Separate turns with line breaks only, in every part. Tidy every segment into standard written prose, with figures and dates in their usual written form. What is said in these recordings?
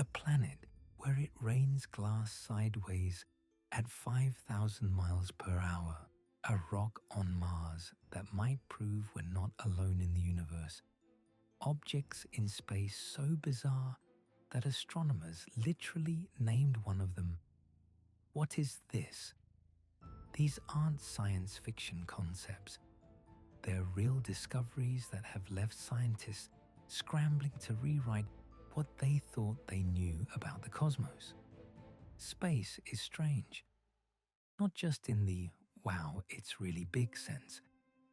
A planet where it rains glass sideways at 5,000 miles per hour. A rock on Mars that might prove we're not alone in the universe. Objects in space so bizarre that astronomers literally named one of them. What is this? These aren't science fiction concepts. They're real discoveries that have left scientists scrambling to rewrite what they thought they knew about the cosmos. Space is strange. Not just in the wow, it's really big sense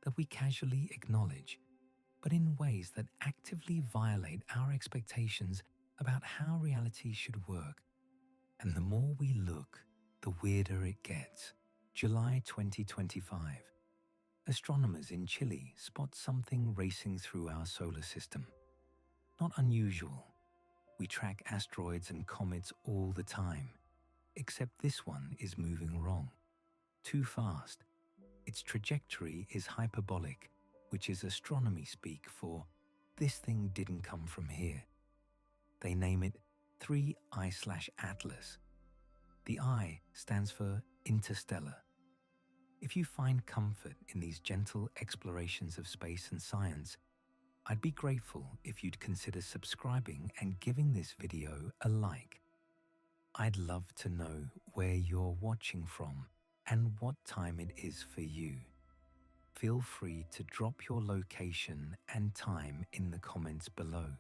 that we casually acknowledge, but in ways that actively violate our expectations about how reality should work. And the more we look, the weirder it gets. July 2025. Astronomers in Chile spot something racing through our solar system. Not unusual. We track asteroids and comets all the time, except this one is moving wrong. Too fast. Its trajectory is hyperbolic, which is astronomy-speak for this thing didn't come from here. They name it 3I/Atlas. The I stands for Interstellar. If you find comfort in these gentle explorations of space and science, I'd be grateful if you'd consider subscribing and giving this video a like. I'd love to know where you're watching from and what time it is for you. Feel free to drop your location and time in the comments below.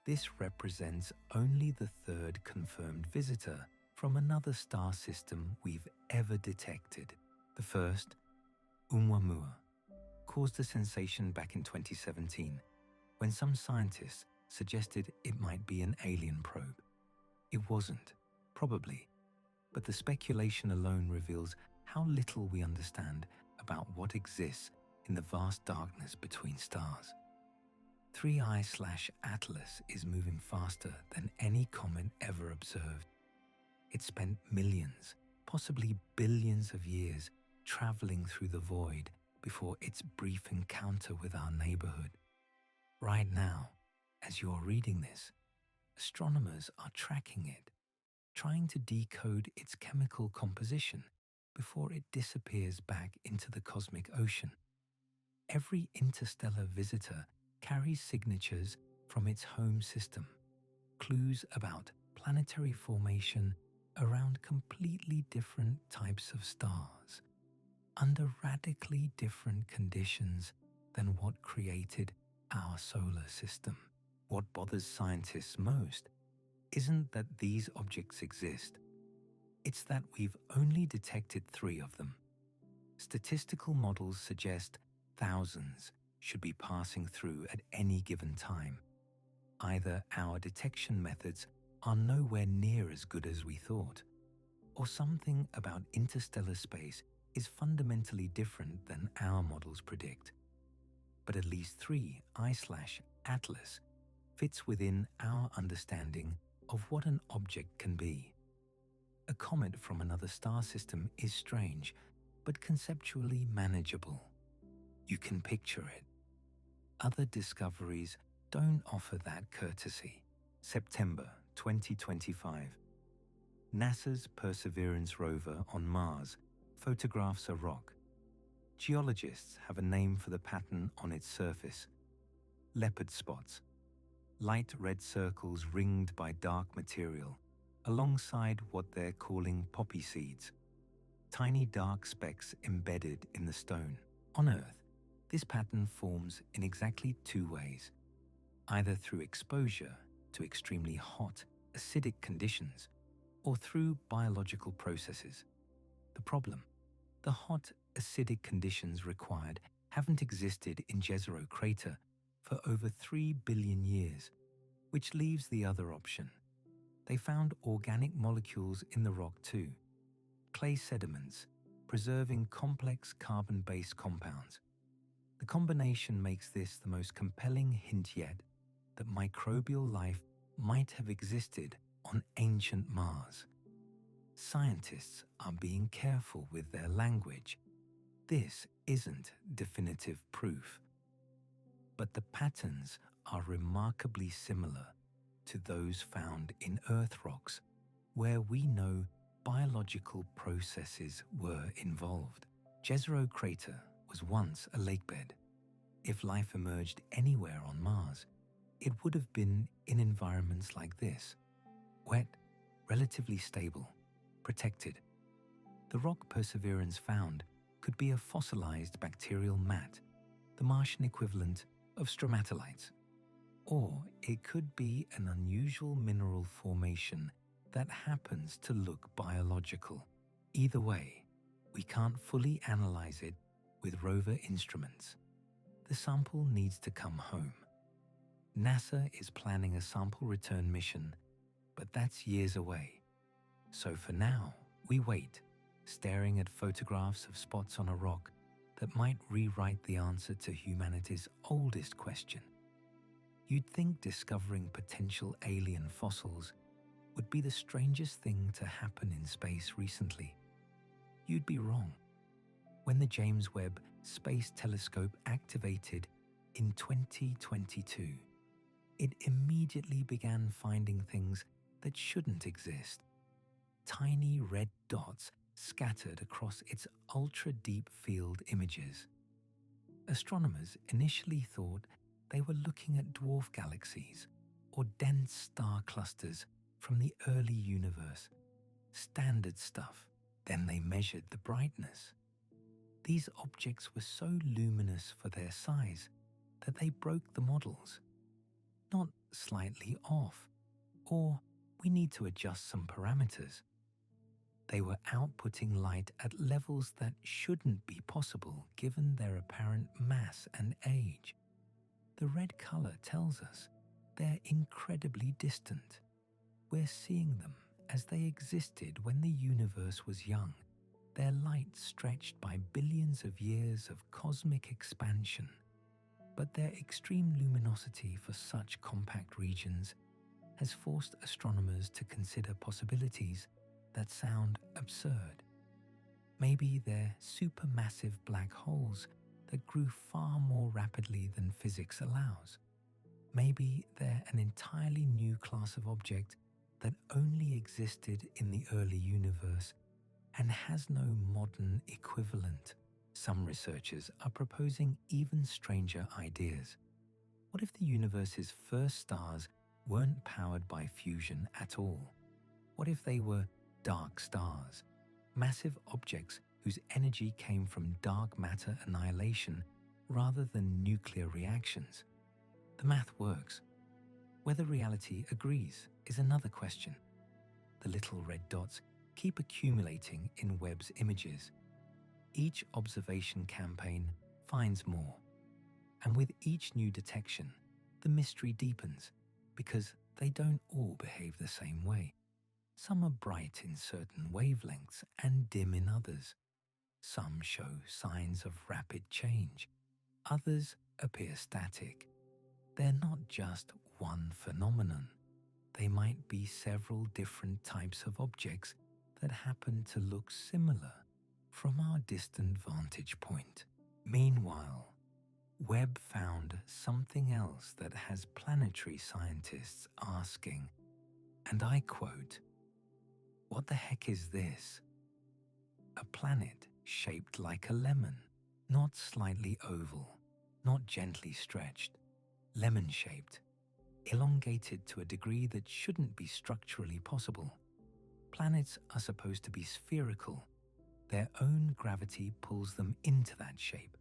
This represents only the third confirmed visitor from another star system we've ever detected. The first, Oumuamua, caused a sensation back in 2017 when some scientists suggested it might be an alien probe. It wasn't, probably, but the speculation alone reveals how little we understand about what exists in the vast darkness between stars. 3I/Atlas is moving faster than any comet ever observed. It spent millions, possibly billions of years traveling through the void before its brief encounter with our neighborhood. Right now, as you're reading this, astronomers are tracking it, trying to decode its chemical composition before it disappears back into the cosmic ocean. Every interstellar visitor carries signatures from its home system, clues about planetary formation around completely different types of stars, under radically different conditions than what created our solar system. What bothers scientists most isn't that these objects exist. It's that we've only detected 3 of them. Statistical models suggest thousands should be passing through at any given time. Either our detection methods are nowhere near as good as we thought, or something about interstellar space is fundamentally different than our models predict. But at least 3I/Atlas fits within our understanding of what an object can be. A comet from another star system is strange, but conceptually manageable. You can picture it. Other discoveries don't offer that courtesy. September 2025. NASA's Perseverance rover on Mars photographs a rock. Geologists have a name for the pattern on its surface: leopard spots, light red circles ringed by dark material, alongside what they're calling poppy seeds, tiny dark specks embedded in the stone. On Earth, this pattern forms in exactly 2 ways, either through exposure to extremely hot, acidic conditions, or through biological processes. The problem: the hot, acidic conditions required haven't existed in Jezero crater for over 3 billion years, which leaves the other option. They found organic molecules in the rock too, clay sediments, preserving complex carbon-based compounds. The combination makes this the most compelling hint yet that microbial life might have existed on ancient Mars. Scientists are being careful with their language. This isn't definitive proof. but the patterns are remarkably similar to those found in Earth rocks, where we know biological processes were involved. Jezero crater was once a lakebed. If life emerged anywhere on Mars, it would have been in environments like this: wet, relatively stable, protected. The rock Perseverance found could be a fossilized bacterial mat, the Martian equivalent of stromatolites. Or it could be an unusual mineral formation that happens to look biological. Either way, we can't fully analyze it with rover instruments. The sample needs to come home. NASA is planning a sample return mission, but that's years away. So for now, we wait, staring at photographs of spots on a rock that might rewrite the answer to humanity's oldest question. You'd think discovering potential alien fossils would be the strangest thing to happen in space recently. You'd be wrong. When the James Webb Space Telescope activated in 2022, it immediately began finding things that shouldn't exist. Tiny red dots scattered across its ultra-deep field images. Astronomers initially thought they were looking at dwarf galaxies or dense star clusters from the early universe. Standard stuff. Then they measured the brightness. These objects were so luminous for their size that they broke the models. Not slightly off, or we need to adjust some parameters. They were outputting light at levels that shouldn't be possible given their apparent mass and age. The red color tells us they're incredibly distant. We're seeing them as they existed when the universe was young, their light stretched by billions of years of cosmic expansion. But their extreme luminosity for such compact regions has forced astronomers to consider possibilities that sound absurd. Maybe they're supermassive black holes that grew far more rapidly than physics allows. Maybe they're an entirely new class of object that only existed in the early universe and has no modern equivalent. Some researchers are proposing even stranger ideas. What if the universe's first stars weren't powered by fusion at all? What if they were dark stars, massive objects whose energy came from dark matter annihilation rather than nuclear reactions? The math works. Whether reality agrees is another question. The little red dots keep accumulating in Webb's images. Each observation campaign finds more. And with each new detection, the mystery deepens because they don't all behave the same way. Some are bright in certain wavelengths and dim in others. Some show signs of rapid change. Others appear static. They're not just one phenomenon. They might be several different types of objects that happen to look similar from our distant vantage point. Meanwhile, Webb found something else that has planetary scientists asking, and I quote, "What the heck is this? A planet shaped like a lemon, not slightly oval, not gently stretched, lemon-shaped, elongated to a degree that shouldn't be structurally possible. Planets are supposed to be spherical. Their own gravity pulls them into that shape.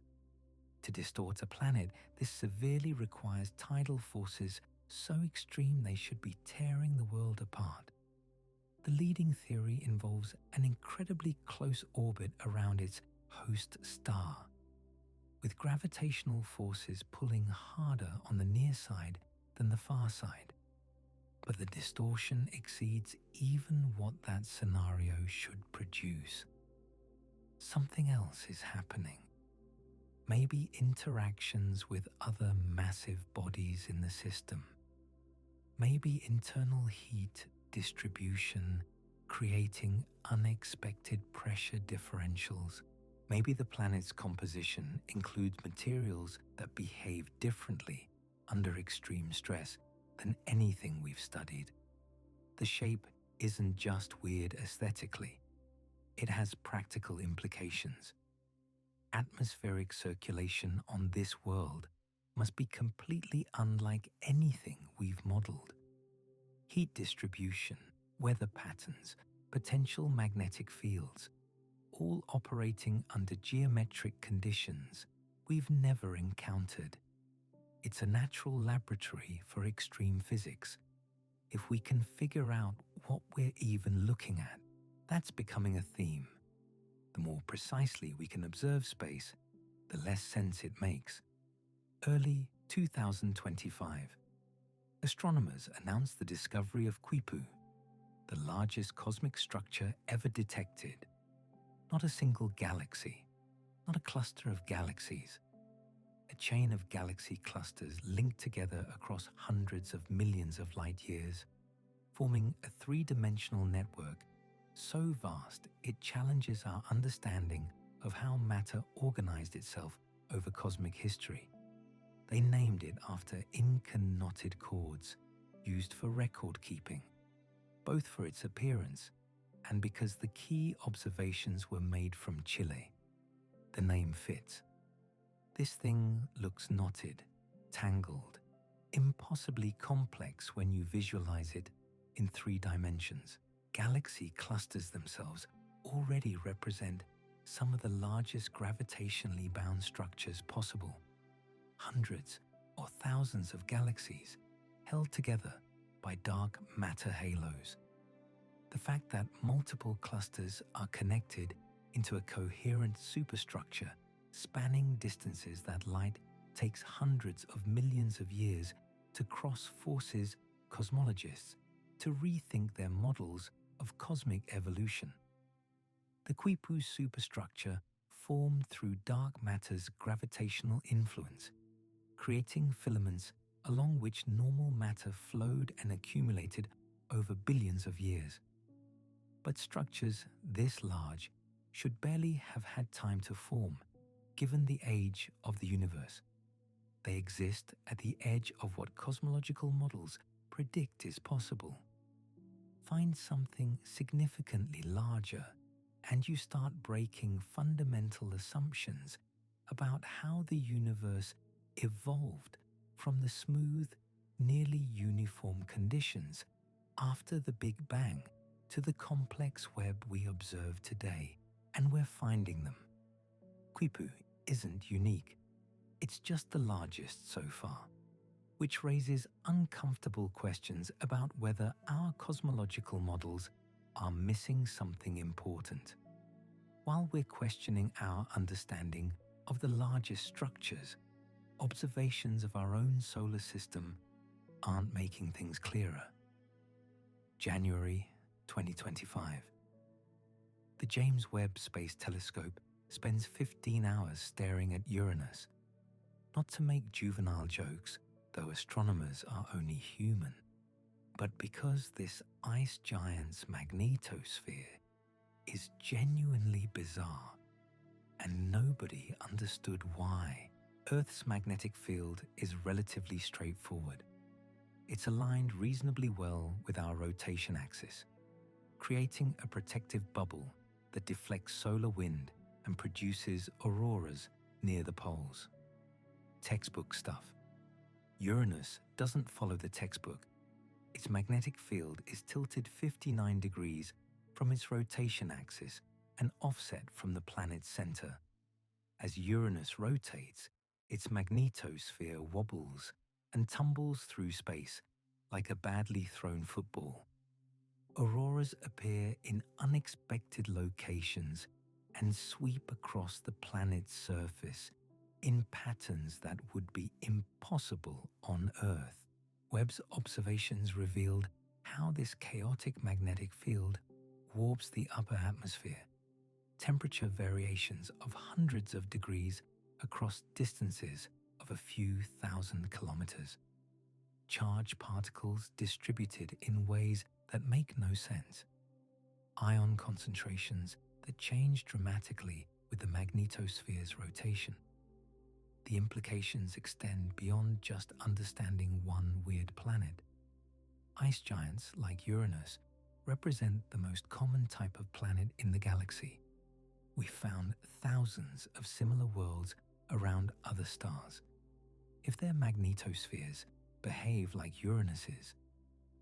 To distort a planet, this severely requires tidal forces so extreme they should be tearing the world apart. The leading theory involves an incredibly close orbit around its host star, with gravitational forces pulling harder on the near side than the far side. But the distortion exceeds even what that scenario should produce. Something else is happening. Maybe interactions with other massive bodies in the system. Maybe internal heat distribution creating unexpected pressure differentials. Maybe the planet's composition includes materials that behave differently under extreme stress than anything we've studied. The shape isn't just weird aesthetically, it has practical implications. Atmospheric circulation on this world must be completely unlike anything we've modeled. Heat distribution, weather patterns, potential magnetic fields, all operating under geometric conditions we've never encountered. It's a natural laboratory for extreme physics. If we can figure out what we're even looking at, that's becoming a theme. The more precisely we can observe space, the less sense it makes. Early 2025, astronomers announced the discovery of Quipu, the largest cosmic structure ever detected. Not a single galaxy, not a cluster of galaxies. A chain of galaxy clusters linked together across hundreds of millions of light years, forming a three-dimensional network so vast it challenges our understanding of how matter organized itself over cosmic history. They named it after Incan knotted cords used for record keeping, both for its appearance and because the key observations were made from Chile. The name fits. This thing looks knotted, tangled, impossibly complex when you visualize it in 3 dimensions. Galaxy clusters themselves already represent some of the largest gravitationally bound structures possible. Hundreds or thousands of galaxies held together by dark matter halos. The fact that multiple clusters are connected into a coherent superstructure spanning distances that light takes hundreds of millions of years to cross forces cosmologists to rethink their models of cosmic evolution. The Quipu superstructure formed through dark matter's gravitational influence, creating filaments along which normal matter flowed and accumulated over billions of years. But structures this large should barely have had time to form, given the age of the universe. They exist at the edge of what cosmological models predict is possible. Find something significantly larger, and you start breaking fundamental assumptions about how the universe evolved from the smooth, nearly uniform conditions after the Big Bang to the complex web we observe today, and we're finding them. Quipu isn't unique. It's just the largest so far, which raises uncomfortable questions about whether our cosmological models are missing something important. While we're questioning our understanding of the largest structures, observations of our own solar system aren't making things clearer. January 2025. The James Webb Space Telescope spends 15 hours staring at Uranus. Not to make juvenile jokes, though astronomers are only human, but because this ice giant's magnetosphere is genuinely bizarre, and nobody understood why. Earth's magnetic field is relatively straightforward. It's aligned reasonably well with our rotation axis, creating a protective bubble that deflects solar wind and produces auroras near the poles. Textbook stuff. Uranus doesn't follow the textbook. Its magnetic field is tilted 59 degrees from its rotation axis and offset from the planet's center. As Uranus rotates, its magnetosphere wobbles and tumbles through space like a badly thrown football. Auroras appear in unexpected locations and sweep across the planet's surface in patterns that would be impossible on Earth. Webb's observations revealed how this chaotic magnetic field warps the upper atmosphere. Temperature variations of hundreds of degrees across distances of a few thousand kilometers. Charged particles distributed in ways that make no sense. Ion concentrations that change dramatically with with the magnetosphere's rotation. The implications extend beyond just understanding one weird planet. Ice giants like Uranus represent the most common type of planet in the galaxy. We found thousands of similar worlds around other stars. If their magnetospheres behave like Uranus's,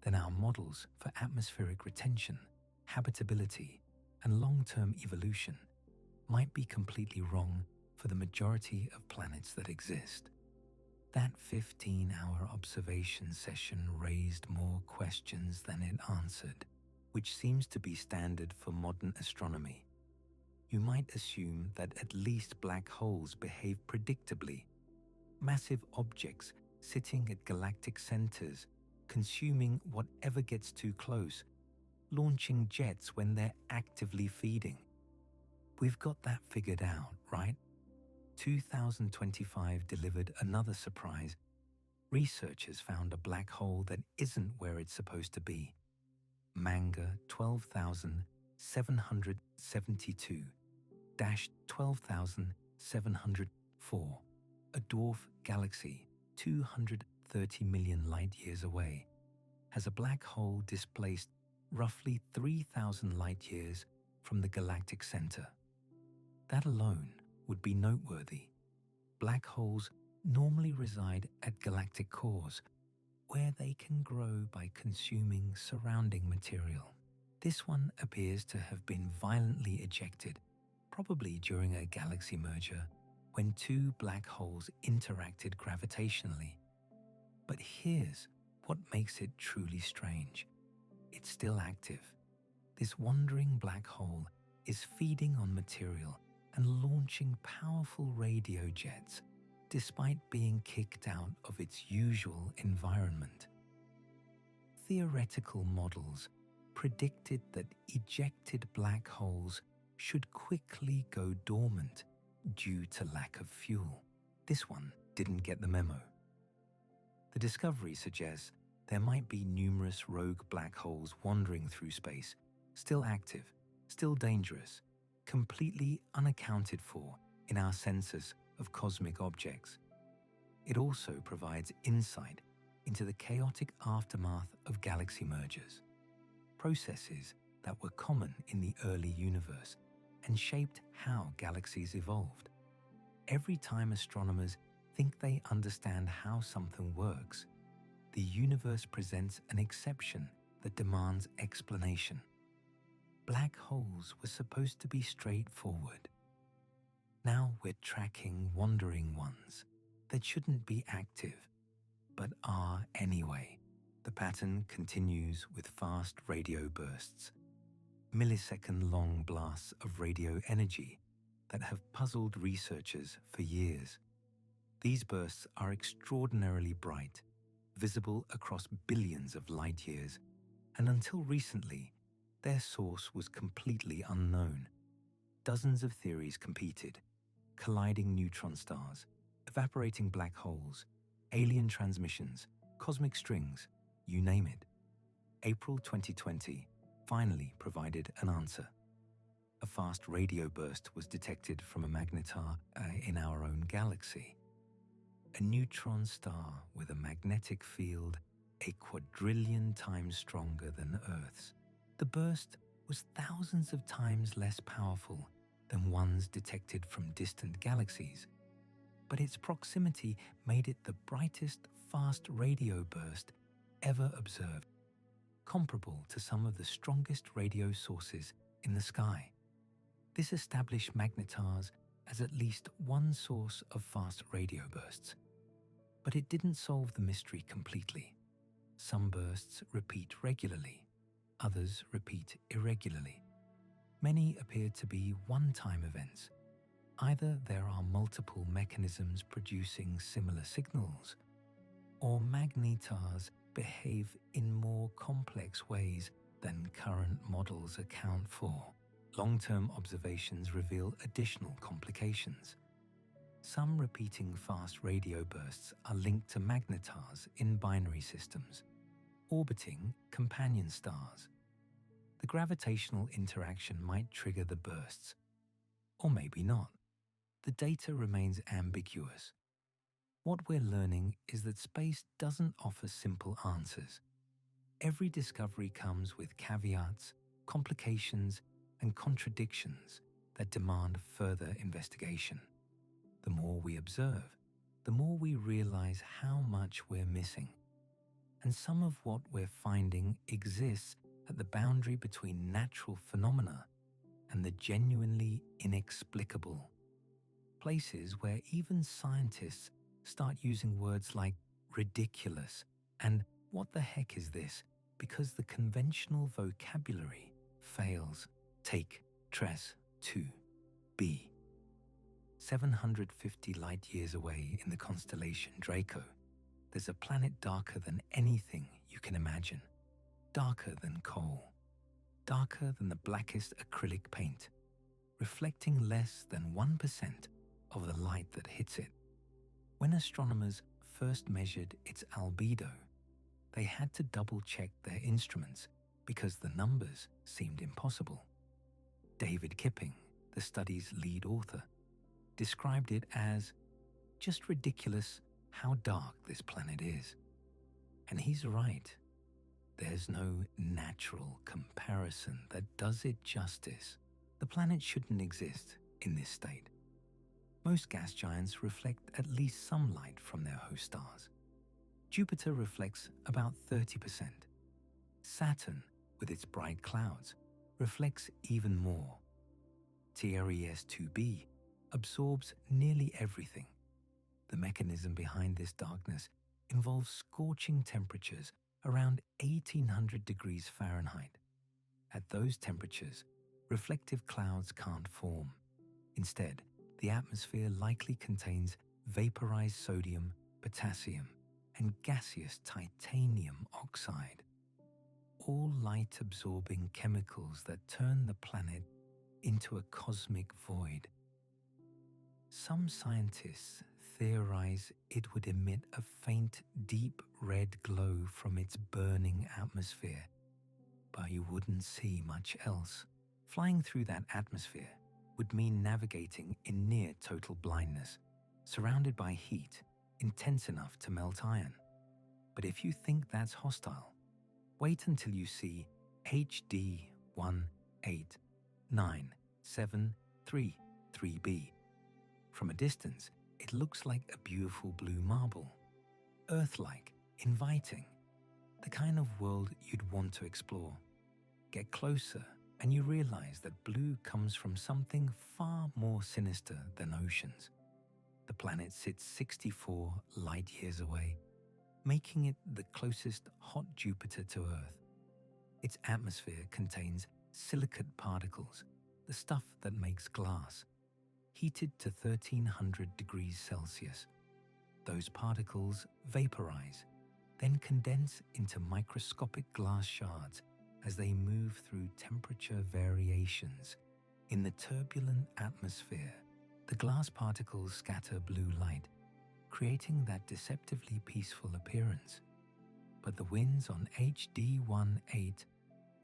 then our models for atmospheric retention, habitability, and long-term evolution might be completely wrong for the majority of planets that exist. That 15-hour observation session raised more questions than it answered, which seems to be standard for modern astronomy. You might assume that at least black holes behave predictably, massive objects sitting at galactic centers, consuming whatever gets too close, launching jets when they're actively feeding. We've got that figured out, right? 2025 delivered another surprise. Researchers found a black hole that isn't where it's supposed to be. Manga 12,772-12704, a dwarf galaxy 230 million light-years away, has a black hole displaced roughly 3,000 light-years from the galactic center. That alone would be noteworthy. Black holes normally reside at galactic cores, where they can grow by consuming surrounding material. This one appears to have been violently ejected, probably during a galaxy merger, when two black holes interacted gravitationally. But here's what makes it truly strange. It's still active. This wandering black hole is feeding on material and launching powerful radio jets, despite being kicked out of its usual environment. Theoretical models predicted that ejected black holes should quickly go dormant due to lack of fuel. This one didn't get the memo. The discovery suggests there might be numerous rogue black holes wandering through space, still active, still dangerous, completely unaccounted for in our census of cosmic objects. It also provides insight into the chaotic aftermath of galaxy mergers, processes that were common in the early universe and shaped how galaxies evolved. Every time astronomers think they understand how something works, the universe presents an exception that demands explanation. Black holes were supposed to be straightforward. Now we're tracking wandering ones that shouldn't be active, but are anyway. The pattern continues with fast radio bursts, millisecond-long blasts of radio energy that have puzzled researchers for years. These bursts are extraordinarily bright, visible across billions of light-years, and until recently, their source was completely unknown. Dozens of theories competed: colliding neutron stars, evaporating black holes, alien transmissions, cosmic strings, you name it. April 2020 finally provided an answer. A fast radio burst was detected from a magnetar in our own galaxy. A neutron star with a magnetic field a quadrillion times stronger than Earth's. The burst was thousands of times less powerful than ones detected from distant galaxies, but its proximity made it the brightest fast radio burst ever observed, comparable to some of the strongest radio sources in the sky. This established magnetars as at least one source of fast radio bursts. But it didn't solve the mystery completely. Some bursts repeat regularly, others repeat irregularly. Many appear to be one-time events. Either there are multiple mechanisms producing similar signals, or magnetars behave in more complex ways than current models account for. Long-term observations reveal additional complications. Some repeating fast radio bursts are linked to magnetars in binary systems, orbiting companion stars. The gravitational interaction might trigger the bursts, Or maybe not. The data remains ambiguous. What we're learning is that space doesn't offer simple answers. Every discovery comes with caveats, complications, and contradictions that demand further investigation. The more we observe, the more we realize how much we're missing. And some of what we're finding exists at the boundary between natural phenomena and the genuinely inexplicable. Places where even scientists start using words like ridiculous and what the heck is this, because the conventional vocabulary fails. Take TRES 2b. 750 light-years away in the constellation Draco, there's a planet darker than anything you can imagine. Darker than coal. Darker than the blackest acrylic paint. Reflecting less than 1% of the light that hits it. When astronomers first measured its albedo, they had to double-check their instruments because the numbers seemed impossible. David Kipping, the study's lead author, described it as just ridiculous how dark this planet is. And he's right. There's no natural comparison that does it justice. The planet shouldn't exist in this state. Most gas giants reflect at least some light from their host stars. Jupiter reflects about 30%. Saturn, with its bright clouds, reflects even more. TRES 2b absorbs nearly everything. The mechanism behind this darkness involves scorching temperatures around 1800 degrees Fahrenheit. At those temperatures, reflective clouds can't form. Instead, the atmosphere likely contains vaporized sodium, potassium, and gaseous titanium oxide, all light-absorbing chemicals that turn the planet into a cosmic void. Some scientists theorize it would emit a faint, deep red glow from its burning atmosphere, but you wouldn't see much else. Flying through that atmosphere would mean navigating in near total blindness, surrounded by heat intense enough to melt iron. But if you think that's hostile, wait until you see HD 1897333b. From a distance, it looks like a beautiful blue marble, Earth-like, inviting, the kind of world you'd want to explore. Get closer and you realize that blue comes from something far more sinister than oceans. The planet sits 64 light-years away, making it the closest hot Jupiter to Earth. Its atmosphere contains silicate particles, the stuff that makes glass, heated to 1300 degrees Celsius. Those particles vaporize, then condense into microscopic glass shards as they move through temperature variations. In the turbulent atmosphere, the glass particles scatter blue light, creating that deceptively peaceful appearance. But the winds on HD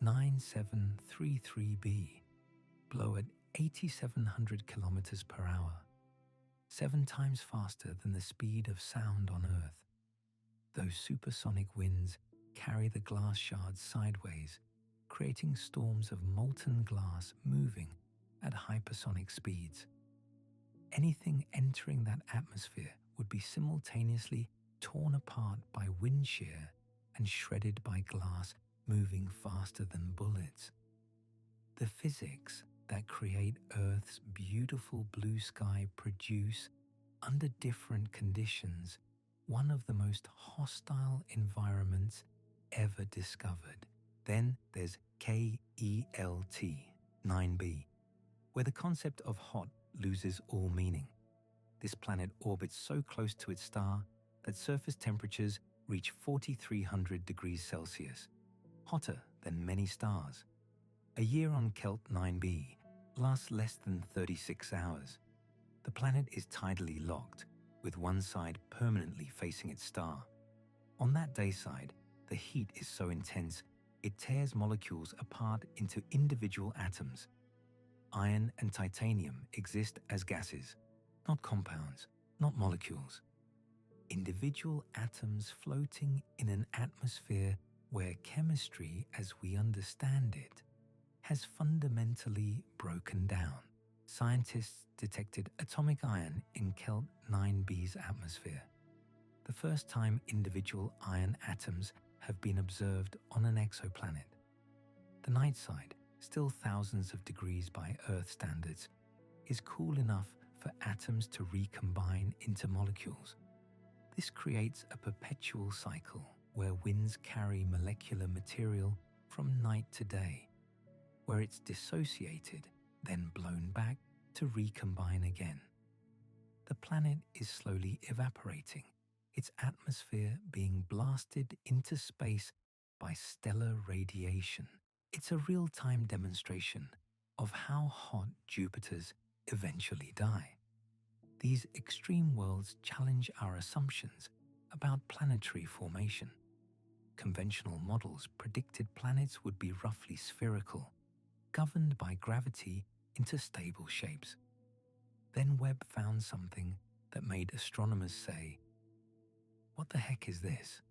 1897333b blow at 8,700 kilometers per hour, 7 times faster than the speed of sound on Earth. Those supersonic winds carry the glass shards sideways, creating storms of molten glass moving at hypersonic speeds. Anything entering that atmosphere would be simultaneously torn apart by wind shear and shredded by glass moving faster than bullets. The physics that create Earth's beautiful blue sky produce, under different conditions, one of the most hostile environments ever discovered. Then there's KELT 9b, where the concept of hot loses all meaning. This planet orbits so close to its star that surface temperatures reach 4,300 degrees Celsius, hotter than many stars. A year on KELT 9b lasts less than 36 hours. The planet is tidally locked, with one side permanently facing its star. On that day side, the heat is so intense it tears molecules apart into individual atoms. iron and titanium exist as gases, not compounds, not molecules. Individual atoms floating in an atmosphere where chemistry as we understand it has fundamentally broken down. Scientists detected atomic iron in Kelt 9b's atmosphere, the first time individual iron atoms have been observed on an exoplanet. The night side, still thousands of degrees by Earth standards, is cool enough for atoms to recombine into molecules. This creates a perpetual cycle where winds carry molecular material from night to day, where it's dissociated, then blown back to recombine again. The planet is slowly evaporating, its atmosphere being blasted into space by stellar radiation. It's a real-time demonstration of how hot Jupiters eventually die. These extreme worlds challenge our assumptions about planetary formation. Conventional models predicted planets would be roughly spherical, governed by gravity into stable shapes. Then Webb found something that made astronomers say, "What the heck is this?"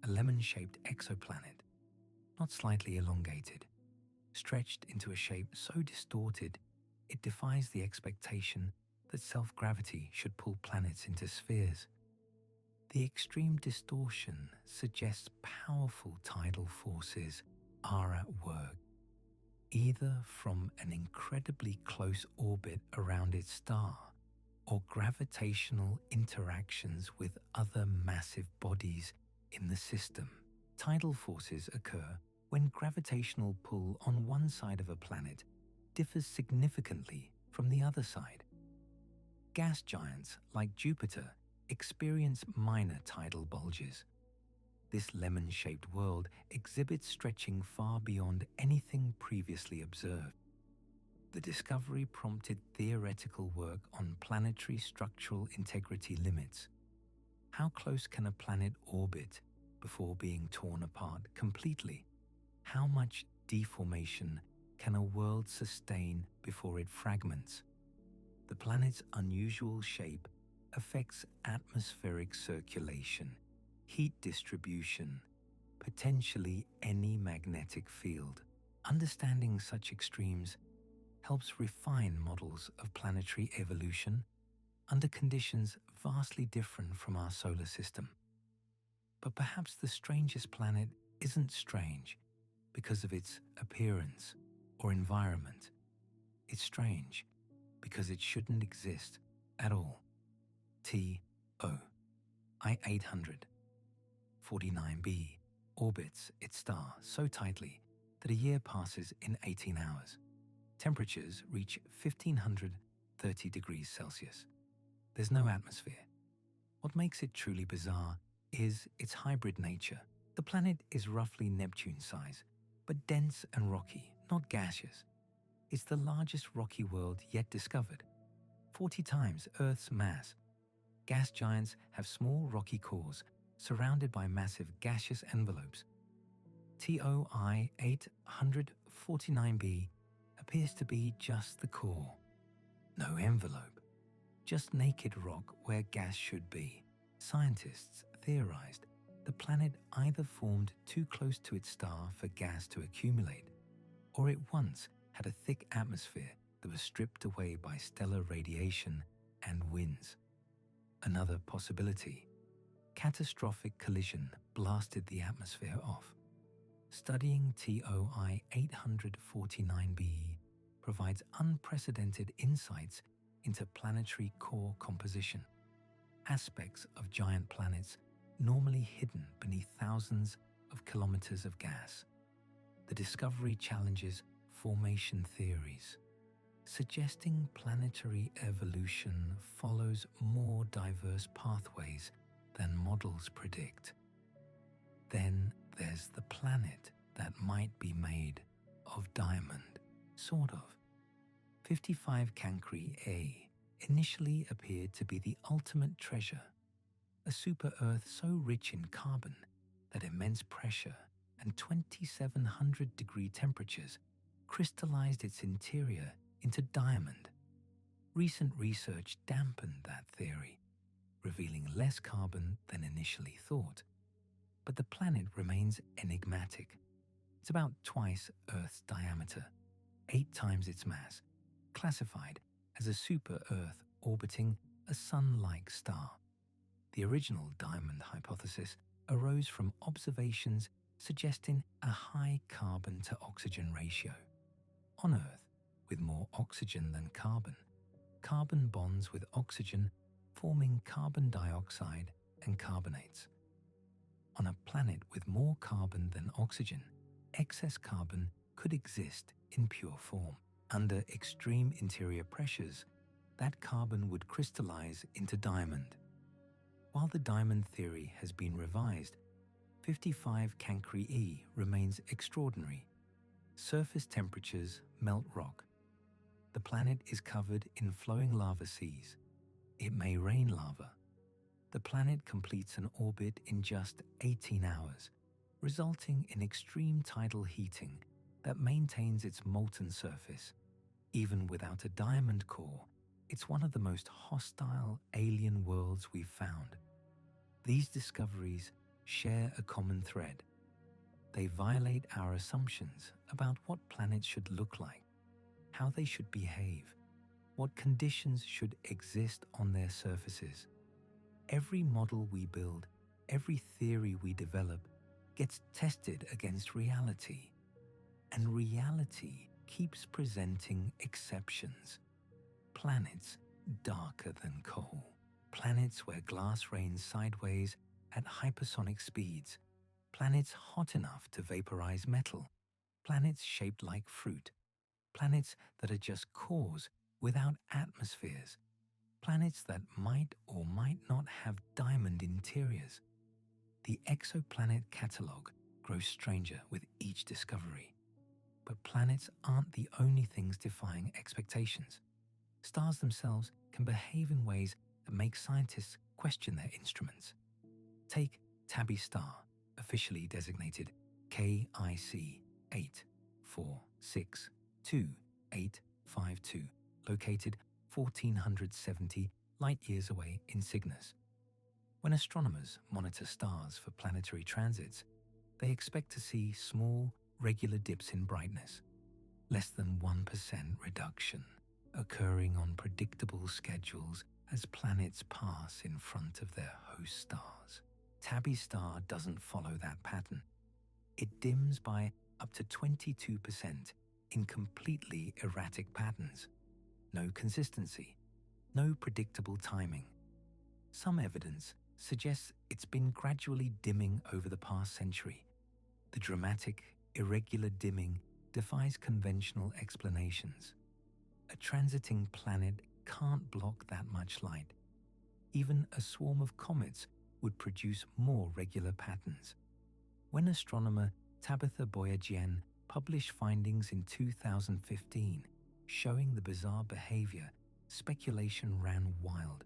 A lemon-shaped exoplanet, not slightly elongated, stretched into a shape so distorted it defies the expectation that self-gravity should pull planets into spheres. The extreme distortion suggests powerful tidal forces are at work, either from an incredibly close orbit around its star or gravitational interactions with other massive bodies in the system. Tidal forces occur when gravitational pull on one side of a planet differs significantly from the other side. Gas giants like Jupiter experience minor tidal bulges. This lemon-shaped world exhibits stretching far beyond anything previously observed. The discovery prompted theoretical work on planetary structural integrity limits. How close can a planet orbit before being torn apart completely? How much deformation can a world sustain before it fragments? The planet's unusual shape affects atmospheric circulation, heat distribution, potentially any magnetic field. Understanding such extremes helps refine models of planetary evolution under conditions vastly different from our solar system. But perhaps the strangest planet isn't strange because of its appearance or environment. It's strange because it shouldn't exist at all. TO I-800 49b orbits its star so tightly that a year passes in 18 hours. Temperatures reach 1530 degrees Celsius. There's no atmosphere. What makes it truly bizarre is its hybrid nature. The planet is roughly Neptune size, but dense and rocky, not gaseous. It's the largest rocky world yet discovered, 40 times Earth's mass. Gas giants have small rocky cores surrounded by massive gaseous envelopes. TOI 849b appears to be just the core. No envelope, just naked rock where gas should be. Scientists theorized the planet either formed too close to its star for gas to accumulate, or it once had a thick atmosphere that was stripped away by stellar radiation and winds. Another possibility: catastrophic collision blasted the atmosphere off. Studying TOI 849b provides unprecedented insights into planetary core composition, aspects of giant planets normally hidden beneath thousands of kilometers of gas. The discovery challenges formation theories, suggesting planetary evolution follows more diverse pathways than models predict. Then there's the planet that might be made of diamond, sort of. 55 Cancri A initially appeared to be the ultimate treasure, a super-Earth so rich in carbon that immense pressure and 2700-degree temperatures crystallized its interior into diamond. Recent research dampened that theory, revealing less carbon than initially thought. But the planet remains enigmatic. It's about twice Earth's diameter, 8 times its mass, classified as a super-Earth orbiting a Sun-like star. The original diamond hypothesis arose from observations suggesting a high carbon-to-oxygen ratio. On Earth, with more oxygen than carbon, carbon bonds with oxygen, forming carbon dioxide and carbonates. On a planet with more carbon than oxygen, excess carbon could exist in pure form. Under extreme interior pressures, that carbon would crystallize into diamond. While the diamond theory has been revised, 55 Cancri E remains extraordinary. Surface temperatures melt rock. The planet is covered in flowing lava seas. It may rain lava. The planet completes an orbit in just 18 hours, resulting in extreme tidal heating that maintains its molten surface. Even without a diamond core, it's one of the most hostile alien worlds we've found. These discoveries share a common thread. They violate our assumptions about what planets should look like, how they should behave, what conditions should exist on their surfaces. Every model we build, every theory we develop, gets tested against reality. And reality keeps presenting exceptions. Planets darker than coal. Planets where glass rains sideways at hypersonic speeds. Planets hot enough to vaporize metal. Planets shaped like fruit. Planets that are just cores without atmospheres. Planets that might or might not have diamond interiors. The exoplanet catalogue grows stranger with each discovery. But planets aren't the only things defying expectations. Stars themselves can behave in ways that make scientists question their instruments. Take Tabby star, officially designated KIC 8462852, located 1470 light-years away in Cygnus. When astronomers monitor stars for planetary transits, they expect to see small, regular dips in brightness, less than 1% reduction, occurring on predictable schedules as planets pass in front of their host stars. Tabby star doesn't follow that pattern. It dims by up to 22% in completely erratic patterns. No consistency, no predictable timing. Some evidence suggests it's been gradually dimming over the past century. The dramatic, irregular dimming defies conventional explanations. A transiting planet can't block that much light. Even a swarm of comets would produce more regular patterns. When astronomer Tabitha Boyajian published findings in 2015 showing the bizarre behavior, speculation ran wild.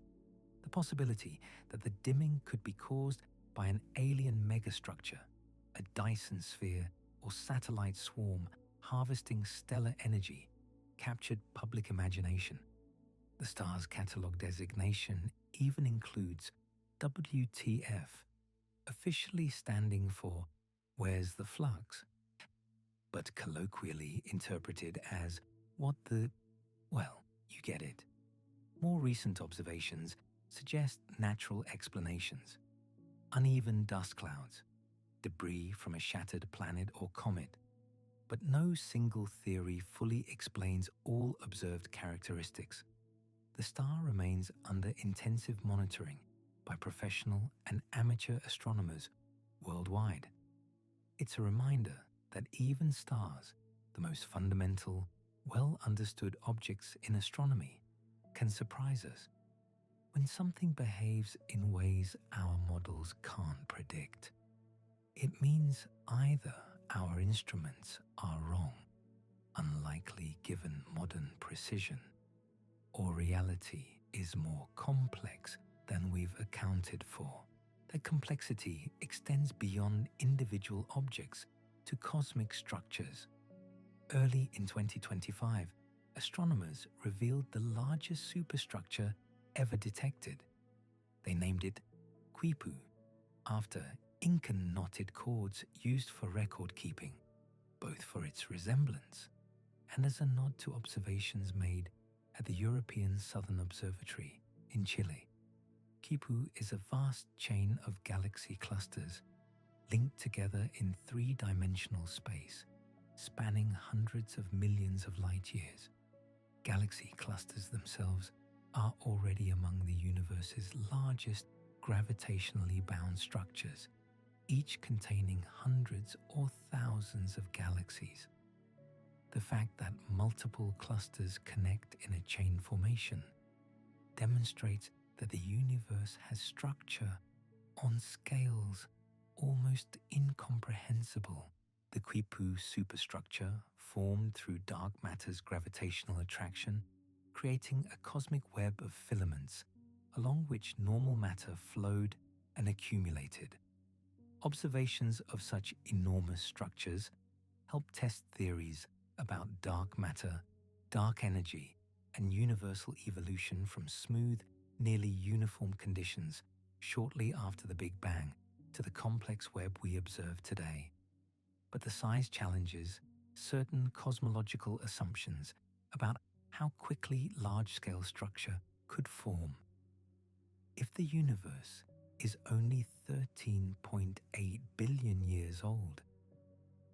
The possibility that the dimming could be caused by an alien megastructure, a Dyson sphere or satellite swarm harvesting stellar energy, captured public imagination. The star's catalog designation even includes WTF, officially standing for "Where's the flux?", but colloquially interpreted as "What the..." Well, you get it. More recent observations suggest natural explanations. Uneven dust clouds, debris from a shattered planet or comet. But no single theory fully explains all observed characteristics. The star remains under intensive monitoring by professional and amateur astronomers worldwide. It's a reminder that even stars, the most fundamental, well-understood objects in astronomy, can surprise us. When something behaves in ways our models can't predict, it means either our instruments are wrong, unlikely given modern precision, or reality is more complex than we've accounted for. That complexity extends beyond individual objects to cosmic structures. Early in 2025, astronomers revealed the largest superstructure ever detected. They named it Quipu, after Incan knotted cords used for record keeping, both for its resemblance and as a nod to observations made at the European Southern Observatory in Chile. Quipu is a vast chain of galaxy clusters linked together in three-dimensional space, spanning hundreds of millions of light years. Galaxy clusters themselves are already among the universe's largest gravitationally bound structures, each containing hundreds or thousands of galaxies. The fact that multiple clusters connect in a chain formation demonstrates that the universe has structure on scales almost incomprehensible. The Quipu superstructure formed through dark matter's gravitational attraction, creating a cosmic web of filaments along which normal matter flowed and accumulated. Observations of such enormous structures help test theories about dark matter, dark energy, and universal evolution from smooth, nearly uniform conditions shortly after the Big Bang to the complex web we observe today. But the size challenges certain cosmological assumptions about how quickly large-scale structure could form. If the universe is only 13.8 billion years old,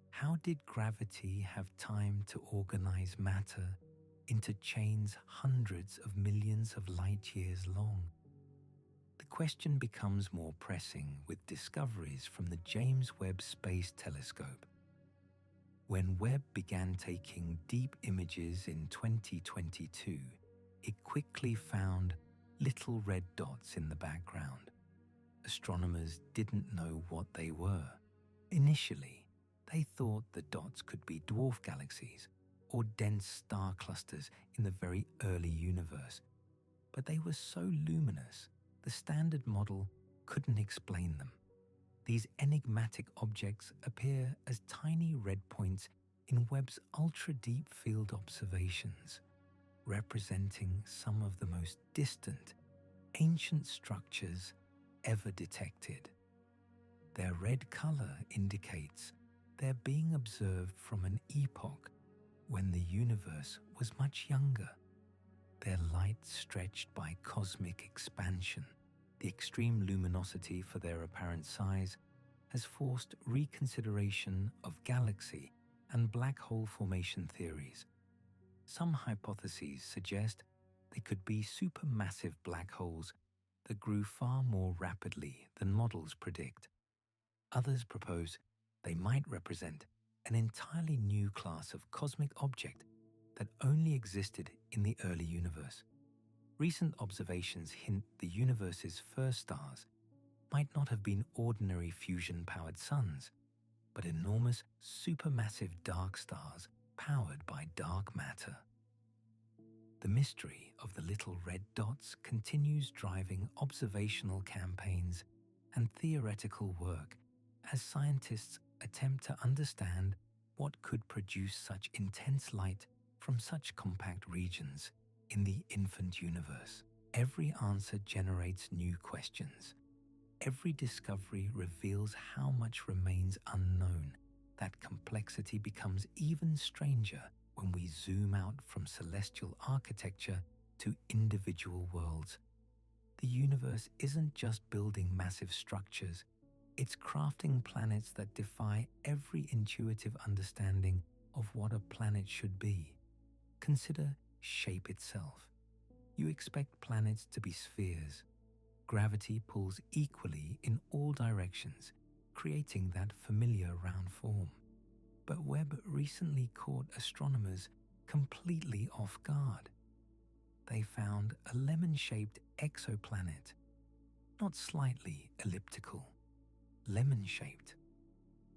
how did gravity have time to organize matter into chains hundreds of millions of light years long? The question becomes more pressing with discoveries from the James Webb Space Telescope. When Webb began taking deep images in 2022, it quickly found little red dots in the background. Astronomers didn't know what they were. Initially, they thought the dots could be dwarf galaxies or dense star clusters in the very early universe, but they were so luminous, the standard model couldn't explain them. These enigmatic objects appear as tiny red points in Webb's ultra-deep field observations, representing some of the most distant, ancient structures ever detected. Their red color indicates they're being observed from an epoch when the universe was much younger. Their light stretched by cosmic expansion. The extreme luminosity for their apparent size has forced reconsideration of galaxy and black hole formation theories. Some hypotheses suggest they could be supermassive black holes that grew far more rapidly than models predict. Others propose they might represent an entirely new class of cosmic object that only existed in the early universe. Recent observations hint the universe's first stars might not have been ordinary fusion-powered suns, but enormous supermassive dark stars powered by dark matter. The mystery of the little red dots continues driving observational campaigns and theoretical work as scientists attempt to understand what could produce such intense light from such compact regions in the infant universe. Every answer generates new questions. Every discovery reveals how much remains unknown. That complexity becomes even stranger when we zoom out from celestial architecture to individual worlds. The universe isn't just building massive structures, it's crafting planets that defy every intuitive understanding of what a planet should be. Consider shape itself. You expect planets to be spheres. Gravity pulls equally in all directions, creating that familiar round form. But Webb recently caught astronomers completely off guard. They found a lemon-shaped exoplanet, not slightly elliptical, lemon-shaped,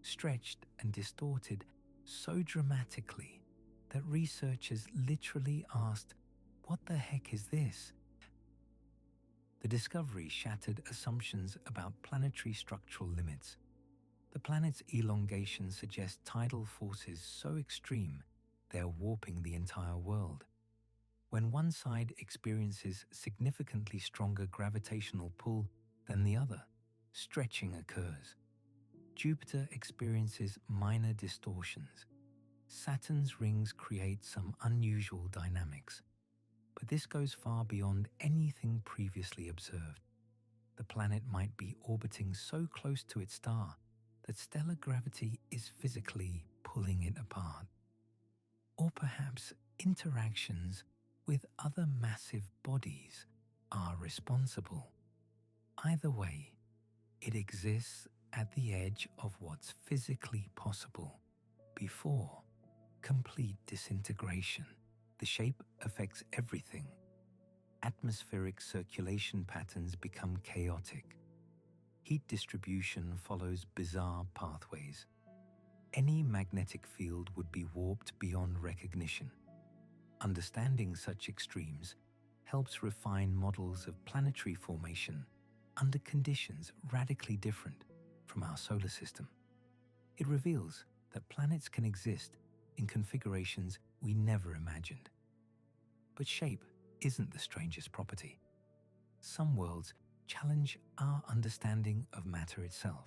stretched and distorted so dramatically that researchers literally asked, "What the heck is this?" The discovery shattered assumptions about planetary structural limits. The planet's elongation suggests tidal forces so extreme they're warping the entire world. when one side experiences significantly stronger gravitational pull than the other, stretching occurs. Jupiter experiences minor distortions. Saturn's rings create some unusual dynamics, but this goes far beyond anything previously observed. The planet might be orbiting so close to its star that stellar gravity is physically pulling it apart. Or perhaps interactions with other massive bodies are responsible. Either way, it exists at the edge of what's physically possible before complete disintegration. The shape affects everything. Atmospheric circulation patterns become chaotic. Heat distribution follows bizarre pathways. Any magnetic field would be warped beyond recognition. Understanding such extremes helps refine models of planetary formation under conditions radically different from our solar system. It reveals that planets can exist in configurations we never imagined. But shape isn't the strangest property. Some worlds challenge our understanding of matter itself.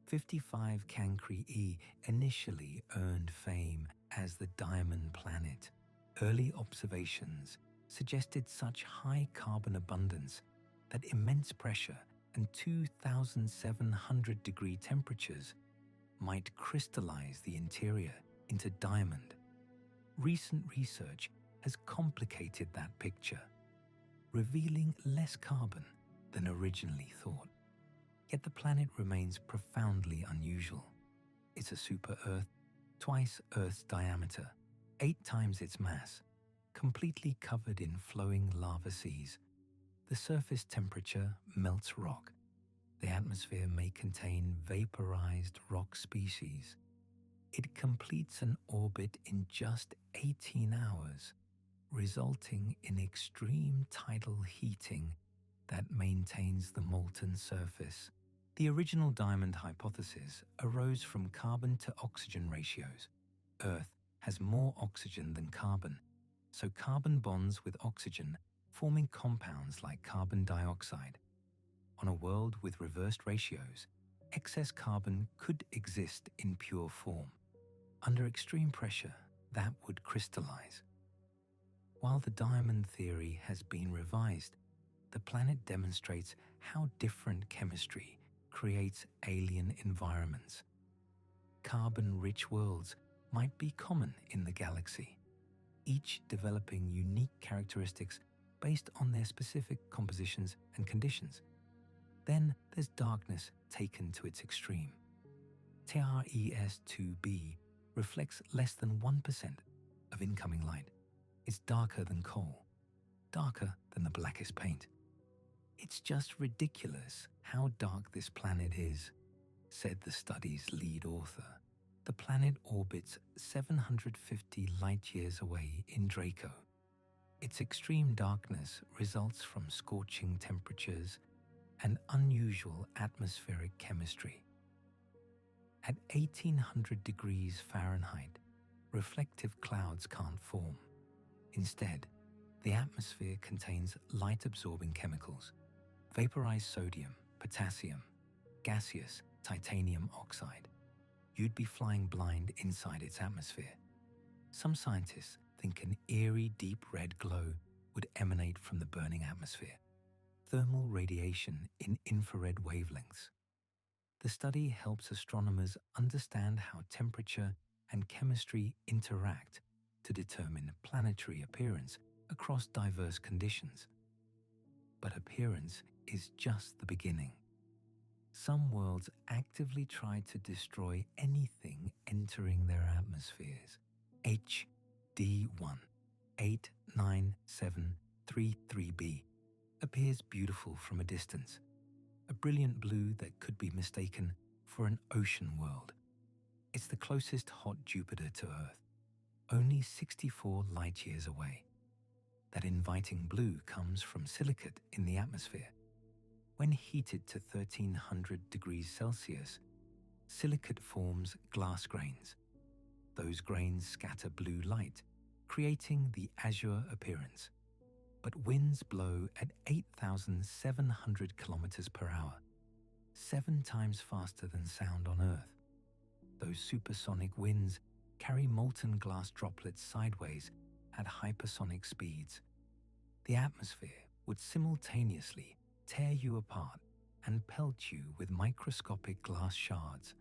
55 Cancri E initially earned fame as the Diamond Planet. Early observations suggested such high carbon abundance that immense pressure and 2,700-degree temperatures might crystallize the interior into diamond. Recent research has complicated that picture, revealing less carbon than originally thought. Yet the planet remains profoundly unusual. It's a super-Earth, twice Earth's diameter, 8 times its mass, completely covered in flowing lava seas. The surface temperature melts rock. The atmosphere may contain vaporized rock species. It completes an orbit in just 18 hours, resulting in extreme tidal heating that maintains the molten surface. The original diamond hypothesis arose from carbon to oxygen ratios. Earth has more oxygen than carbon, so carbon bonds with oxygen, forming compounds like carbon dioxide. On a world with reversed ratios, excess carbon could exist in pure form. Under extreme pressure, that would crystallize. While the diamond theory has been revised, the planet demonstrates how different chemistry creates alien environments. Carbon-rich worlds might be common in the galaxy, each developing unique characteristics based on their specific compositions and conditions. Then there's darkness taken to its extreme. TRES-2b reflects less than 1% of incoming light. It's darker than coal, darker than the blackest paint. "It's just ridiculous how dark this planet is," said the study's lead author. The planet orbits 750 light-years away in Draco. Its extreme darkness results from scorching temperatures and unusual atmospheric chemistry. At 1800 degrees Fahrenheit, reflective clouds can't form. Instead, the atmosphere contains light-absorbing chemicals, vaporized sodium, potassium, gaseous titanium oxide. You'd be flying blind inside its atmosphere. Some scientists think an eerie deep red glow would emanate from the burning atmosphere. Thermal radiation in infrared wavelengths. The study helps astronomers understand how temperature and chemistry interact to determine planetary appearance across diverse conditions. But appearance is just the beginning. Some worlds actively try to destroy anything entering their atmospheres. HD1 89733b appears beautiful from a distance, a brilliant blue that could be mistaken for an ocean world. It's the closest hot Jupiter to Earth, only 64 light-years away. That inviting blue comes from silicate in the atmosphere. When heated to 1300 degrees Celsius, silicate forms glass grains. Those grains scatter blue light, creating the azure appearance. But winds blow at 8,700 kilometers per hour, 7 times faster than sound on Earth. Those supersonic winds carry molten glass droplets sideways at hypersonic speeds. The atmosphere would simultaneously tear you apart and pelt you with microscopic glass shards.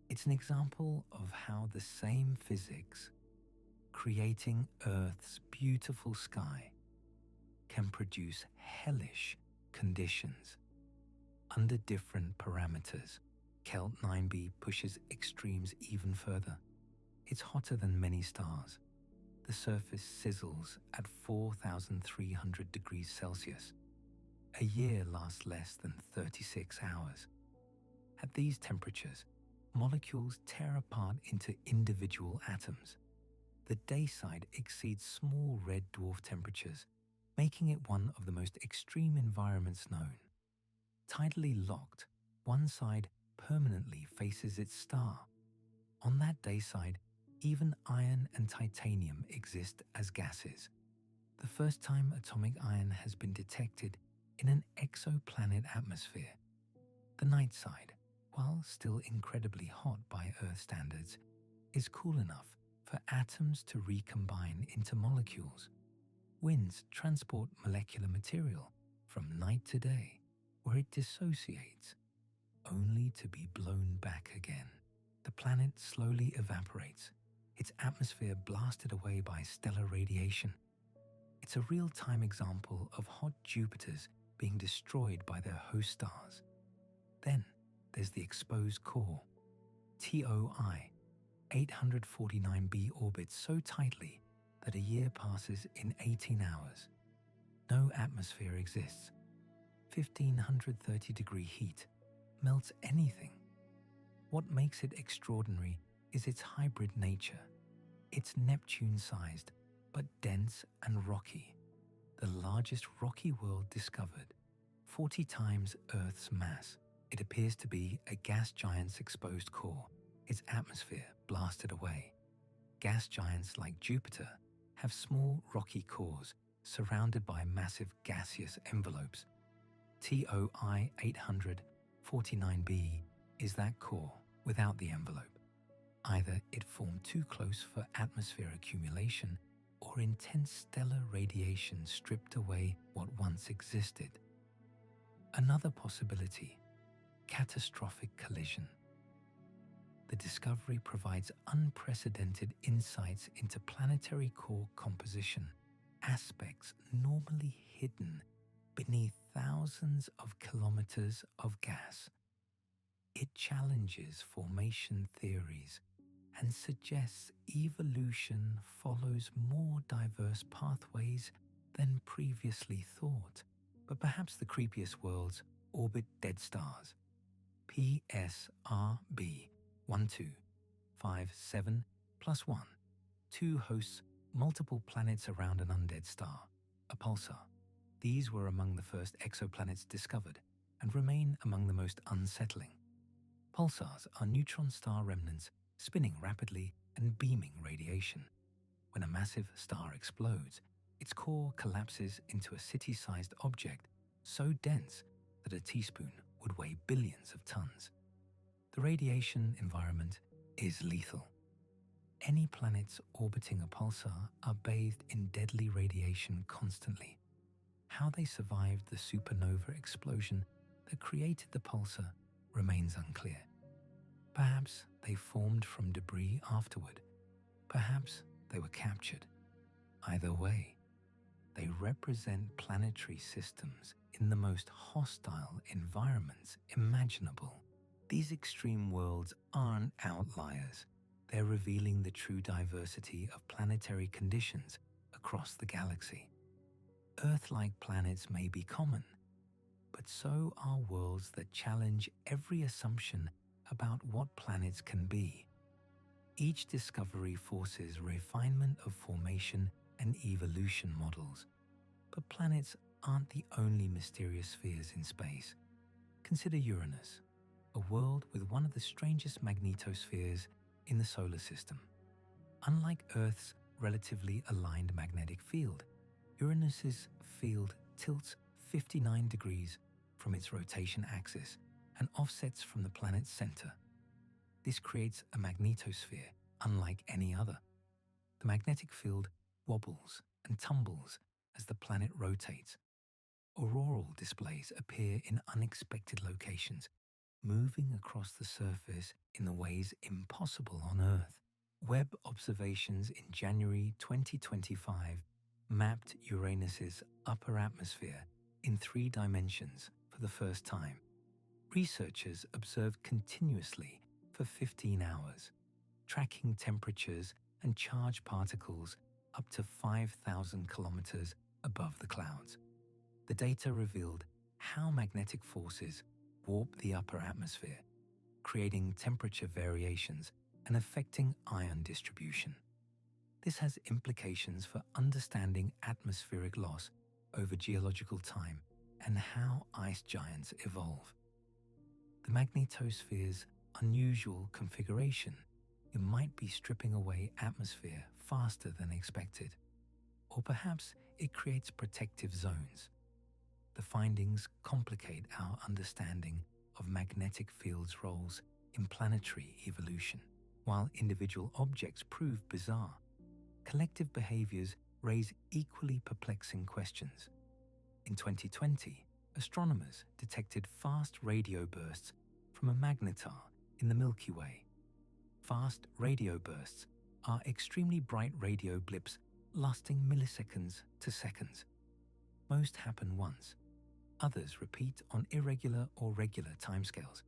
It's an example of how the same physics, creating Earth's beautiful sky, can produce hellish conditions. Under different parameters, Kelt 9b pushes extremes even further. It's hotter than many stars. The surface sizzles at 4,300 degrees Celsius. A year lasts less than 36 hours. At these temperatures, molecules tear apart into individual atoms. The day side exceeds small red dwarf temperatures, making it one of the most extreme environments known. Tidally locked, one side permanently faces its star. On that day side, even iron and titanium exist as gases. The first time atomic iron has been detected in an exoplanet atmosphere. The night side, while still incredibly hot by Earth standards, is cool enough for atoms to recombine into molecules. Winds transport molecular material from night to day, where it dissociates, only to be blown back again. The planet slowly evaporates, its atmosphere blasted away by stellar radiation. It's a real-time example of hot Jupiters being destroyed by their host stars. Then there's the exposed core. TOI 849b orbits so tightly that a year passes in 18 hours. No atmosphere exists. 1,530-degree heat melts anything. What makes it extraordinary is its hybrid nature. It's Neptune-sized, but dense and rocky. The largest rocky world discovered, 40 times Earth's mass. It appears to be a gas giant's exposed core, its atmosphere blasted away. Gas giants like Jupiter have small rocky cores surrounded by massive gaseous envelopes. TOI 849b is that core without the envelope. Either it formed too close for atmosphere accumulation, or intense stellar radiation stripped away what once existed. Another possibility: catastrophic collision. The discovery provides unprecedented insights into planetary core composition, aspects normally hidden beneath thousands of kilometers of gas. It challenges formation theories and suggests evolution follows more diverse pathways than previously thought. But perhaps the creepiest worlds orbit dead stars. PSRB 1257 plus 1. 2 hosts multiple planets around an undead star, a pulsar. These were among the first exoplanets discovered and remain among the most unsettling. Pulsars are neutron star remnants spinning rapidly and beaming radiation. When a massive star explodes, its core collapses into a city-sized object so dense that a teaspoon would weigh billions of tons. The radiation environment is lethal. Any planets orbiting a pulsar are bathed in deadly radiation constantly. How they survived the supernova explosion that created the pulsar remains unclear. Perhaps they formed from debris afterward. Perhaps they were captured. Either way, they represent planetary systems in the most hostile environments imaginable. These extreme worlds aren't outliers. They're revealing the true diversity of planetary conditions across the galaxy. Earth-like planets may be common, but so are worlds that challenge every assumption about what planets can be. Each discovery forces refinement of formation and evolution models. But planets aren't the only mysterious spheres in space. Consider Uranus, a world with one of the strangest magnetospheres in the solar system. Unlike Earth's relatively aligned magnetic field. Uranus's field tilts 59 degrees from its rotation axis and offsets from the planet's center. This creates a magnetosphere unlike any other. The magnetic field wobbles and tumbles as the planet rotates. Auroral displays appear in unexpected locations, moving across the surface in the ways impossible on Earth. Webb observations in January 2025 mapped Uranus's upper atmosphere in 3 dimensions for the first time. Researchers observed continuously for 15 hours, tracking temperatures and charged particles up to 5,000 kilometers above the clouds. The data revealed how magnetic forces warp the upper atmosphere, creating temperature variations and affecting ion distribution. This has implications for understanding atmospheric loss over geological time and how ice giants evolve. The magnetosphere's unusual configuration, it might be stripping away atmosphere faster than expected, or perhaps it creates protective zones. The findings complicate our understanding of magnetic fields' roles in planetary evolution. While individual objects prove bizarre, collective behaviors raise equally perplexing questions. In 2020, astronomers detected fast radio bursts from a magnetar in the Milky Way. Fast radio bursts are extremely bright radio blips lasting milliseconds to seconds. Most happen once. Others repeat on irregular or regular timescales.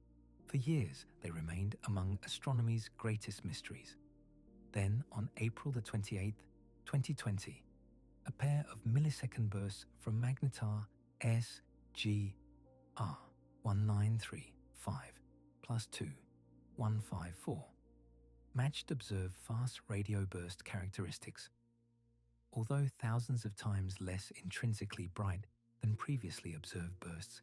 For years, they remained among astronomy's greatest mysteries. Then, on April 28, 2020, a pair of millisecond bursts from Magnetar SGR 1935 plus 2 154 matched observed fast radio burst characteristics. Although thousands of times less intrinsically bright than previously observed bursts,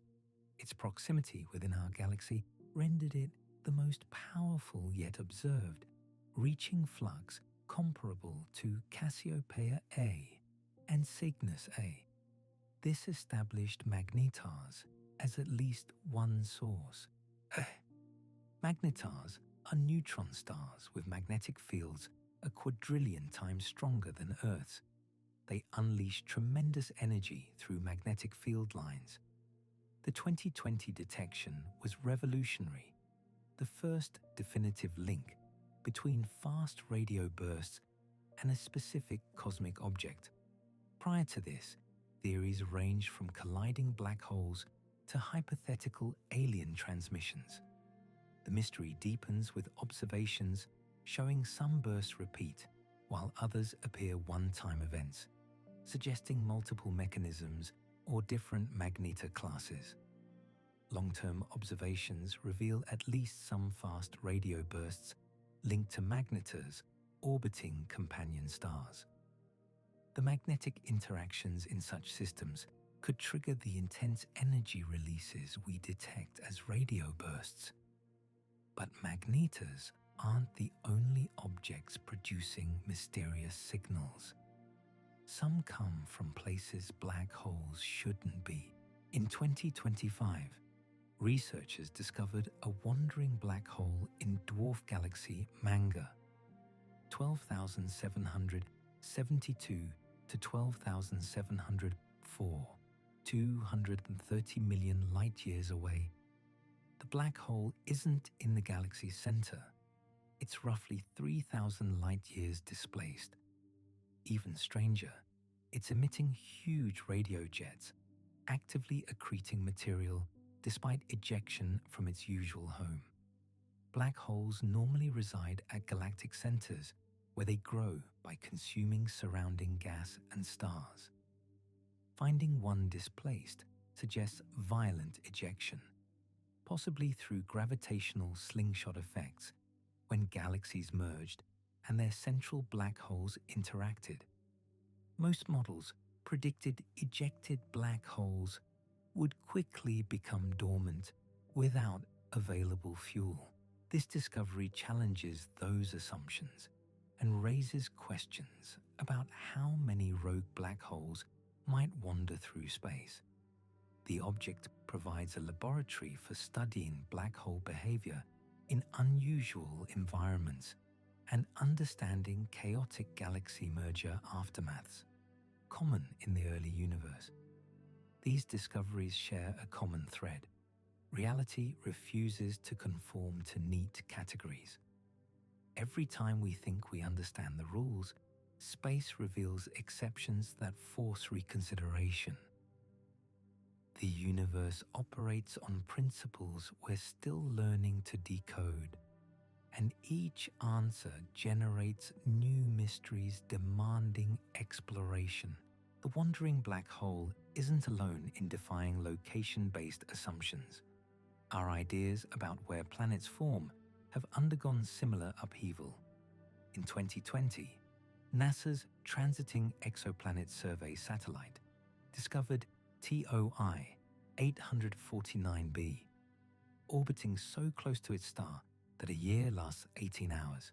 its proximity within our galaxy rendered it the most powerful yet observed, reaching flux comparable to Cassiopeia A and Cygnus A. This established magnetars as at least one source. Magnetars are neutron stars with magnetic fields a quadrillion times stronger than Earth's. They unleash tremendous energy through magnetic field lines. The 2020 detection was revolutionary, the first definitive link between fast radio bursts and a specific cosmic object. Prior to this, theories ranged from colliding black holes to hypothetical alien transmissions. The mystery deepens with observations showing some bursts repeat, while others appear one-time events, suggesting multiple mechanisms or different Magnetar classes. Long-term observations reveal at least some fast radio bursts linked to magnetars orbiting companion stars. The magnetic interactions in such systems could trigger the intense energy releases we detect as radio bursts. But magnetars aren't the only objects producing mysterious signals. Some come from places black holes shouldn't be. In 2025, researchers discovered a wandering black hole in dwarf galaxy Manga, 12,772 to 12,704, 230 million light-years away. The black hole isn't in the galaxy's center. It's roughly 3,000 light-years displaced. Even stranger, it's emitting huge radio jets, actively accreting material despite ejection from its usual home. Black holes normally reside at galactic centers where they grow by consuming surrounding gas and stars. Finding one displaced suggests violent ejection, possibly through gravitational slingshot effects when galaxies merged and their central black holes interacted. Most models predicted ejected black holes would quickly become dormant without available fuel. This discovery challenges those assumptions and raises questions about how many rogue black holes might wander through space. The object provides a laboratory for studying black hole behavior in unusual environments and understanding chaotic galaxy merger aftermaths, common in the early universe. These discoveries share a common thread. Reality refuses to conform to neat categories. Every time we think we understand the rules, space reveals exceptions that force reconsideration. The universe operates on principles we're still learning to decode, and each answer generates new mysteries demanding exploration. The wandering black hole isn't alone in defying location-based assumptions. Our ideas about where planets form have undergone similar upheaval. In 2020, NASA's Transiting Exoplanet Survey satellite discovered TOI 849b, orbiting so close to its star that a year lasts 18 hours.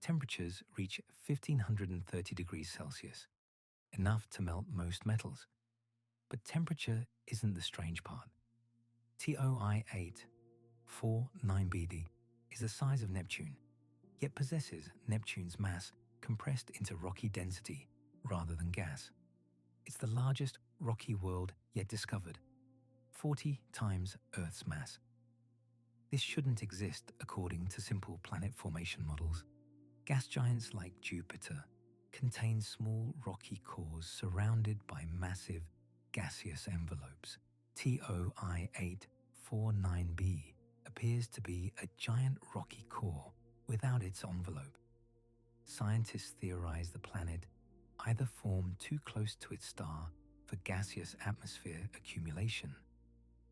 Temperatures reach 1530 degrees Celsius, enough to melt most metals. But temperature isn't the strange part. TOI 849b is the size of Neptune, yet possesses Neptune's mass compressed into rocky density rather than gas. It's the largest rocky world yet discovered, 40 times Earth's mass. This shouldn't exist according to simple planet formation models. Gas giants like Jupiter contain small rocky cores surrounded by massive gaseous envelopes. TOI 849b appears to be a giant rocky core without its envelope. Scientists theorize the planet either formed too close to its star for gaseous atmosphere accumulation,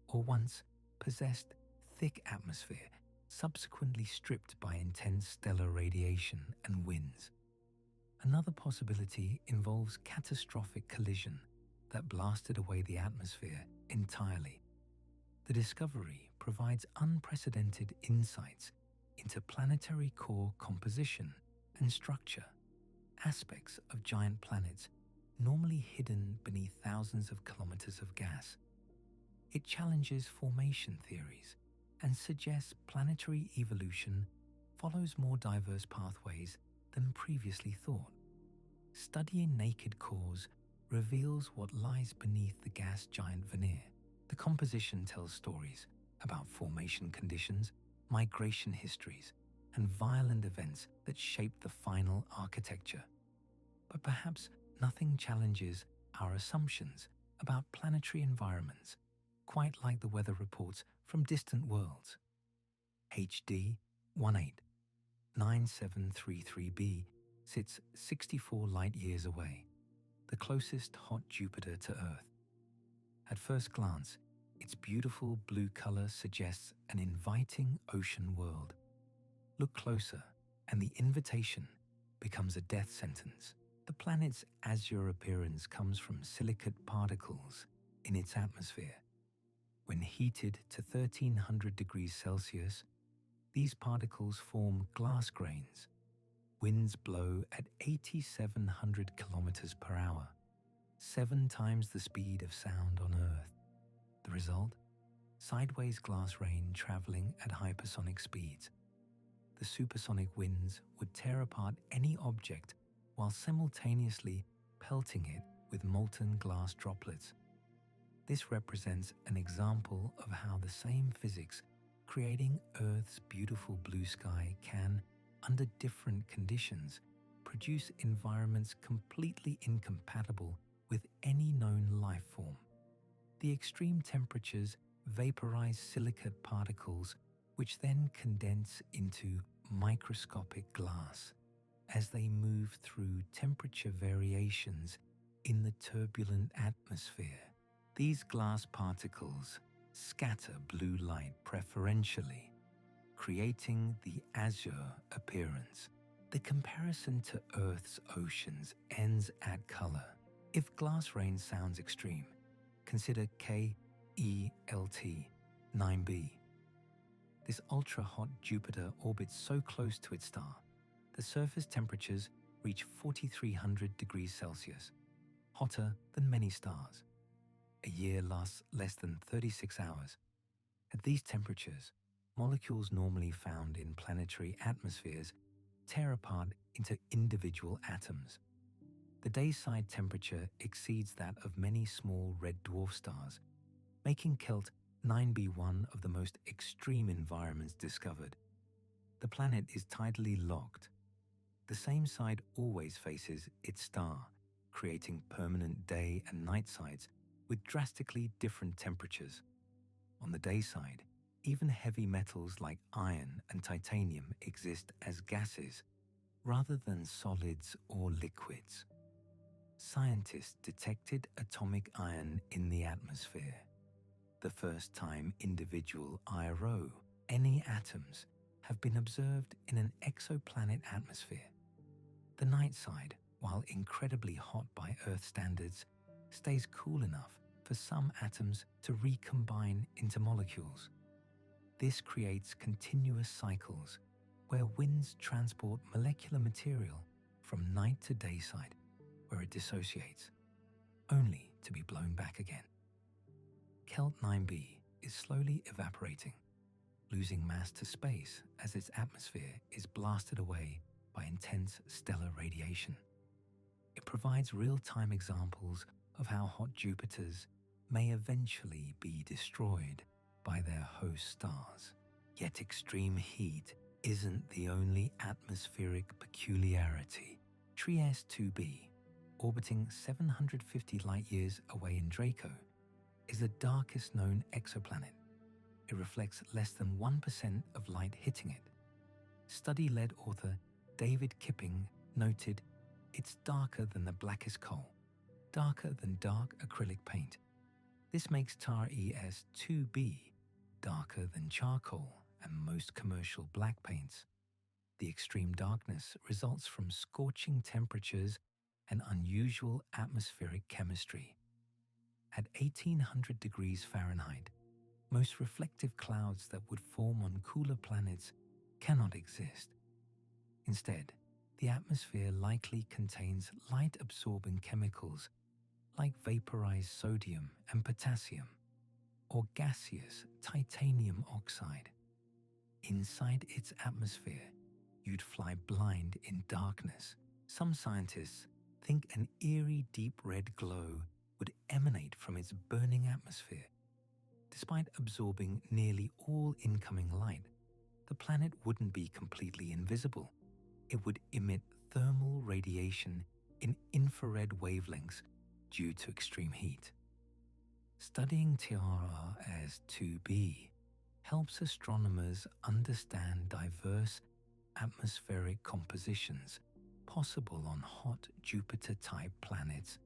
or once possessed thick atmosphere subsequently stripped by intense stellar radiation and winds. Another possibility involves catastrophic collision that blasted away the atmosphere entirely. The discovery provides unprecedented insights into planetary core composition and structure, aspects of giant planets normally hidden beneath thousands of kilometers of gas. It challenges formation theories and suggests planetary evolution follows more diverse pathways than previously thought. Studying naked cores reveals what lies beneath the gas giant veneer. The composition tells stories about formation conditions, migration histories, and violent events that shaped the final architecture. But perhaps nothing challenges our assumptions about planetary environments, quite like the weather reports from distant worlds. HD 189733b sits 64 light-years away, the closest hot Jupiter to Earth. At first glance, its beautiful blue color suggests an inviting ocean world. Look closer, and the invitation becomes a death sentence. The planet's azure appearance comes from silicate particles in its atmosphere. When heated to 1300 degrees Celsius, these particles form glass grains. Winds blow at 8,700 kilometers per hour, 7 times the speed of sound on Earth. The result? Sideways glass rain traveling at hypersonic speeds. The supersonic winds would tear apart any object while simultaneously pelting it with molten glass droplets. This represents an example of how the same physics creating Earth's beautiful blue sky can, under different conditions, produce environments completely incompatible with any known life form. The extreme temperatures vaporize silicate particles, which then condense into microscopic glass as they move through temperature variations in the turbulent atmosphere. These glass particles scatter blue light preferentially, creating the azure appearance. The comparison to Earth's oceans ends at color. If glass rain sounds extreme, consider KELT 9b. This ultra-hot Jupiter orbits so close to its star, the surface temperatures reach 4,300 degrees Celsius, hotter than many stars. A year lasts less than 36 hours. At these temperatures, molecules normally found in planetary atmospheres tear apart into individual atoms. The dayside temperature exceeds that of many small red dwarf stars, making Kelt 9b one of the most extreme environments discovered. The planet is tidally locked. The same side always faces its star, creating permanent day and night sides with drastically different temperatures. On the day side, even heavy metals like iron and titanium exist as gases rather than solids or liquids. Scientists detected atomic iron in the atmosphere, the first time individual IRO, any atoms, have been observed in an exoplanet atmosphere. The night side, while incredibly hot by Earth standards, stays cool enough for some atoms to recombine into molecules. This creates continuous cycles where winds transport molecular material from night to day side, where it dissociates, only to be blown back again. Kelt 9b is slowly evaporating, losing mass to space as its atmosphere is blasted away by intense stellar radiation. It provides real-time examples of how hot Jupiters may eventually be destroyed by their host stars. Yet extreme heat isn't the only atmospheric peculiarity. Trieste 2b, orbiting 750 light-years away in Draco, is the darkest known exoplanet. It reflects less than 1% of light hitting it. Study-led author David Kipping noted, "It's darker than the blackest coal, darker than dark acrylic paint. This makes TAR-ES 2b darker than charcoal and most commercial black paints. The extreme darkness results from scorching temperatures and unusual atmospheric chemistry. At 1800 degrees Fahrenheit, most reflective clouds that would form on cooler planets cannot exist. Instead, the atmosphere likely contains light-absorbing chemicals like vaporized sodium and potassium, or gaseous titanium oxide. Inside its atmosphere, you'd fly blind in darkness. Some scientists think an eerie deep red glow would emanate from its burning atmosphere. Despite absorbing nearly all incoming light, the planet wouldn't be completely invisible. It would emit thermal radiation in infrared wavelengths due to extreme heat. Studying TAR-ES 2b helps astronomers understand diverse atmospheric compositions possible on hot Jupiter-type planets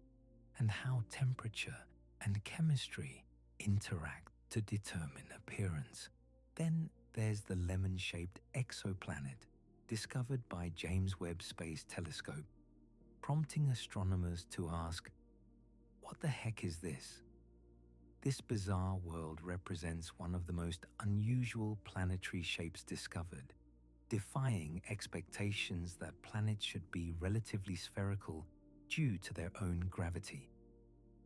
and how temperature and chemistry interact to determine appearance. Then there's the lemon-shaped exoplanet discovered by James Webb Space Telescope, prompting astronomers to ask, what the heck is this? This bizarre world represents one of the most unusual planetary shapes discovered, defying expectations that planets should be relatively spherical due to their own gravity.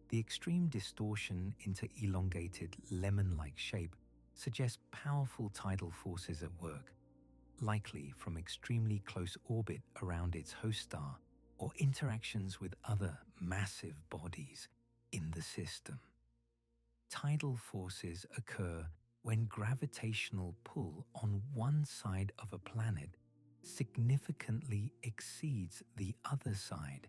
The extreme distortion into elongated lemon-like shape suggests powerful tidal forces at work, likely from extremely close orbit around its host star or interactions with other massive bodies in the system. Tidal forces occur when gravitational pull on one side of a planet significantly exceeds the other side,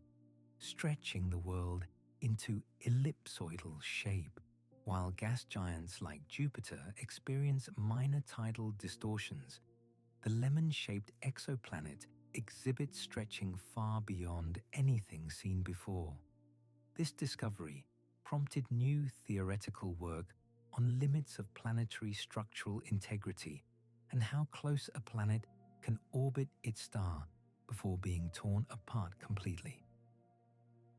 stretching the world into ellipsoidal shape. While gas giants like Jupiter experience minor tidal distortions, the lemon-shaped exoplanet exhibits stretching far beyond anything seen before. This discovery prompted new theoretical work on limits of planetary structural integrity and how close a planet can orbit its star before being torn apart completely.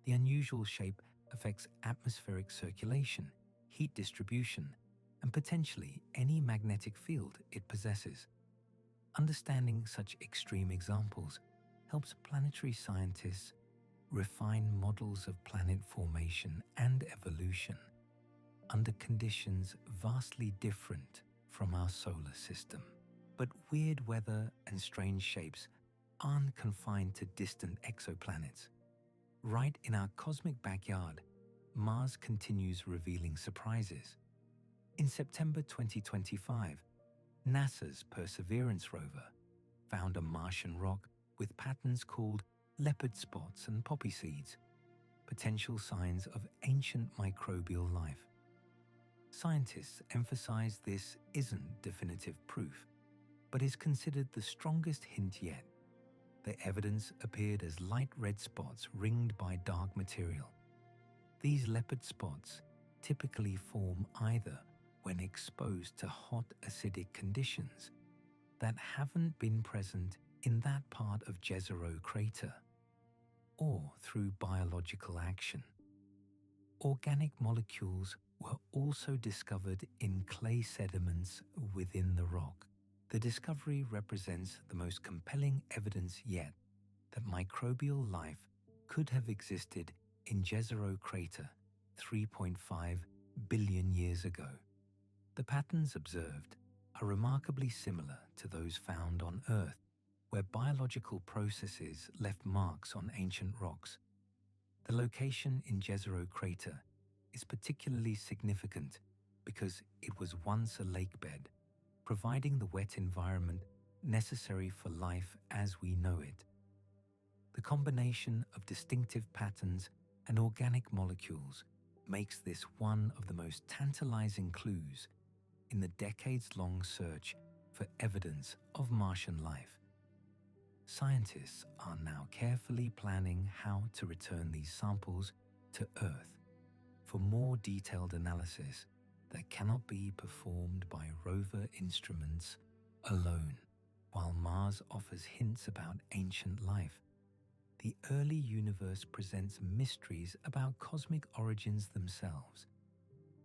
The unusual shape affects atmospheric circulation, heat distribution, and potentially any magnetic field it possesses. Understanding such extreme examples helps planetary scientists refine models of planet formation and evolution under conditions vastly different from our solar system. But weird weather and strange shapes aren't confined to distant exoplanets. Right in our cosmic backyard, Mars continues revealing surprises. In September 2025, NASA's Perseverance rover found a Martian rock with patterns called leopard spots and poppy seeds, potential signs of ancient microbial life. Scientists emphasize this isn't definitive proof, but is considered the strongest hint yet. The evidence appeared as light red spots ringed by dark material. These leopard spots typically form either when exposed to hot acidic conditions that haven't been present in that part of Jezero crater, or through biological action. Organic molecules were also discovered in clay sediments within the rock. The discovery represents the most compelling evidence yet that microbial life could have existed in Jezero crater 3.5 billion years ago. The patterns observed are remarkably similar to those found on Earth, where biological processes left marks on ancient rocks. The location in Jezero crater is particularly significant because it was once a lake bed, providing the wet environment necessary for life as we know it. The combination of distinctive patterns and organic molecules makes this one of the most tantalizing clues in the decades-long search for evidence of Martian life. Scientists are now carefully planning how to return these samples to Earth for more detailed analysis that cannot be performed by rover instruments alone. While Mars offers hints about ancient life, the early universe presents mysteries about cosmic origins themselves.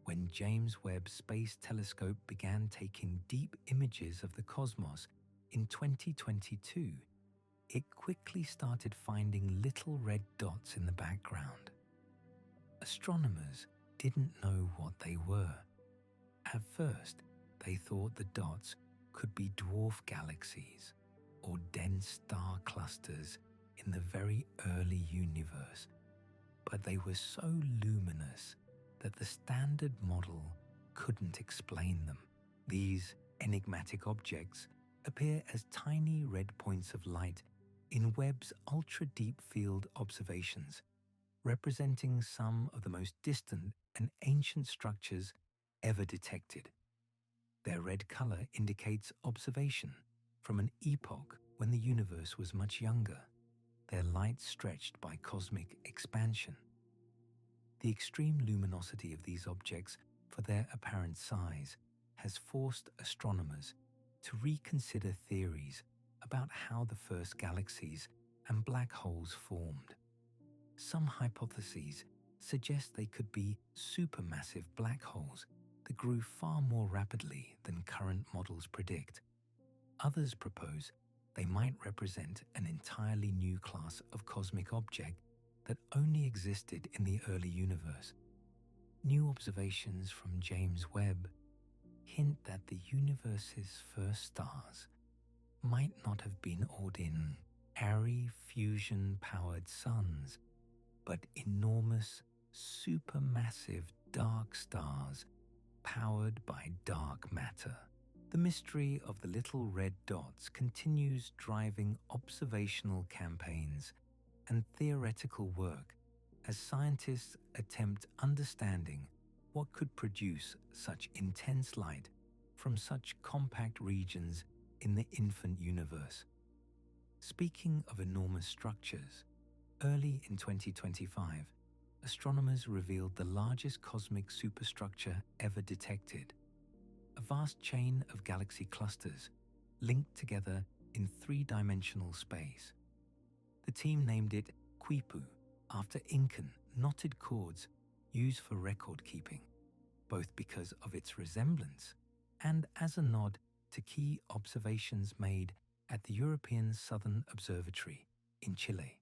When James Webb Space Telescope began taking deep images of the cosmos in 2022, it quickly started finding little red dots in the background. Astronomers didn't know what they were. At first, they thought the dots could be dwarf galaxies or dense star clusters in the very early universe, but they were so luminous that the standard model couldn't explain them. These enigmatic objects appear as tiny red points of light in Webb's ultra-deep field observations, representing some of the most distant and ancient structures ever detected. Their red color indicates observation from an epoch when the universe was much younger, their light stretched by cosmic expansion. The extreme luminosity of these objects for their apparent size has forced astronomers to reconsider theories about how the first galaxies and black holes formed. Some hypotheses suggest they could be supermassive black holes that grew far more rapidly than current models predict. Others propose they might represent an entirely new class of cosmic object that only existed in the early universe. New observations from James Webb hint that the universe's first stars might not have been ordinary fusion-powered suns, but enormous, supermassive dark stars powered by dark matter. The mystery of the little red dots continues driving observational campaigns and theoretical work as scientists attempt understanding what could produce such intense light from such compact regions in the infant universe. Speaking of enormous structures, early in 2025, astronomers revealed the largest cosmic superstructure ever detected, a vast chain of galaxy clusters linked together in three-dimensional space. The team named it Quipu after Incan knotted cords used for record keeping, both because of its resemblance and as a nod to key observations made at the European Southern Observatory in Chile.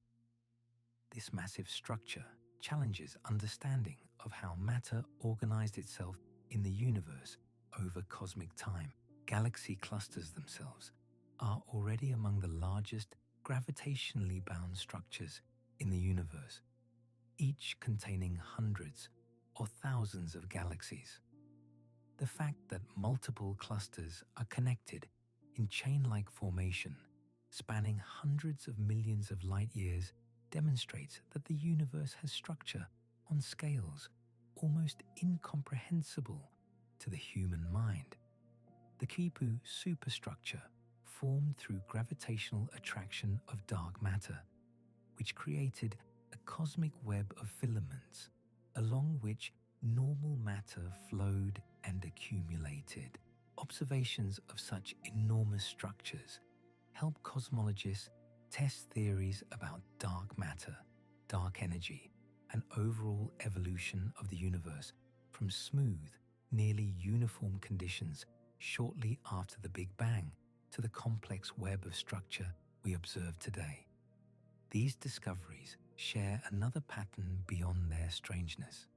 This massive structure challenges understanding of how matter organized itself in the universe over cosmic time. Galaxy clusters themselves are already among the largest gravitationally bound structures in the universe, each containing hundreds or thousands of galaxies. The fact that multiple clusters are connected in chain-like formation, spanning hundreds of millions of light-years, demonstrates that the universe has structure on scales almost incomprehensible to the human mind. The Quipu superstructure formed through gravitational attraction of dark matter, which created a cosmic web of filaments along which normal matter flowed and accumulated. Observations of such enormous structures help cosmologists test theories about dark matter, dark energy, and overall evolution of the universe from smooth, nearly uniform conditions shortly after the Big Bang to the complex web of structure we observe today. These discoveries share another pattern beyond their strangeness.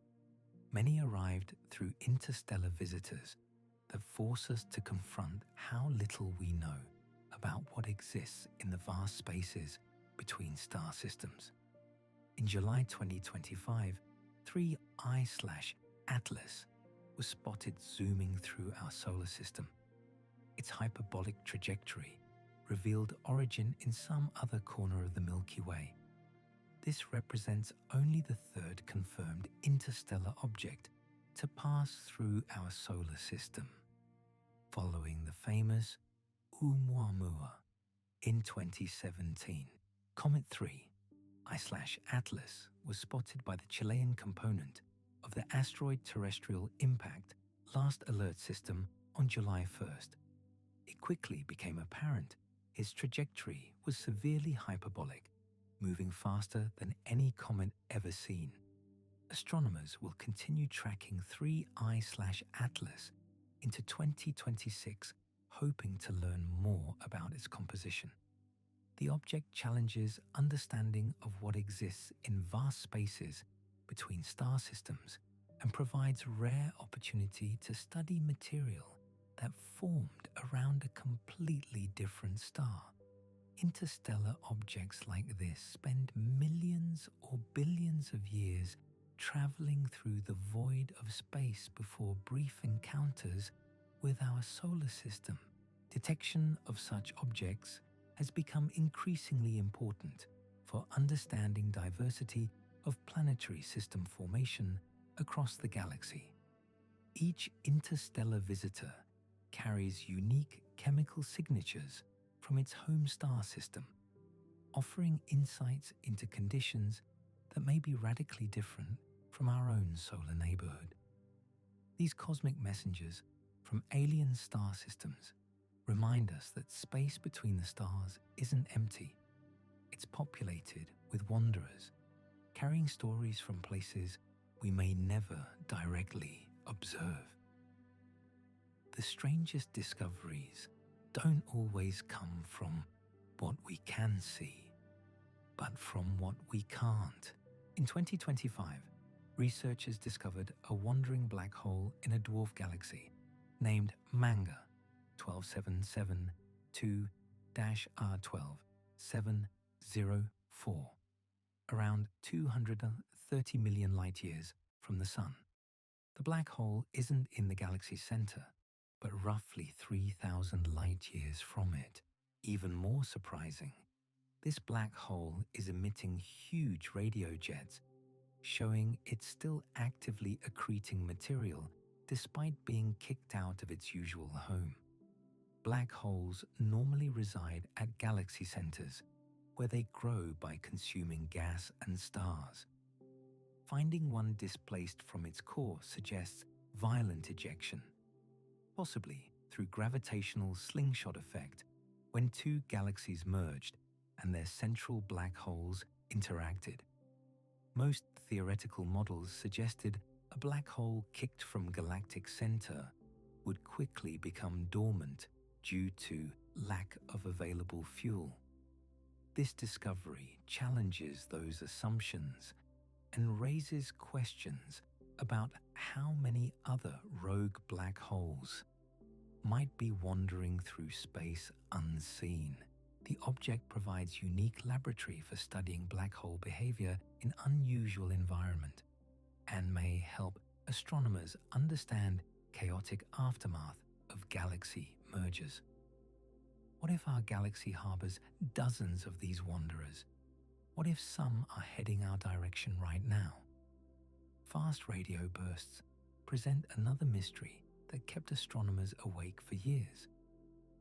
Many arrived through interstellar visitors that force us to confront how little we know about what exists in the vast spaces between star systems. In July 2025, 3I/Atlas was spotted zooming through our solar system. Its hyperbolic trajectory revealed origin in some other corner of the Milky Way. This represents only the third confirmed interstellar object to pass through our solar system, following the famous Oumuamua in 2017. Comet 3I/Atlas was spotted by the Chilean component of the Asteroid Terrestrial Impact Last Alert System on July 1st. It quickly became apparent its trajectory was severely hyperbolic, moving faster than any comet ever seen. Astronomers will continue tracking 3I/Atlas into 2026, hoping to learn more about its composition. The object challenges understanding of what exists in vast spaces between star systems and provides rare opportunity to study material that formed around a completely different star. Interstellar objects like this spend millions or billions of years traveling through the void of space before brief encounters with our solar system. Detection of such objects has become increasingly important for understanding diversity of planetary system formation across the galaxy. Each interstellar visitor carries unique chemical signatures from its home star system, offering insights into conditions that may be radically different from our own solar neighborhood. These cosmic messengers from alien star systems remind us that space between the stars isn't empty. It's populated with wanderers, carrying stories from places we may never directly observe. The strangest discoveries don't always come from what we can see, but from what we can't. In 2025, researchers discovered a wandering black hole in a dwarf galaxy named Manga 12772-R12704, around 230 million light-years from the Sun. The black hole isn't in the galaxy's center, but roughly 3,000 light-years from it. Even more surprising, this black hole is emitting huge radio jets, showing it's still actively accreting material despite being kicked out of its usual home. Black holes normally reside at galaxy centers, where they grow by consuming gas and stars. Finding one displaced from its core suggests violent ejection, possibly through gravitational slingshot effect when two galaxies merged and their central black holes interacted. Most theoretical models suggested a black hole kicked from galactic center would quickly become dormant due to lack of available fuel. This discovery challenges those assumptions and raises questions about how many other rogue black holes might be wandering through space unseen. The object provides unique laboratory for studying black hole behavior in unusual environment and may help astronomers understand chaotic aftermath of galaxy mergers. What if our galaxy harbors dozens of these wanderers? What if some are heading our direction right now? Fast radio bursts present another mystery that kept astronomers awake for years.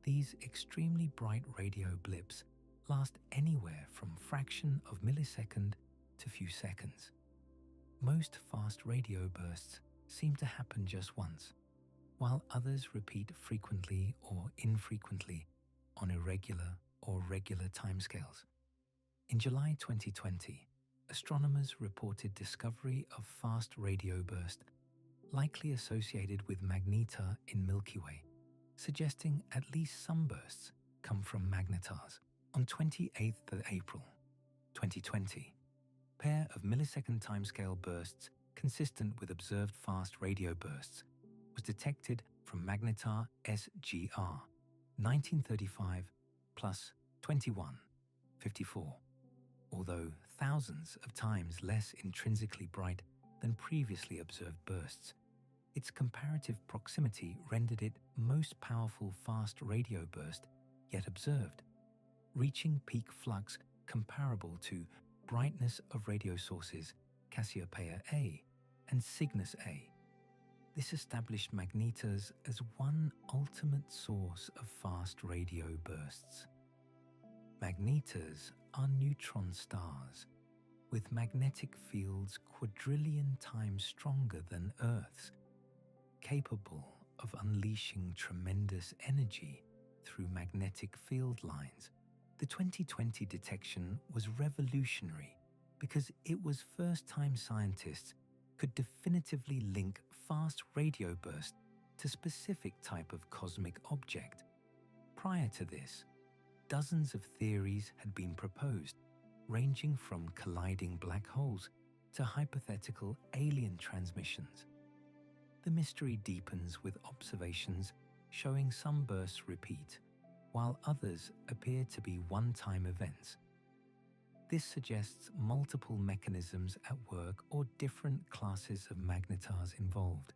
These extremely bright radio blips last anywhere from fraction of millisecond to few seconds. Most fast radio bursts seem to happen just once, while others repeat frequently or infrequently on irregular or regular timescales. In July 2020, astronomers reported discovery of fast radio burst likely associated with Magnetar in Milky Way, suggesting at least some bursts come from magnetars. On 28th of April 2020, a pair of millisecond timescale bursts consistent with observed fast radio bursts was detected from Magnetar SGR 1935 plus 2154. Although thousands of times less intrinsically bright than previously observed bursts, its comparative proximity rendered it most powerful fast radio burst yet observed, reaching peak flux comparable to brightness of radio sources Cassiopeia A and Cygnus A. This established magnetars as one ultimate source of fast radio bursts. Magnetars are neutron stars with magnetic fields quadrillion times stronger than Earth's, capable of unleashing tremendous energy through magnetic field lines. The 2020 detection was revolutionary because it was first time scientists could definitively link fast radio burst to specific type of cosmic object. Prior to this, dozens of theories had been proposed, ranging from colliding black holes to hypothetical alien transmissions. The mystery deepens with observations showing some bursts repeat, while others appear to be one-time events. This suggests multiple mechanisms at work or different classes of magnetars involved.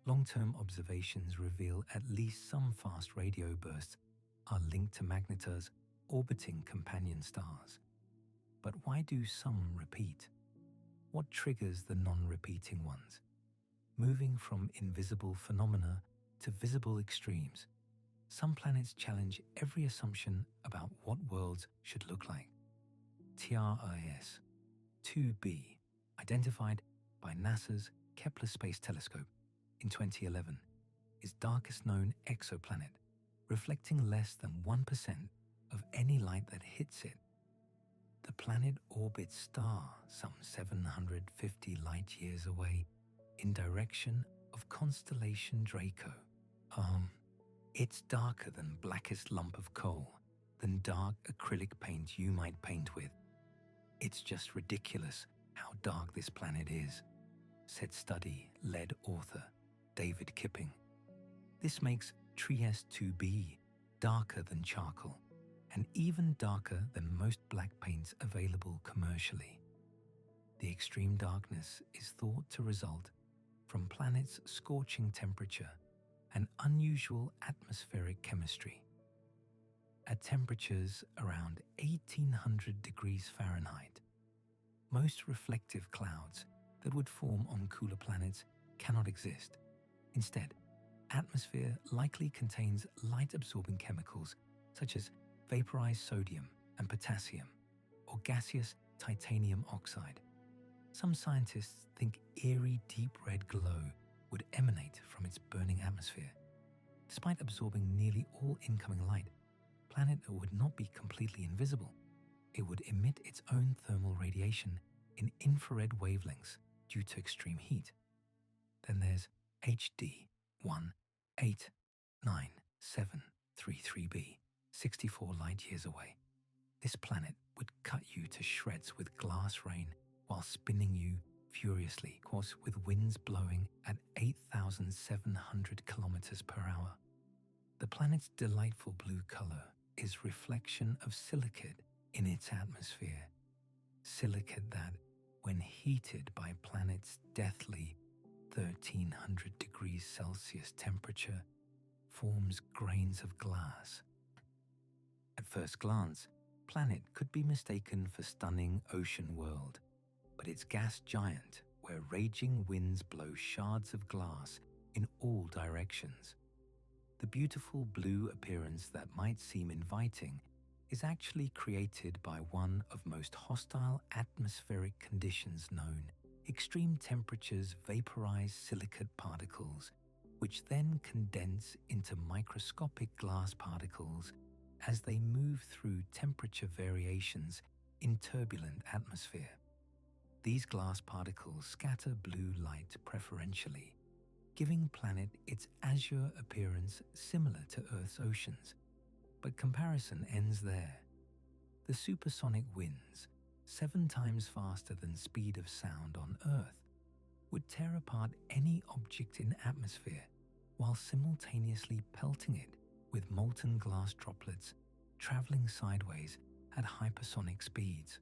Long-term observations reveal at least some fast radio bursts are linked to magnetars orbiting companion stars. But why do some repeat? What triggers the non-repeating ones? Moving from invisible phenomena to visible extremes, some planets challenge every assumption about what worlds should look like. TRIS 2b, identified by NASA's Kepler Space Telescope in 2011, is darkest known exoplanet, reflecting less than 1% of any light that hits it. The planet orbits star some 750 light-years away in direction of constellation Draco. It's darker than blackest lump of coal, than dark acrylic paint you might paint with. It's just ridiculous how dark this planet is, said study-led author David Kipping. This makes TRIS 2b darker than charcoal, and even darker than most black paints available commercially. The extreme darkness is thought to result from planet's scorching temperature and unusual atmospheric chemistry. At temperatures around 1800 degrees Fahrenheit, most reflective clouds that would form on cooler planets cannot exist. Instead, atmosphere likely contains light-absorbing chemicals such as vaporized sodium and potassium, or gaseous titanium oxide. Some scientists think eerie deep red glow would emanate from its burning atmosphere. Despite absorbing nearly all incoming light, the planet would not be completely invisible. It would emit its own thermal radiation in infrared wavelengths due to extreme heat. Then there's HD 1897733b, 64 light-years away. This planet would cut you to shreds with glass rain while spinning you furiously, of course, with winds blowing at 8,700 kilometers per hour. The planet's delightful blue color is reflection of silicate in its atmosphere. Silicate that, when heated by planet's deathly 1,300 degrees Celsius temperature, forms grains of glass. At first glance, planet could be mistaken for stunning ocean world, but it's gas giant where raging winds blow shards of glass in all directions. The beautiful blue appearance that might seem inviting is actually created by one of most hostile atmospheric conditions known. Extreme temperatures vaporize silicate particles, which then condense into microscopic glass particles as they move through temperature variations in turbulent atmosphere. These glass particles scatter blue light preferentially, giving planet its azure appearance similar to Earth's oceans. But comparison ends there. The supersonic winds, 7 times faster than speed of sound on Earth, would tear apart any object in atmosphere while simultaneously pelting it with molten glass droplets traveling sideways at hypersonic speeds.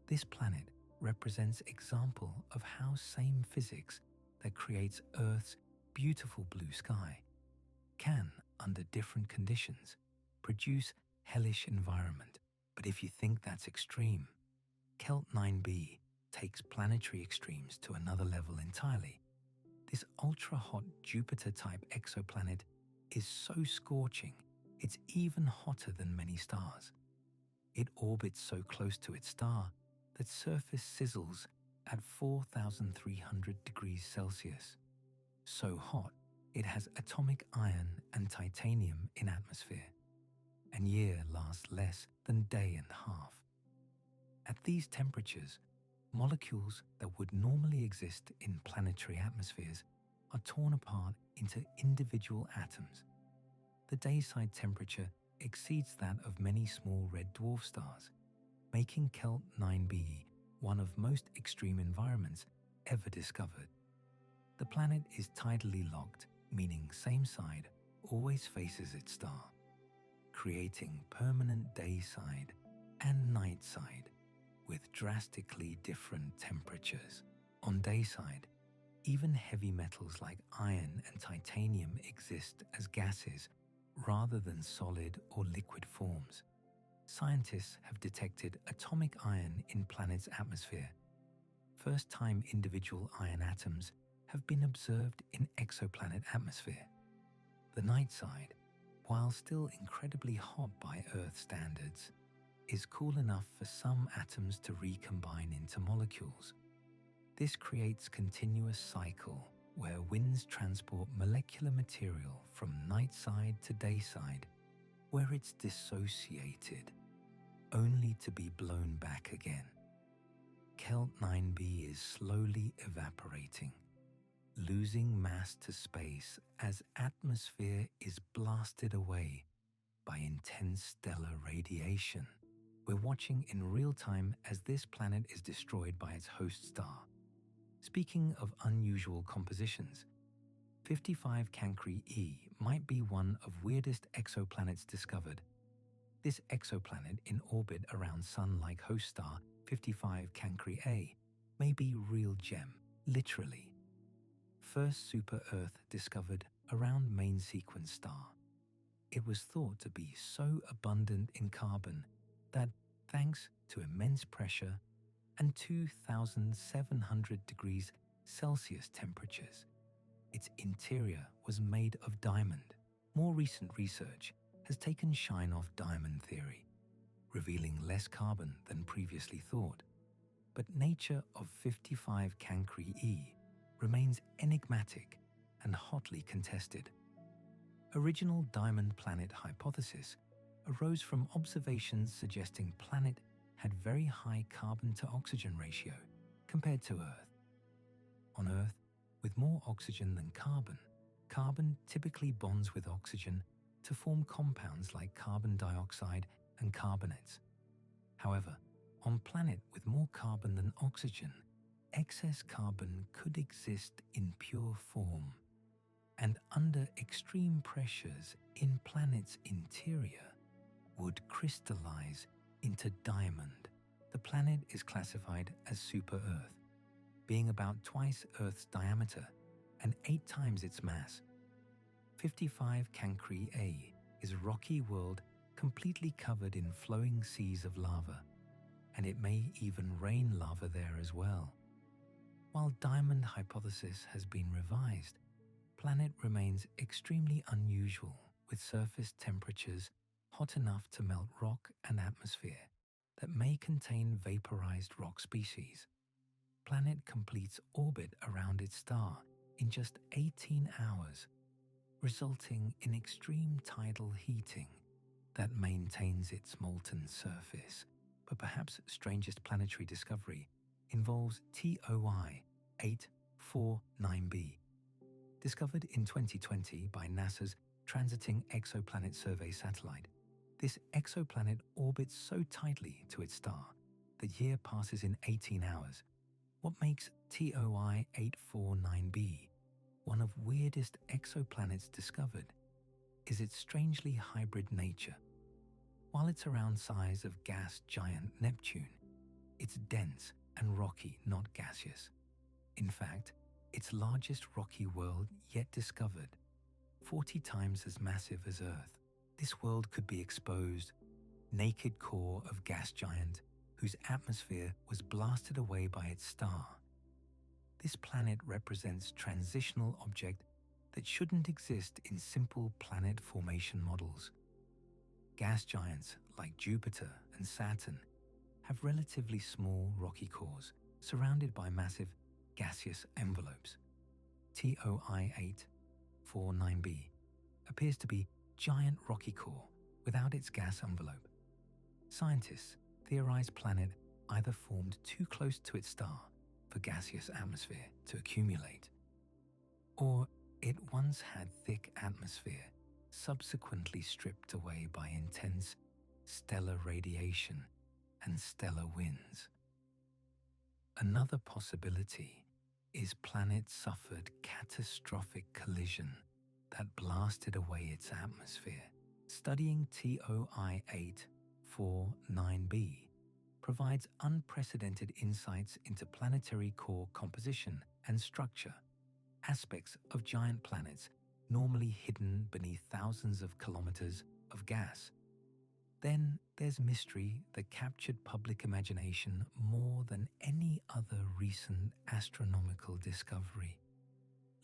This planet represents example of how same physics that creates Earth's beautiful blue sky can, under different conditions, produce hellish environment. But if you think that's extreme, Kelt 9b takes planetary extremes to another level entirely. This ultra-hot Jupiter-type exoplanet is so scorching, it's even hotter than many stars. It orbits so close to its star that surface sizzles at 4,300 degrees Celsius. So hot, it has atomic iron and titanium in atmosphere, and year lasts less than day and a half. At these temperatures, molecules that would normally exist in planetary atmospheres are torn apart into individual atoms. The dayside temperature exceeds that of many small red dwarf stars, making Kelt 9b one of most extreme environments ever discovered. The planet is tidally locked, meaning same side always faces its star, creating permanent day side and night side with drastically different temperatures. On day side, even heavy metals like iron and titanium exist as gases rather than solid or liquid forms. Scientists have detected atomic iron in planet's atmosphere. First time individual iron atoms have been observed in exoplanet atmosphere. The night side, while still incredibly hot by Earth standards, is cool enough for some atoms to recombine into molecules. This creates continuous cycle where winds transport molecular material from night side to day side, where it's dissociated, only to be blown back again. Kelt 9b is slowly evaporating, losing mass to space as atmosphere is blasted away by intense stellar radiation. We're watching in real time as this planet is destroyed by its host star. Speaking of unusual compositions, 55 Cancri e might be one of weirdest exoplanets discovered. This exoplanet in orbit around Sun-like host star 55 Cancri A may be real gem, literally. First super-Earth discovered around main sequence star. It was thought to be so abundant in carbon that, thanks to immense pressure and 2,700 degrees Celsius temperatures, its interior was made of diamond. More recent research has taken shine off diamond theory, revealing less carbon than previously thought. But nature of 55 Cancri e remains enigmatic and hotly contested. Original diamond planet hypothesis arose from observations suggesting planet had very high carbon to oxygen ratio compared to Earth. On Earth, with more oxygen than carbon typically bonds with oxygen to form compounds like carbon dioxide and carbonates. However, on a planet with more carbon than oxygen, excess carbon could exist in pure form. And under extreme pressures in planet's interior, would crystallize into diamond. The planet is classified as super-Earth, being about twice Earth's diameter and 8 times its mass. 55 Cancri A is a rocky world completely covered in flowing seas of lava, and it may even rain lava there as well. While diamond hypothesis has been revised, planet remains extremely unusual, with surface temperatures hot enough to melt rock and atmosphere that may contain vaporized rock species. Planet completes orbit around its star in just 18 hours, resulting in extreme tidal heating that maintains its molten surface. But perhaps strangest planetary discovery involves TOI 849b. Discovered in 2020 by NASA's Transiting Exoplanet Survey satellite, this exoplanet orbits so tightly to its star that year passes in 18 hours. What makes TOI 849b one of weirdest exoplanets discovered is its strangely hybrid nature. While it's around size of gas giant Neptune, it's dense and rocky, not gaseous. In fact, its largest rocky world yet discovered, 40 times as massive as Earth. This world could be exposed, naked core of gas giant whose atmosphere was blasted away by its star. This planet represents transitional object that shouldn't exist in simple planet formation models. Gas giants like Jupiter and Saturn have relatively small rocky cores surrounded by massive gaseous envelopes. TOI 849b appears to be giant rocky core without its gas envelope. Scientists theorize planet either formed too close to its star for gaseous atmosphere to accumulate, or it once had thick atmosphere, subsequently stripped away by intense stellar radiation and stellar winds. Another possibility is planet suffered catastrophic collision that blasted away its atmosphere. Studying TOI 849b provides unprecedented insights into planetary core composition and structure, aspects of giant planets normally hidden beneath thousands of kilometers of gas. Then there's mystery that captured public imagination more than any other recent astronomical discovery.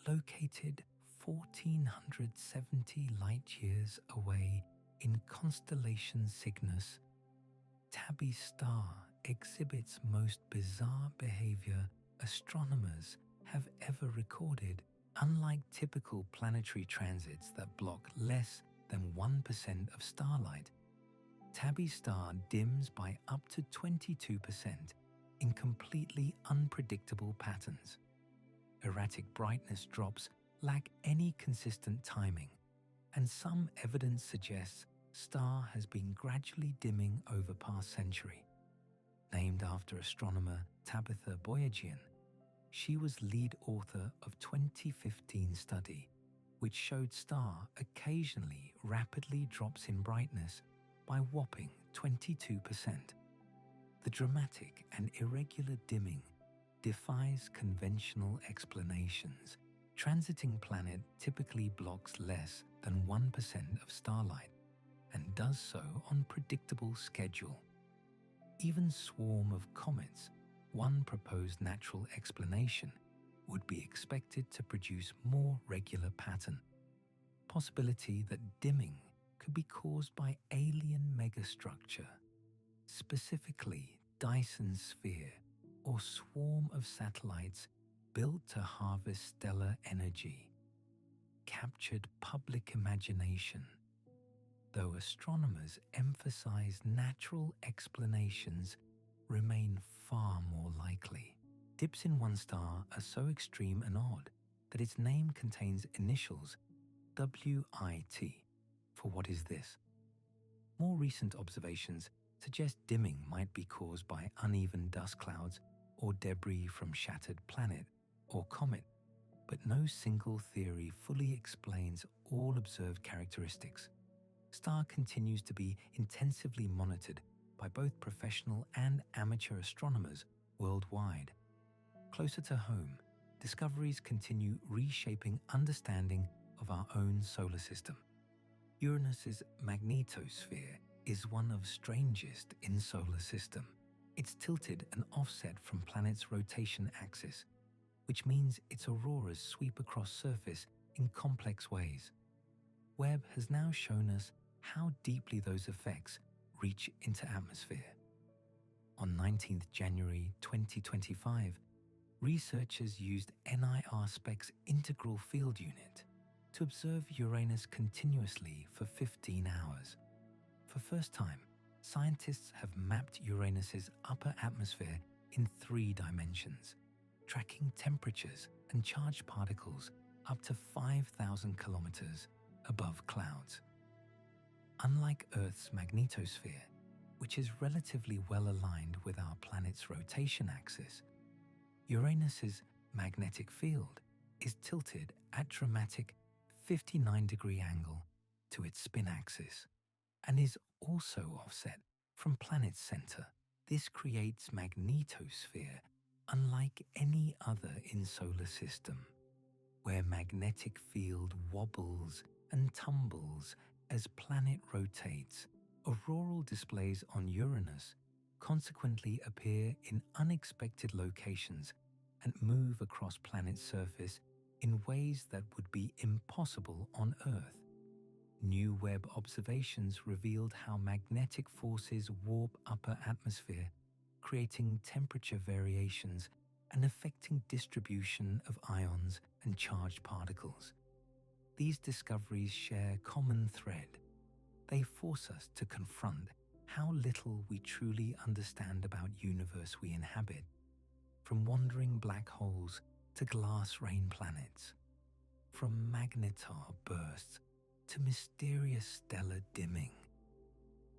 Located 1,470 light-years away in constellation Cygnus, Tabby's star exhibits most bizarre behavior astronomers have ever recorded. Unlike typical planetary transits that block less than 1% of starlight, Tabby's star dims by up to 22% in completely unpredictable patterns. Erratic brightness drops lack any consistent timing, and some evidence suggests star has been gradually dimming over past century. Named after astronomer Tabitha Boyajian, she was lead author of 2015 study, which showed star occasionally rapidly drops in brightness by whopping 22%. The dramatic and irregular dimming defies conventional explanations. Transiting planet typically blocks less than 1% of starlight and does so on predictable schedule. Even swarm of comets, one proposed natural explanation, would be expected to produce more regular pattern. Possibility that dimming could be caused by alien megastructure, specifically Dyson sphere or swarm of satellites built to harvest stellar energy, captured public imagination, though astronomers emphasize natural explanations remain far more likely. Dips in one star are so extreme and odd that its name contains initials WIT for what is this. More recent observations suggest dimming might be caused by uneven dust clouds or debris from shattered planet or comet, but no single theory fully explains all observed characteristics. STAR continues to be intensively monitored by both professional and amateur astronomers worldwide. Closer to home, discoveries continue reshaping understanding of our own solar system. Uranus's magnetosphere is one of strangest in solar system. It's tilted and offset from planet's rotation axis, which means its auroras sweep across surface in complex ways. Webb has now shown us how deeply those effects reach into atmosphere. On 19th January 2025, researchers used NIR-SPEC's integral field unit to observe Uranus continuously for 15 hours. For first time, scientists have mapped Uranus's upper atmosphere in 3 dimensions, tracking temperatures and charged particles up to 5,000 kilometers above clouds. Unlike Earth's magnetosphere, which is relatively well aligned with our planet's rotation axis, Uranus's magnetic field is tilted at dramatic 59-degree angle to its spin axis and is also offset from planet's center. This creates magnetosphere unlike any other in solar system, where magnetic field wobbles and tumbles as planet rotates. Auroral displays on Uranus consequently appear in unexpected locations and move across planet's surface in ways that would be impossible on Earth. New Webb observations revealed how magnetic forces warp upper atmosphere, creating temperature variations and affecting distribution of ions and charged particles. These discoveries share a common thread. They force us to confront how little we truly understand about the universe we inhabit, from wandering black holes to glass rain planets, from Magnetar bursts to mysterious stellar dimming.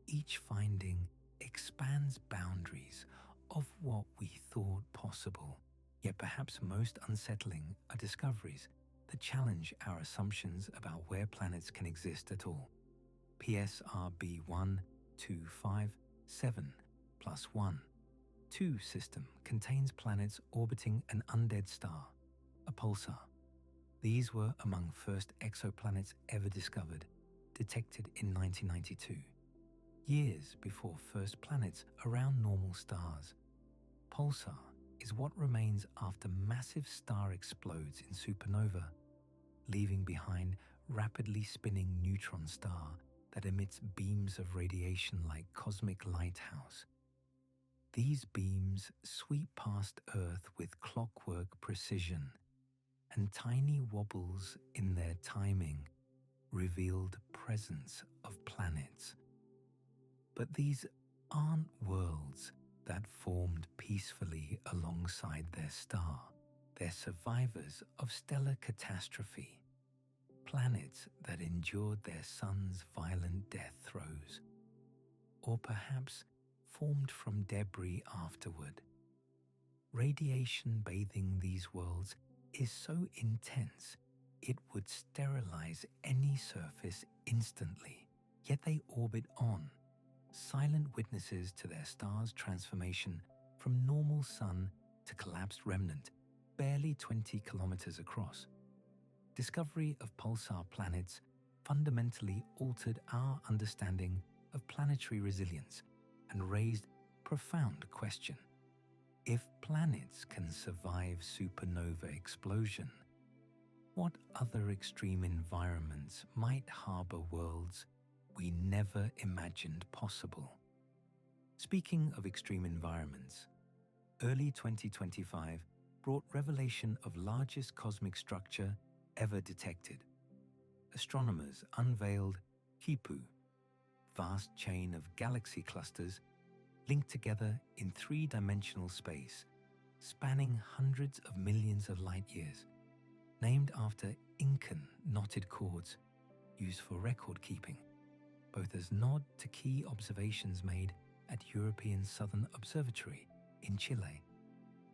Each finding expands boundaries of what we thought possible, yet perhaps most unsettling are discoveries that challenge our assumptions about where planets can exist at all. PSRB 1257 plus 1, 2 system contains planets orbiting an undead star, a pulsar. These were among first exoplanets ever discovered, detected in 1992, years before first planets around normal stars. Pulsar is what remains after massive star explodes in supernova, leaving behind rapidly spinning neutron star that emits beams of radiation like cosmic lighthouse. These beams sweep past Earth with clockwork precision, and tiny wobbles in their timing revealed presence of planets. But these aren't worlds that formed peacefully alongside their star. They're survivors of stellar catastrophe, planets that endured their sun's violent death throes, or perhaps formed from debris afterward. Radiation bathing these worlds is so intense it would sterilize any surface instantly, yet they orbit on, silent witnesses to their star's transformation from normal sun to collapsed remnant, barely 20 kilometers across. Discovery of pulsar planets fundamentally altered our understanding of planetary resilience and raised a profound question. If planets can survive supernova explosion, what other extreme environments might harbor worlds we never imagined possible? Speaking of extreme environments, early 2025 brought revelation of largest cosmic structure ever detected. Astronomers unveiled Quipu, vast chain of galaxy clusters linked together in 3-dimensional space, spanning hundreds of millions of light years, named after Incan knotted cords used for record keeping. both as nod to key observations made at European Southern Observatory in Chile,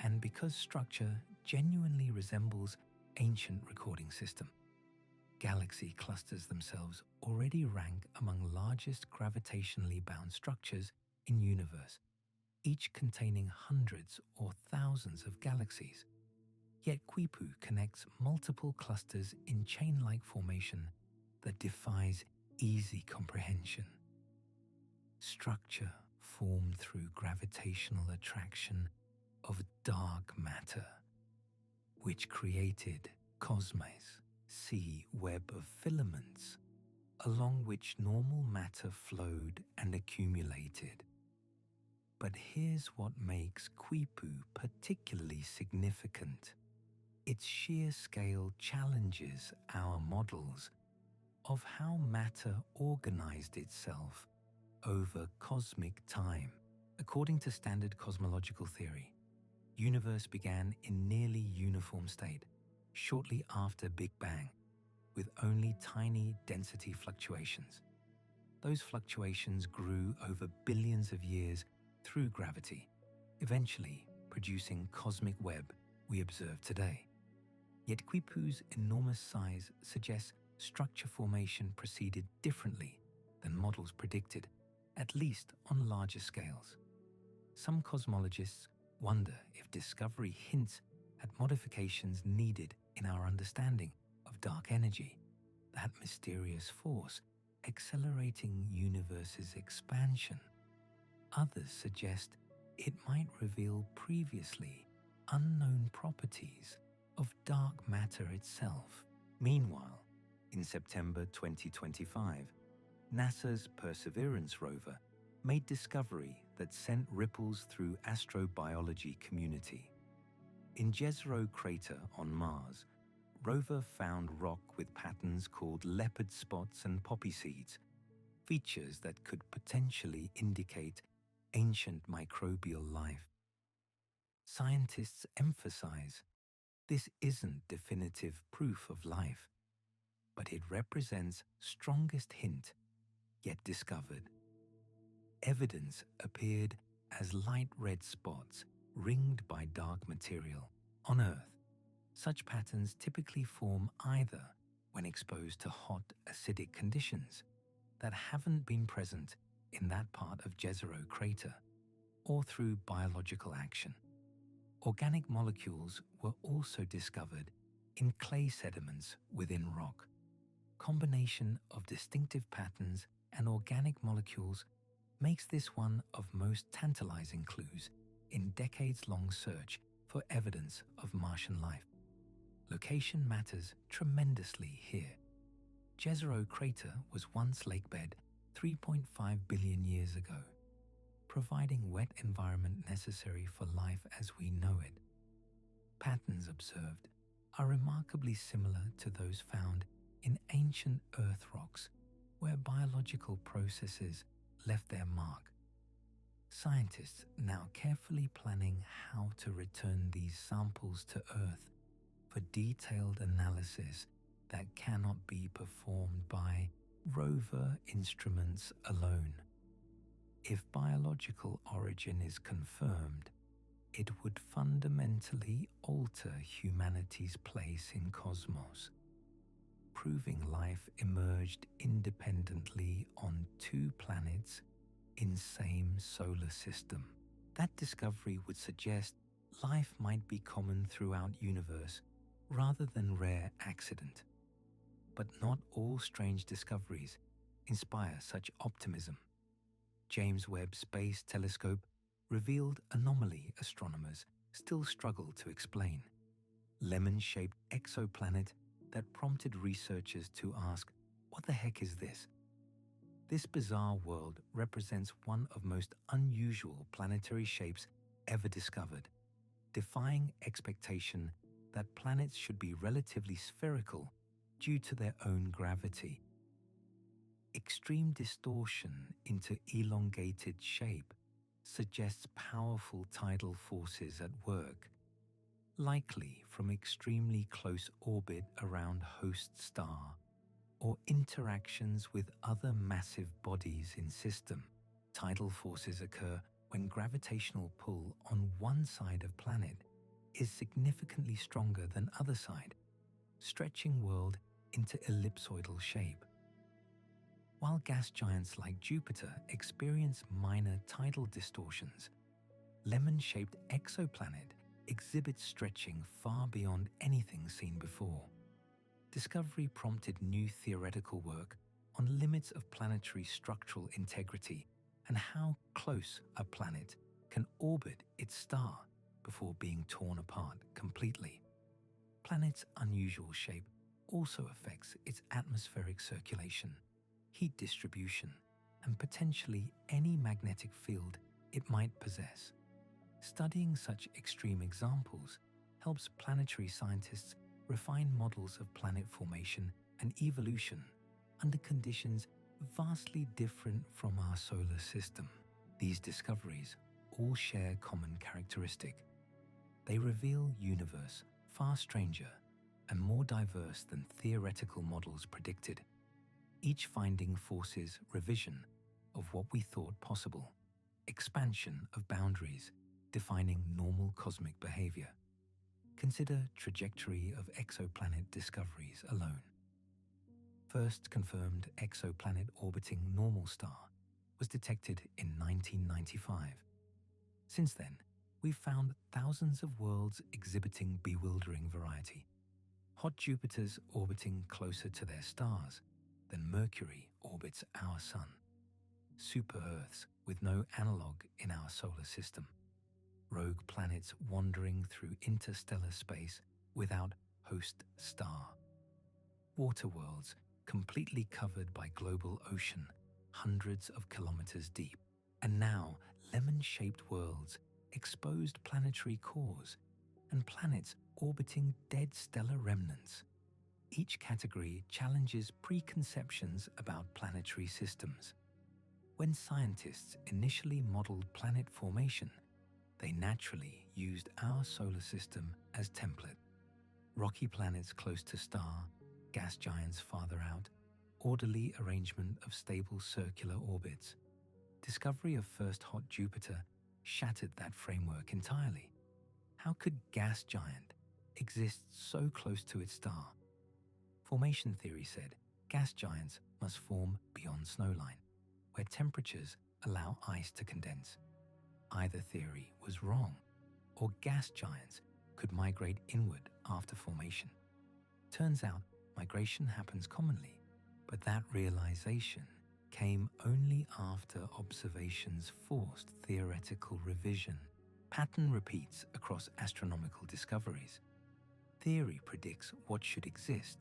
and because structure genuinely resembles ancient recording system. Galaxy clusters themselves already rank among largest gravitationally bound structures in universe, each containing hundreds or thousands of galaxies. Yet Quipu connects multiple clusters in chain-like formation that defies easy comprehension. Structure formed through gravitational attraction of dark matter, which created cosmos, sea web of filaments, along which normal matter flowed and accumulated. But here's what makes Quipu particularly significant. Its sheer scale challenges our models of how matter organized itself over cosmic time. According to standard cosmological theory, universe began in nearly uniform state shortly after Big Bang, with only tiny density fluctuations. Those fluctuations grew over billions of years through gravity, eventually producing cosmic web we observe today. Yet Quipu's enormous size suggests structure formation proceeded differently than models predicted, at least on larger scales. Some cosmologists wonder if discovery hints at modifications needed in our understanding of dark energy, that mysterious force accelerating universe's expansion. Others suggest it might reveal previously unknown properties of dark matter itself. Meanwhile, in September 2025, NASA's Perseverance rover made discovery that sent ripples through astrobiology community. In Jezero crater on Mars, rover found rock with patterns called leopard spots and poppy seeds, features that could potentially indicate ancient microbial life. Scientists emphasize this isn't definitive proof of life, but it represents strongest hint yet discovered. Evidence appeared as light red spots ringed by dark material on Earth. Such patterns typically form either when exposed to hot, acidic conditions that haven't been present in that part of Jezero crater, or through biological action. Organic molecules were also discovered in clay sediments within rock. Combination of distinctive patterns and organic molecules makes this one of most tantalizing clues in decades-long search for evidence of Martian life. Location matters tremendously here. Jezero crater was once lakebed 3.5 billion years ago, providing wet environment necessary for life as we know it. Patterns observed are remarkably similar to those found in ancient Earth rocks, where biological processes left their mark. Scientists now carefully planning how to return these samples to Earth for detailed analysis that cannot be performed by rover instruments alone. If biological origin is confirmed, it would fundamentally alter humanity's place in cosmos, proving life emerged independently on two planets in same solar system. That discovery would suggest life might be common throughout universe rather than rare accident. But not all strange discoveries inspire such optimism. James Webb Space Telescope revealed anomaly astronomers still struggle to explain. Lemon-shaped exoplanet that prompted researchers to ask, what the heck is this? This bizarre world represents one of most unusual planetary shapes ever discovered, defying expectation that planets should be relatively spherical due to their own gravity. Extreme distortion into elongated shape suggests powerful tidal forces at work, likely from extremely close orbit around host star or interactions with other massive bodies in system. Tidal forces occur when gravitational pull on one side of planet is significantly stronger than other side, stretching world into ellipsoidal shape. While gas giants like Jupiter experience minor tidal distortions, lemon-shaped exoplanet exhibits stretching far beyond anything seen before. Discovery prompted new theoretical work on limits of planetary structural integrity and how close a planet can orbit its star before being torn apart completely. Planet's unusual shape also affects its atmospheric circulation, heat distribution, and potentially any magnetic field it might possess. Studying such extreme examples helps planetary scientists refine models of planet formation and evolution under conditions vastly different from our solar system. These discoveries all share common characteristic. They reveal universe far stranger and more diverse than theoretical models predicted. Each finding forces revision of what we thought possible, expansion of boundaries, defining normal cosmic behavior. Consider trajectory of exoplanet discoveries alone. First confirmed exoplanet orbiting normal star was detected in 1995. Since then, we've found thousands of worlds exhibiting bewildering variety. Hot Jupiters orbiting closer to their stars than Mercury orbits our Sun. Super-Earths with no analog in our solar system. Rogue planets wandering through interstellar space without host star. Water worlds completely covered by global ocean, hundreds of kilometers deep. And now, lemon-shaped worlds, exposed planetary cores, and planets orbiting dead stellar remnants. Each category challenges preconceptions about planetary systems. When scientists initially modeled planet formation, they naturally used our solar system as template. Rocky planets close to star, gas giants farther out, orderly arrangement of stable circular orbits. Discovery of first hot Jupiter shattered that framework entirely. How could gas giant exist so close to its star? Formation theory said gas giants must form beyond snowline, where temperatures allow ice to condense. Either theory was wrong, or gas giants could migrate inward after formation. Turns out migration happens commonly, but that realization came only after observations forced theoretical revision. Pattern repeats across astronomical discoveries. Theory predicts what should exist,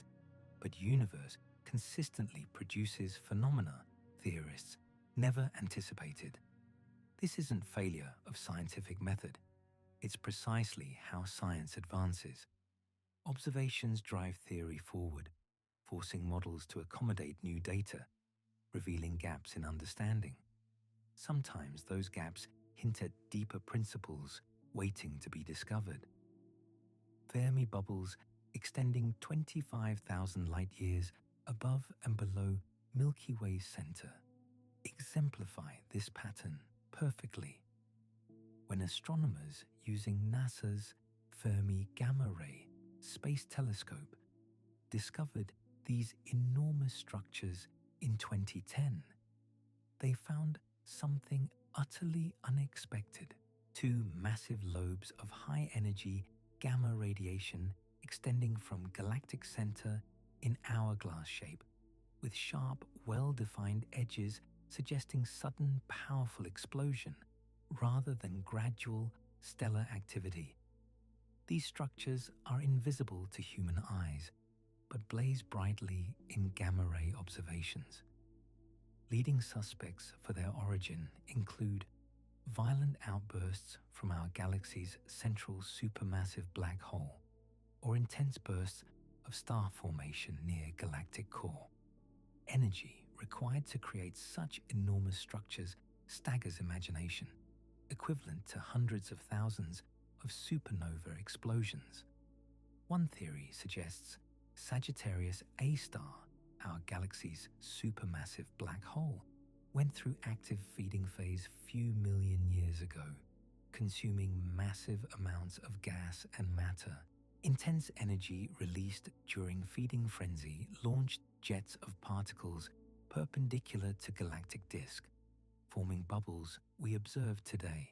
but universe consistently produces phenomena theorists never anticipated. This isn't failure of scientific method. It's precisely how science advances. Observations drive theory forward, forcing models to accommodate new data, revealing gaps in understanding. Sometimes those gaps hint at deeper principles waiting to be discovered. Fermi bubbles extending 25,000 light-years above and below Milky Way's center exemplify this pattern perfectly. When astronomers using NASA's Fermi Gamma Ray Space Telescope discovered these enormous structures in 2010, they found something utterly unexpected. Two massive lobes of high-energy gamma radiation extending from galactic center in hourglass shape, with sharp, well-defined edges suggesting sudden, powerful explosion rather than gradual stellar activity. These structures are invisible to human eyes, but blaze brightly in gamma-ray observations. Leading suspects for their origin include violent outbursts from our galaxy's central supermassive black hole, or intense bursts of star formation near galactic core. Energy required to create such enormous structures staggers imagination, equivalent to hundreds of thousands of supernova explosions. One theory suggests Sagittarius A star our galaxy's supermassive black hole, went through active feeding phase few million years ago, consuming massive amounts of gas and matter. Intense energy released during feeding frenzy launched jets of particles perpendicular to galactic disk, forming bubbles we observe today.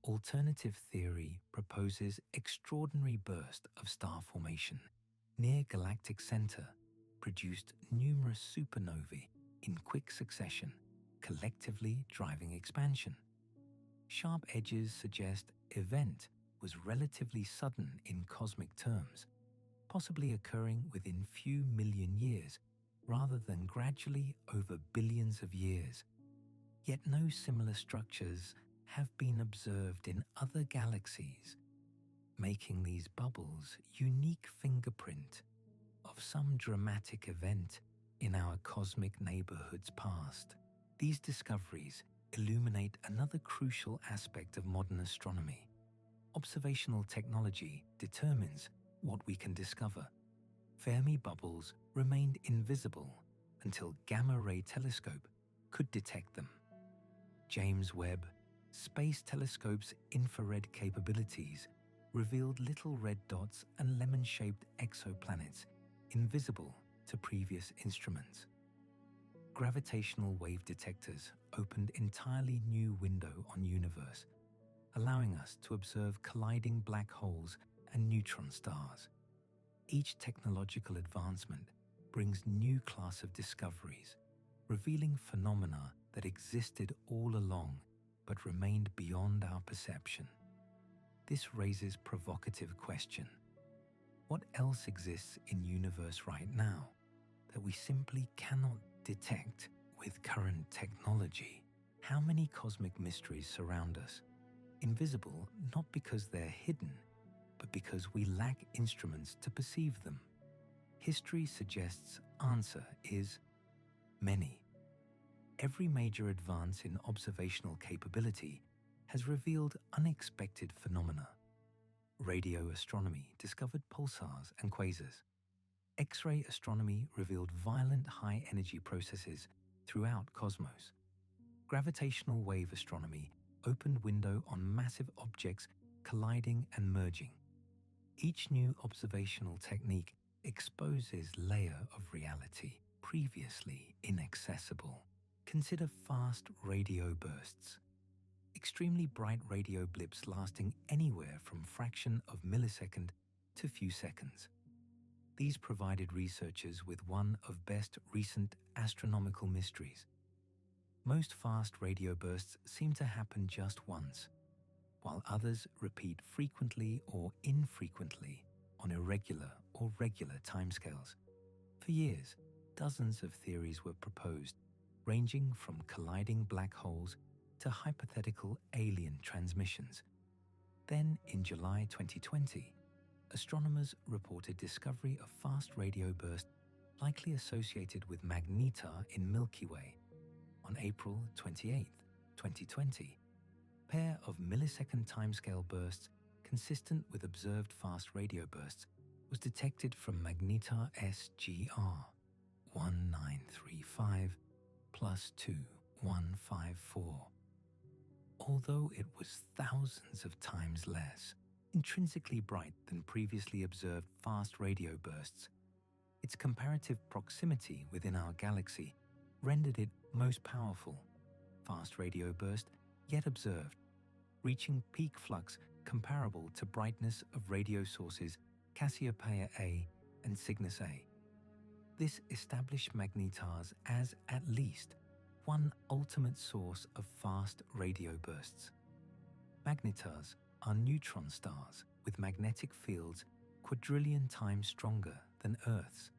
Alternative theory proposes extraordinary burst of star formation near galactic center produced numerous supernovae in quick succession, collectively driving expansion. Sharp edges suggest event was relatively sudden in cosmic terms, possibly occurring within few million years rather than gradually over billions of years. Yet no similar structures have been observed in other galaxies, making these bubbles unique fingerprint of some dramatic event in our cosmic neighborhood's past. These discoveries illuminate another crucial aspect of modern astronomy. Observational technology determines what we can discover. Fermi bubbles remained invisible until gamma-ray telescope could detect them. James Webb Space Telescope's infrared capabilities revealed little red dots and lemon-shaped exoplanets invisible to previous instruments. Gravitational wave detectors opened entirely new window on universe, allowing us to observe colliding black holes and neutron stars. Each technological advancement brings new class of discoveries, revealing phenomena that existed all along but remained beyond our perception. This raises provocative question. What else exists in universe right now that we simply cannot detect with current technology? How many cosmic mysteries surround us, invisible not because they're hidden, but because we lack instruments to perceive them? History suggests answer is many. Every major advance in observational capability has revealed unexpected phenomena. Radio astronomy discovered pulsars and quasars. X-ray astronomy revealed violent high-energy processes throughout cosmos. Gravitational wave astronomy opened window on massive objects colliding and merging. Each new observational technique exposes layer of reality previously inaccessible. Consider fast radio bursts. Extremely bright radio blips lasting anywhere from fraction of millisecond to few seconds. These provided researchers with one of best recent astronomical mysteries. Most fast radio bursts seem to happen just once, while others repeat frequently or infrequently on irregular or regular timescales. For years, dozens of theories were proposed, ranging from colliding black holes to hypothetical alien transmissions. Then, in July 2020, astronomers reported discovery of fast radio burst likely associated with Magnetar in Milky Way. On April 28, 2020, a pair of millisecond timescale bursts consistent with observed fast radio bursts was detected from Magnetar SGR 1935 plus 2154. Although it was thousands of times less intrinsically bright than previously observed fast radio bursts, its comparative proximity within our galaxy rendered it most powerful fast radio burst yet observed, reaching peak flux comparable to brightness of radio sources Cassiopeia A and Cygnus A. This established Magnetars as at least one ultimate source of fast radio bursts. Magnetars are neutron stars with magnetic fields quadrillion times stronger than Earth's,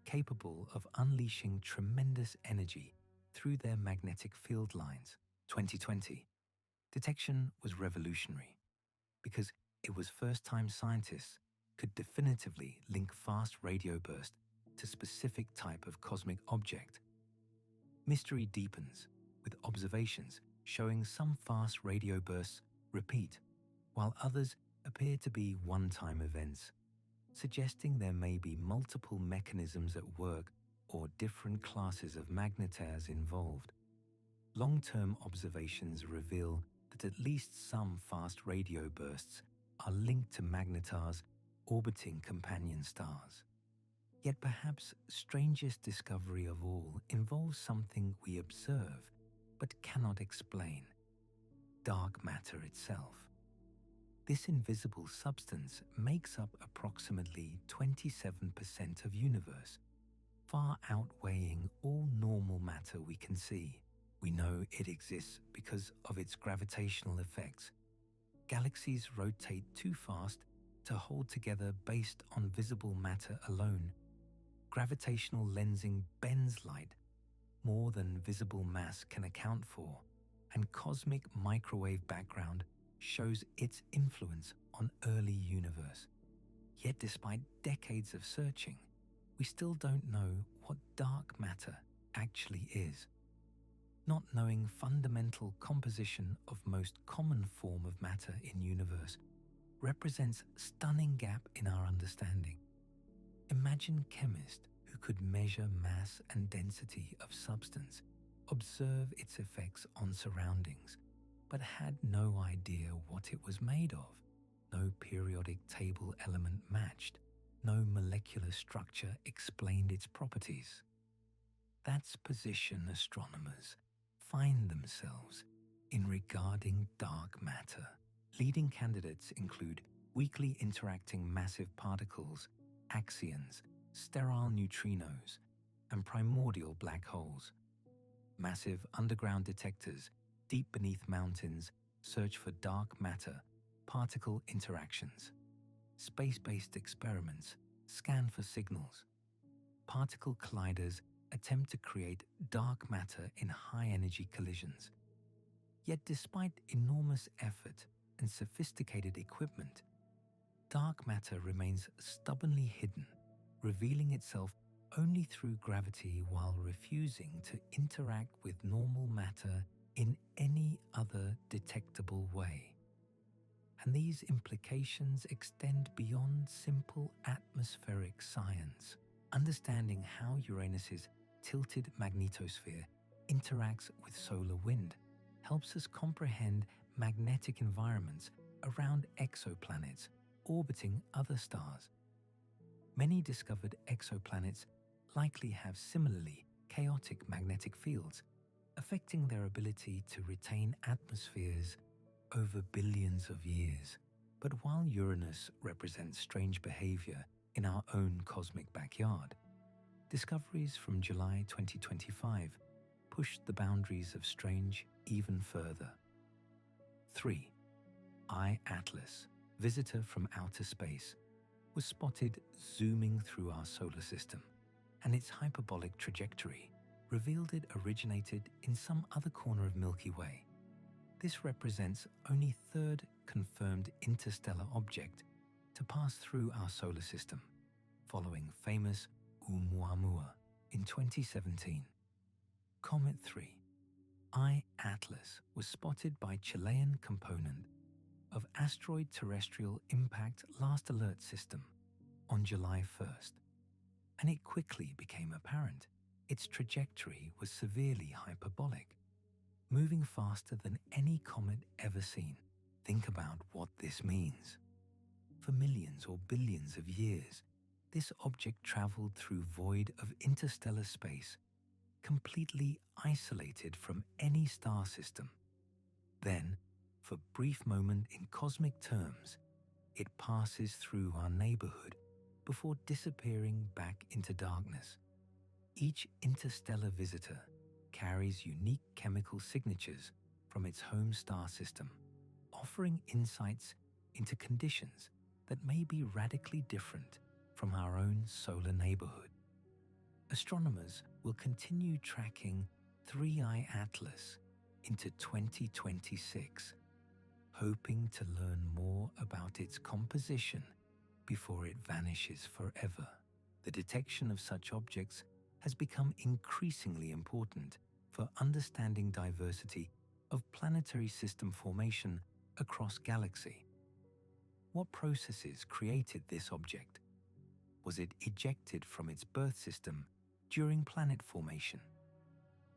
capable of unleashing tremendous energy through their magnetic field lines. 2020. Detection was revolutionary because it was first time scientists could definitively link fast radio burst to specific type of cosmic object. Mystery deepens with observations showing some fast radio bursts repeat, while others appear to be one-time events, suggesting there may be multiple mechanisms at work or different classes of magnetars involved. Long-term observations reveal that at least some fast radio bursts are linked to magnetars orbiting companion stars. Yet perhaps strangest discovery of all involves something we observe but cannot explain: dark matter itself. This invisible substance makes up approximately 27% of universe, far outweighing all normal matter we can see. We know it exists because of its gravitational effects. Galaxies rotate too fast to hold together based on visible matter alone. Gravitational lensing bends light more than visible mass can account for, and cosmic microwave background shows its influence on early universe. Yet despite decades of searching, we still don't know what dark matter actually is. Not knowing fundamental composition of most common form of matter in universe represents stunning gap in our understanding. Imagine chemists who could measure mass and density of substance, observe its effects on surroundings, but had no idea what it was made of. No periodic table element matched. No molecular structure explained its properties. That's position astronomers find themselves in regarding dark matter. Leading candidates include weakly interacting massive particles, axions, sterile neutrinos, and primordial black holes. Massive underground detectors deep beneath mountains search for dark matter, particle interactions. Space-based experiments scan for signals. Particle colliders attempt to create dark matter in high-energy collisions. Yet despite enormous effort and sophisticated equipment, dark matter remains stubbornly hidden, revealing itself only through gravity while refusing to interact with normal matter in any other detectable way. And these implications extend beyond simple atmospheric science. Understanding how Uranus's tilted magnetosphere interacts with solar wind helps us comprehend magnetic environments around exoplanets orbiting other stars. Many discovered exoplanets likely have similarly chaotic magnetic fields, affecting their ability to retain atmospheres over billions of years. But while Uranus represents strange behavior in our own cosmic backyard, discoveries from July 2025 pushed the boundaries of strange even further. 3. I-Atlas, visitor from outer space, was spotted zooming through our solar system, and its hyperbolic trajectory revealed it originated in some other corner of Milky Way. This represents only third confirmed interstellar object to pass through our solar system, following famous Oumuamua in 2017. Comet 3. I-Atlas was spotted by Chilean component of Asteroid Terrestrial Impact Last Alert System on July 1st, and it quickly became apparent its trajectory was severely hyperbolic, moving faster than any comet ever seen. Think about what this means. For millions or billions of years, this object traveled through void of interstellar space, completely isolated from any star system. Then, for a brief moment in cosmic terms, it passes through our neighborhood before disappearing back into darkness. Each interstellar visitor carries unique chemical signatures from its home star system, offering insights into conditions that may be radically different from our own solar neighborhood. Astronomers will continue tracking 3I Atlas into 2026, hoping to learn more about its composition before it vanishes forever. The detection of such objects has become increasingly important for understanding diversity of planetary system formation across galaxy. What processes created this object? Was it ejected from its birth system during planet formation?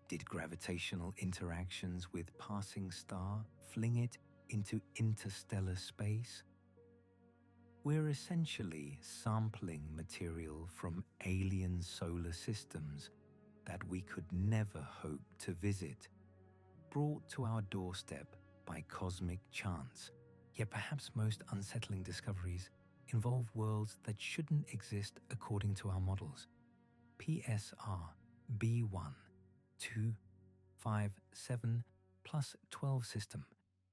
Did gravitational interactions with passing star fling it into interstellar space? We're essentially sampling material from alien solar systems that we could never hope to visit, brought to our doorstep by cosmic chance. Yet perhaps most unsettling discoveries involve worlds that shouldn't exist according to our models. PSR B1 257 plus 12 system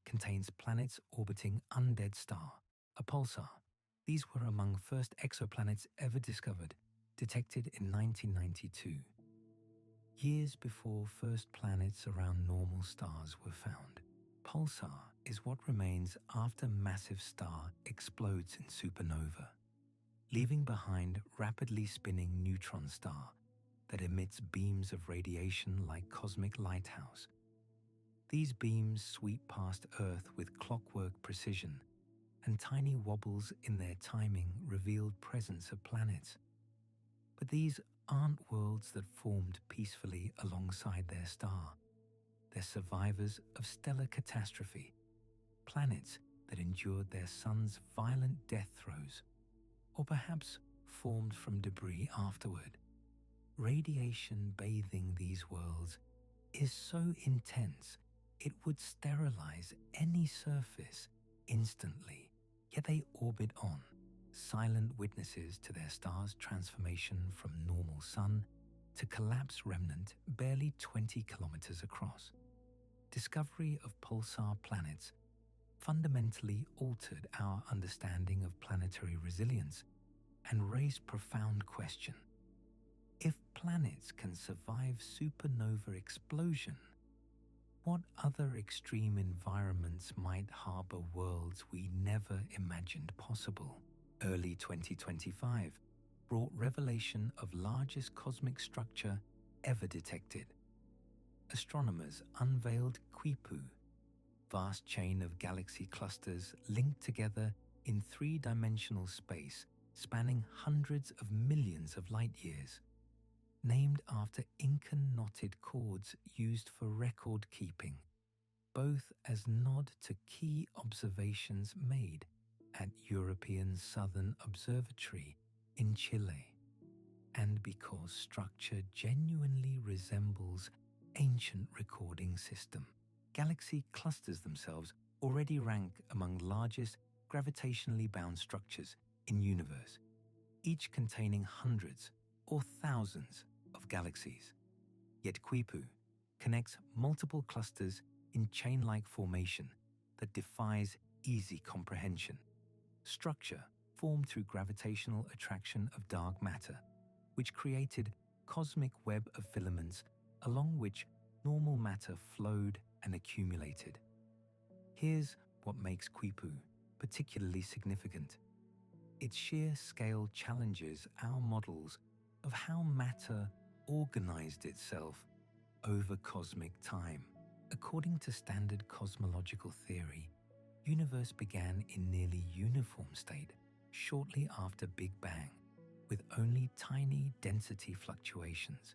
contains planets orbiting undead star, a pulsar. These were among first exoplanets ever discovered, detected in 1992. Years before first planets around normal stars were found. Pulsar is what remains after massive star explodes in supernova, leaving behind rapidly spinning neutron star that emits beams of radiation like cosmic lighthouse. These beams sweep past Earth with clockwork precision, and tiny wobbles in their timing revealed presence of planets. But these aren't worlds that formed peacefully alongside their star. They're survivors of stellar catastrophe, planets that endured their sun's violent death throes, or perhaps formed from debris afterward. Radiation bathing these worlds is so intense it would sterilize any surface instantly, yet they orbit on, silent witnesses to their star's transformation from normal sun to collapse remnant barely 20 kilometers across. Discovery of pulsar planets fundamentally altered our understanding of planetary resilience and raised profound question. If planets can survive supernova explosion, what other extreme environments might harbor worlds we never imagined possible? Early 2025 brought revelation of largest cosmic structure ever detected. Astronomers unveiled Quipu, vast chain of galaxy clusters linked together in three-dimensional space spanning hundreds of millions of light years. Named after Incan knotted cords used for record keeping, both as nod to key observations made at European Southern Observatory in Chile, and because structure genuinely resembles ancient recording system. Galaxy clusters themselves already rank among largest gravitationally bound structures in universe, each containing hundreds or thousands of galaxies. Yet Quipu connects multiple clusters in chain-like formation that defies easy comprehension. Structure formed through gravitational attraction of dark matter, which created cosmic web of filaments along which normal matter flowed and accumulated. Here's what makes Quipu particularly significant. Its sheer scale challenges our models of how matter organized itself over cosmic time. According to standard cosmological theory, universe began in nearly uniform state shortly after Big Bang, with only tiny density fluctuations.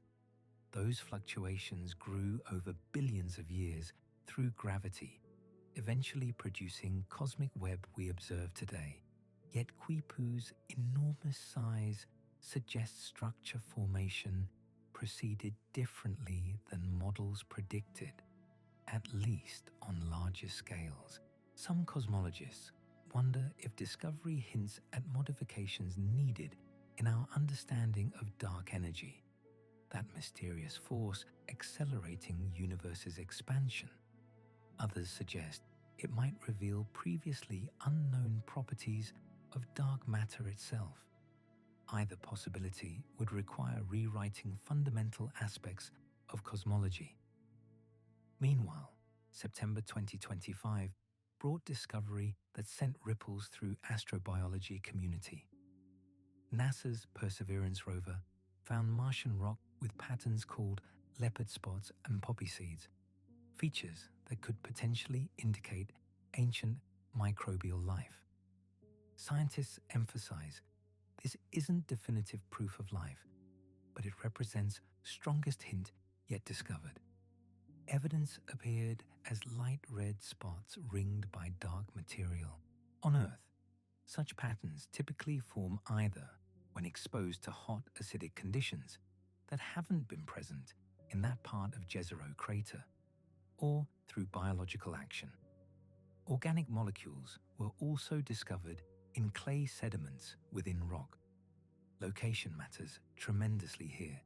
Those fluctuations grew over billions of years through gravity, eventually producing cosmic web we observe today. Yet Quipu's enormous size suggests structure formation proceeded differently than models predicted, at least on larger scales. Some cosmologists wonder if discovery hints at modifications needed in our understanding of dark energy, that mysterious force accelerating universe's expansion. Others suggest it might reveal previously unknown properties of dark matter itself. Either possibility would require rewriting fundamental aspects of cosmology. Meanwhile, September 2025 brought discovery that sent ripples through astrobiology community. NASA's Perseverance rover found Martian rock with patterns called leopard spots and poppy seeds, features that could potentially indicate ancient microbial life. Scientists emphasize this isn't definitive proof of life, but it represents strongest hint yet discovered. Evidence appeared as light red spots ringed by dark material. On Earth, such patterns typically form either when exposed to hot acidic conditions that haven't been present in that part of Jezero crater, or through biological action. Organic molecules were also discovered in clay sediments within rock. Location matters tremendously here.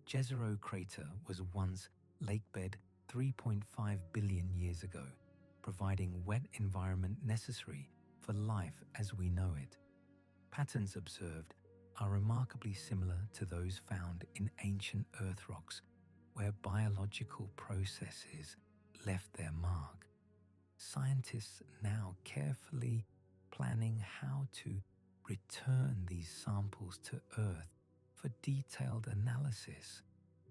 Jezero crater was once lakebed 3.5 billion years ago, providing wet environment necessary for life as we know it. Patterns observed are remarkably similar to those found in ancient Earth rocks, where biological processes left their mark. Scientists now carefully planning how to return these samples to Earth for detailed analysis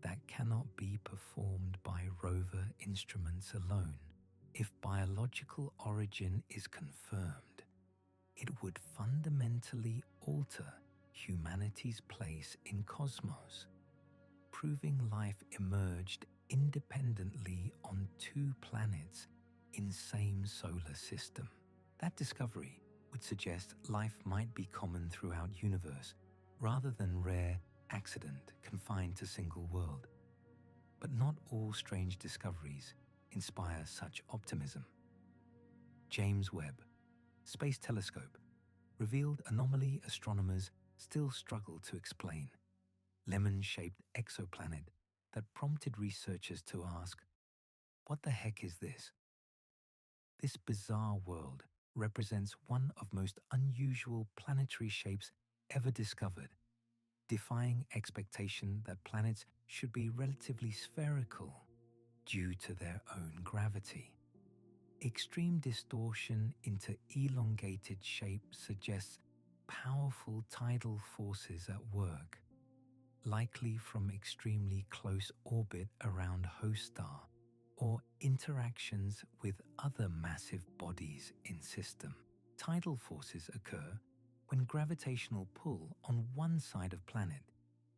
that cannot be performed by rover instruments alone. If biological origin is confirmed, it would fundamentally alter humanity's place in cosmos, proving life emerged independently on two planets in same solar system. That discovery would suggest life might be common throughout universe, rather than rare accident confined to single world. But not all strange discoveries inspire such optimism. James Webb Space Telescope revealed anomaly astronomers still struggle to explain. Lemon-shaped exoplanet that prompted researchers to ask, what the heck is this? This bizarre world represents one of most unusual planetary shapes ever discovered, defying expectation that planets should be relatively spherical due to their own gravity. Extreme distortion into elongated shape suggests powerful tidal forces at work, likely from extremely close orbit around host star or interactions with other massive bodies in system. Tidal forces occur when gravitational pull on one side of planet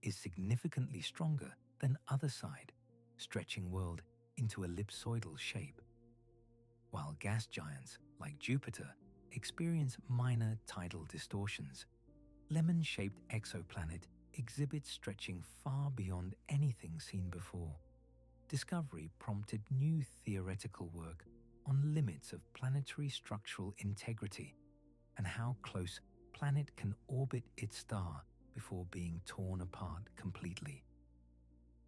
is significantly stronger than other side, stretching world into ellipsoidal shape. While gas giants like Jupiter experience minor tidal distortions, lemon-shaped exoplanet exhibits stretching far beyond anything seen before. Discovery prompted new theoretical work on limits of planetary structural integrity and how close planet can orbit its star before being torn apart completely.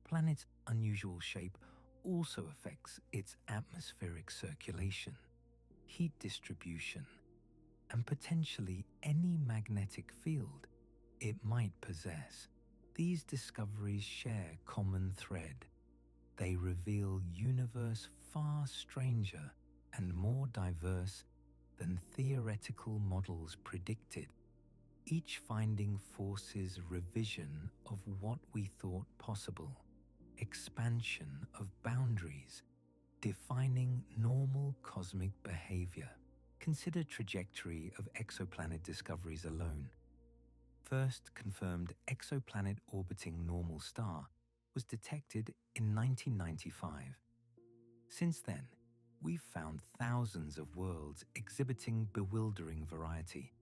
Planet's unusual shape also affects its atmospheric circulation, heat distribution, and potentially any magnetic field it might possess. These discoveries share common thread. They reveal universe far stranger and more diverse than theoretical models predicted. Each finding forces revision of what we thought possible, expansion of boundaries, defining normal cosmic behavior. Consider trajectory of exoplanet discoveries alone. First confirmed exoplanet orbiting normal star was detected in 1995. Since then, we've found thousands of worlds exhibiting bewildering variety.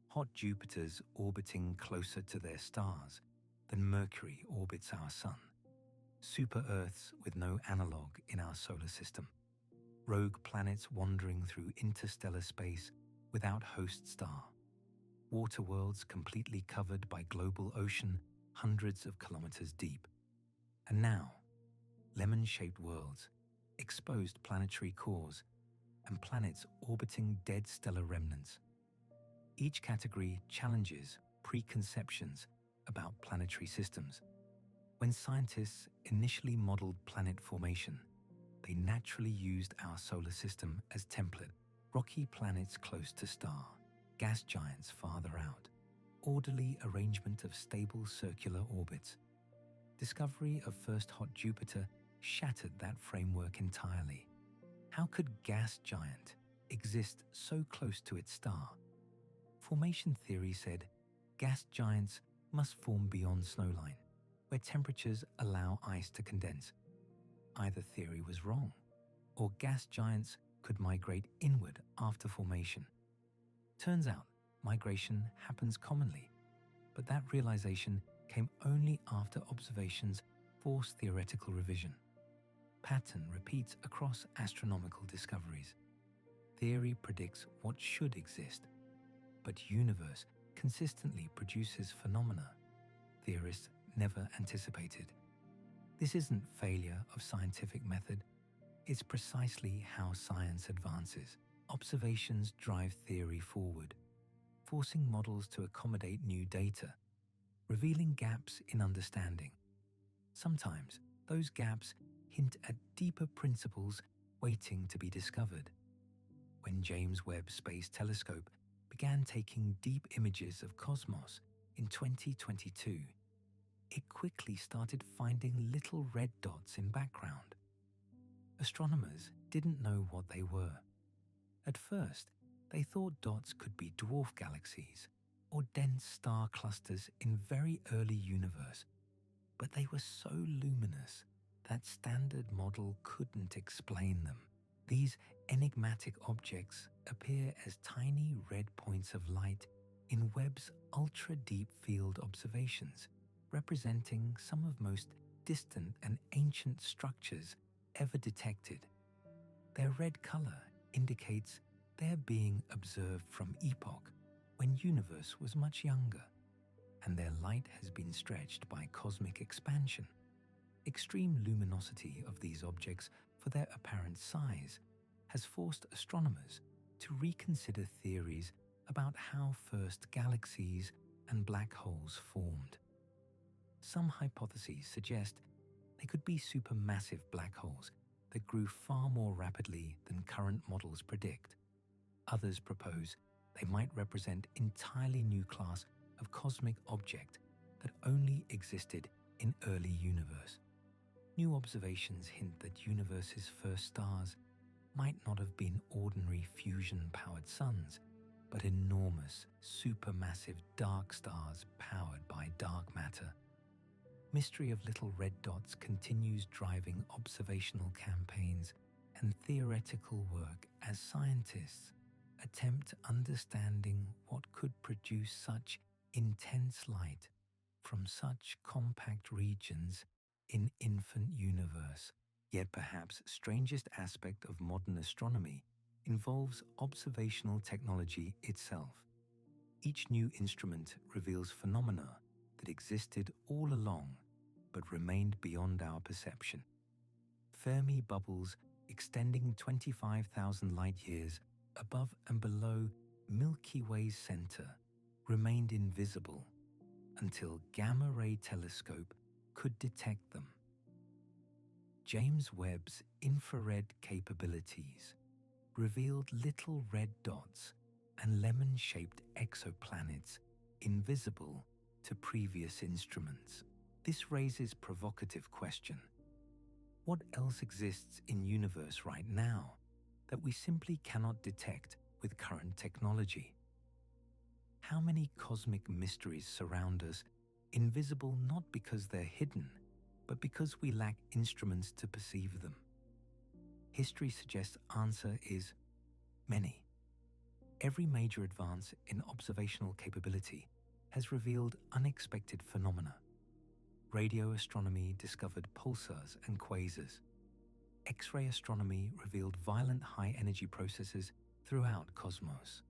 Hot Jupiters orbiting closer to their stars than Mercury orbits our Sun. Super-Earths with no analogue in our solar system. Rogue planets wandering through interstellar space without host star. Water worlds completely covered by global ocean hundreds of kilometers deep. And now, lemon-shaped worlds, exposed planetary cores, and planets orbiting dead stellar remnants. Each category challenges preconceptions about planetary systems. When scientists initially modeled planet formation, they naturally used our solar system as template. Rocky planets close to star, gas giants farther out, orderly arrangement of stable circular orbits. Discovery of first hot Jupiter shattered that framework entirely. How could gas giant exist so close to its star? Formation theory said gas giants must form beyond snowline, where temperatures allow ice to condense. Either theory was wrong, or gas giants could migrate inward after formation. Turns out, migration happens commonly, but that realization came only after observations forced theoretical revision. Pattern repeats across astronomical discoveries. Theory predicts what should exist, but universe consistently produces phenomena theorists never anticipated. This isn't failure of scientific method, it's precisely how science advances. Observations drive theory forward, forcing models to accommodate new data, revealing gaps in understanding. Sometimes those gaps hint at deeper principles waiting to be discovered. When James Webb Space Telescope began taking deep images of cosmos in 2022, it quickly started finding little red dots in background. Astronomers didn't know what they were. At first, they thought dots could be dwarf galaxies or dense star clusters in very early universe, but they were so luminous that standard model couldn't explain them. These enigmatic objects appear as tiny red points of light in Webb's ultra-deep field observations, representing some of most distant and ancient structures ever detected. Their red color indicates they're being observed from epoch when universe was much younger, and their light has been stretched by cosmic expansion. Extreme luminosity of these objects for their apparent size has forced astronomers to reconsider theories about how first galaxies and black holes formed. Some hypotheses suggest they could be supermassive black holes that grew far more rapidly than current models predict. Others propose they might represent entirely new class of cosmic object that only existed in early universe. New observations hint that universe's first stars might not have been ordinary fusion-powered suns, but enormous, supermassive dark stars powered by dark matter. Mystery of little red dots continues driving observational campaigns and theoretical work as scientists attempt understanding what could produce such intense light from such compact regions in infant universe. Yet perhaps strangest aspect of modern astronomy involves observational technology itself. Each new instrument reveals phenomena that existed all along but remained beyond our perception. Fermi bubbles extending 25,000 light-years above and below Milky Way's center remained invisible until gamma-ray telescope could detect them. James Webb's infrared capabilities revealed little red dots and lemon-shaped exoplanets invisible to previous instruments. This raises provocative question. What else exists in universe right now that we simply cannot detect with current technology? How many cosmic mysteries surround us, invisible not because they're hidden, but because we lack instruments to perceive them? History suggests answer is many. Every major advance in observational capability has revealed unexpected phenomena. Radio astronomy discovered pulsars and quasars. X-ray astronomy revealed violent high-energy processes throughout cosmos.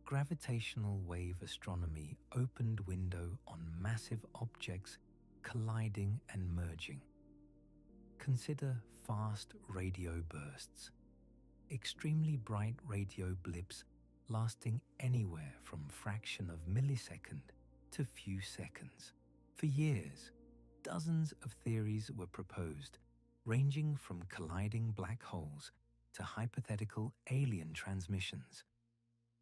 Gravitational wave astronomy opened window on massive objects colliding and merging. Consider fast radio bursts, extremely bright radio blips lasting anywhere from fraction of millisecond to few seconds. For years, dozens of theories were proposed, ranging from colliding black holes to hypothetical alien transmissions.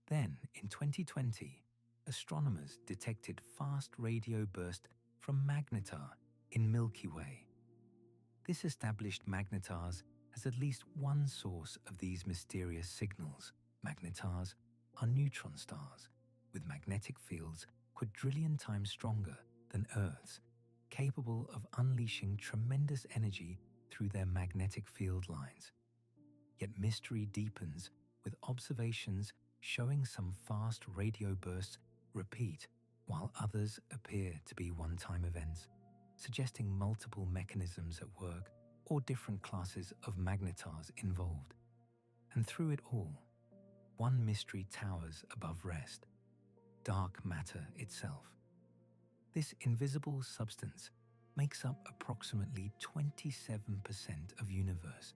Then, in 2020, astronomers detected fast radio burst from Magnetar in Milky Way. This established magnetars as at least one source of these mysterious signals. Magnetars are neutron stars with magnetic fields quadrillion times stronger than Earth's capable of unleashing tremendous energy through their magnetic field lines. Yet mystery deepens with observations showing some fast radio bursts repeat, while others appear to be one-time events, suggesting multiple mechanisms at work or different classes of magnetars involved. And through it all, one mystery towers above rest: dark matter itself. This invisible substance makes up approximately 27% of universe,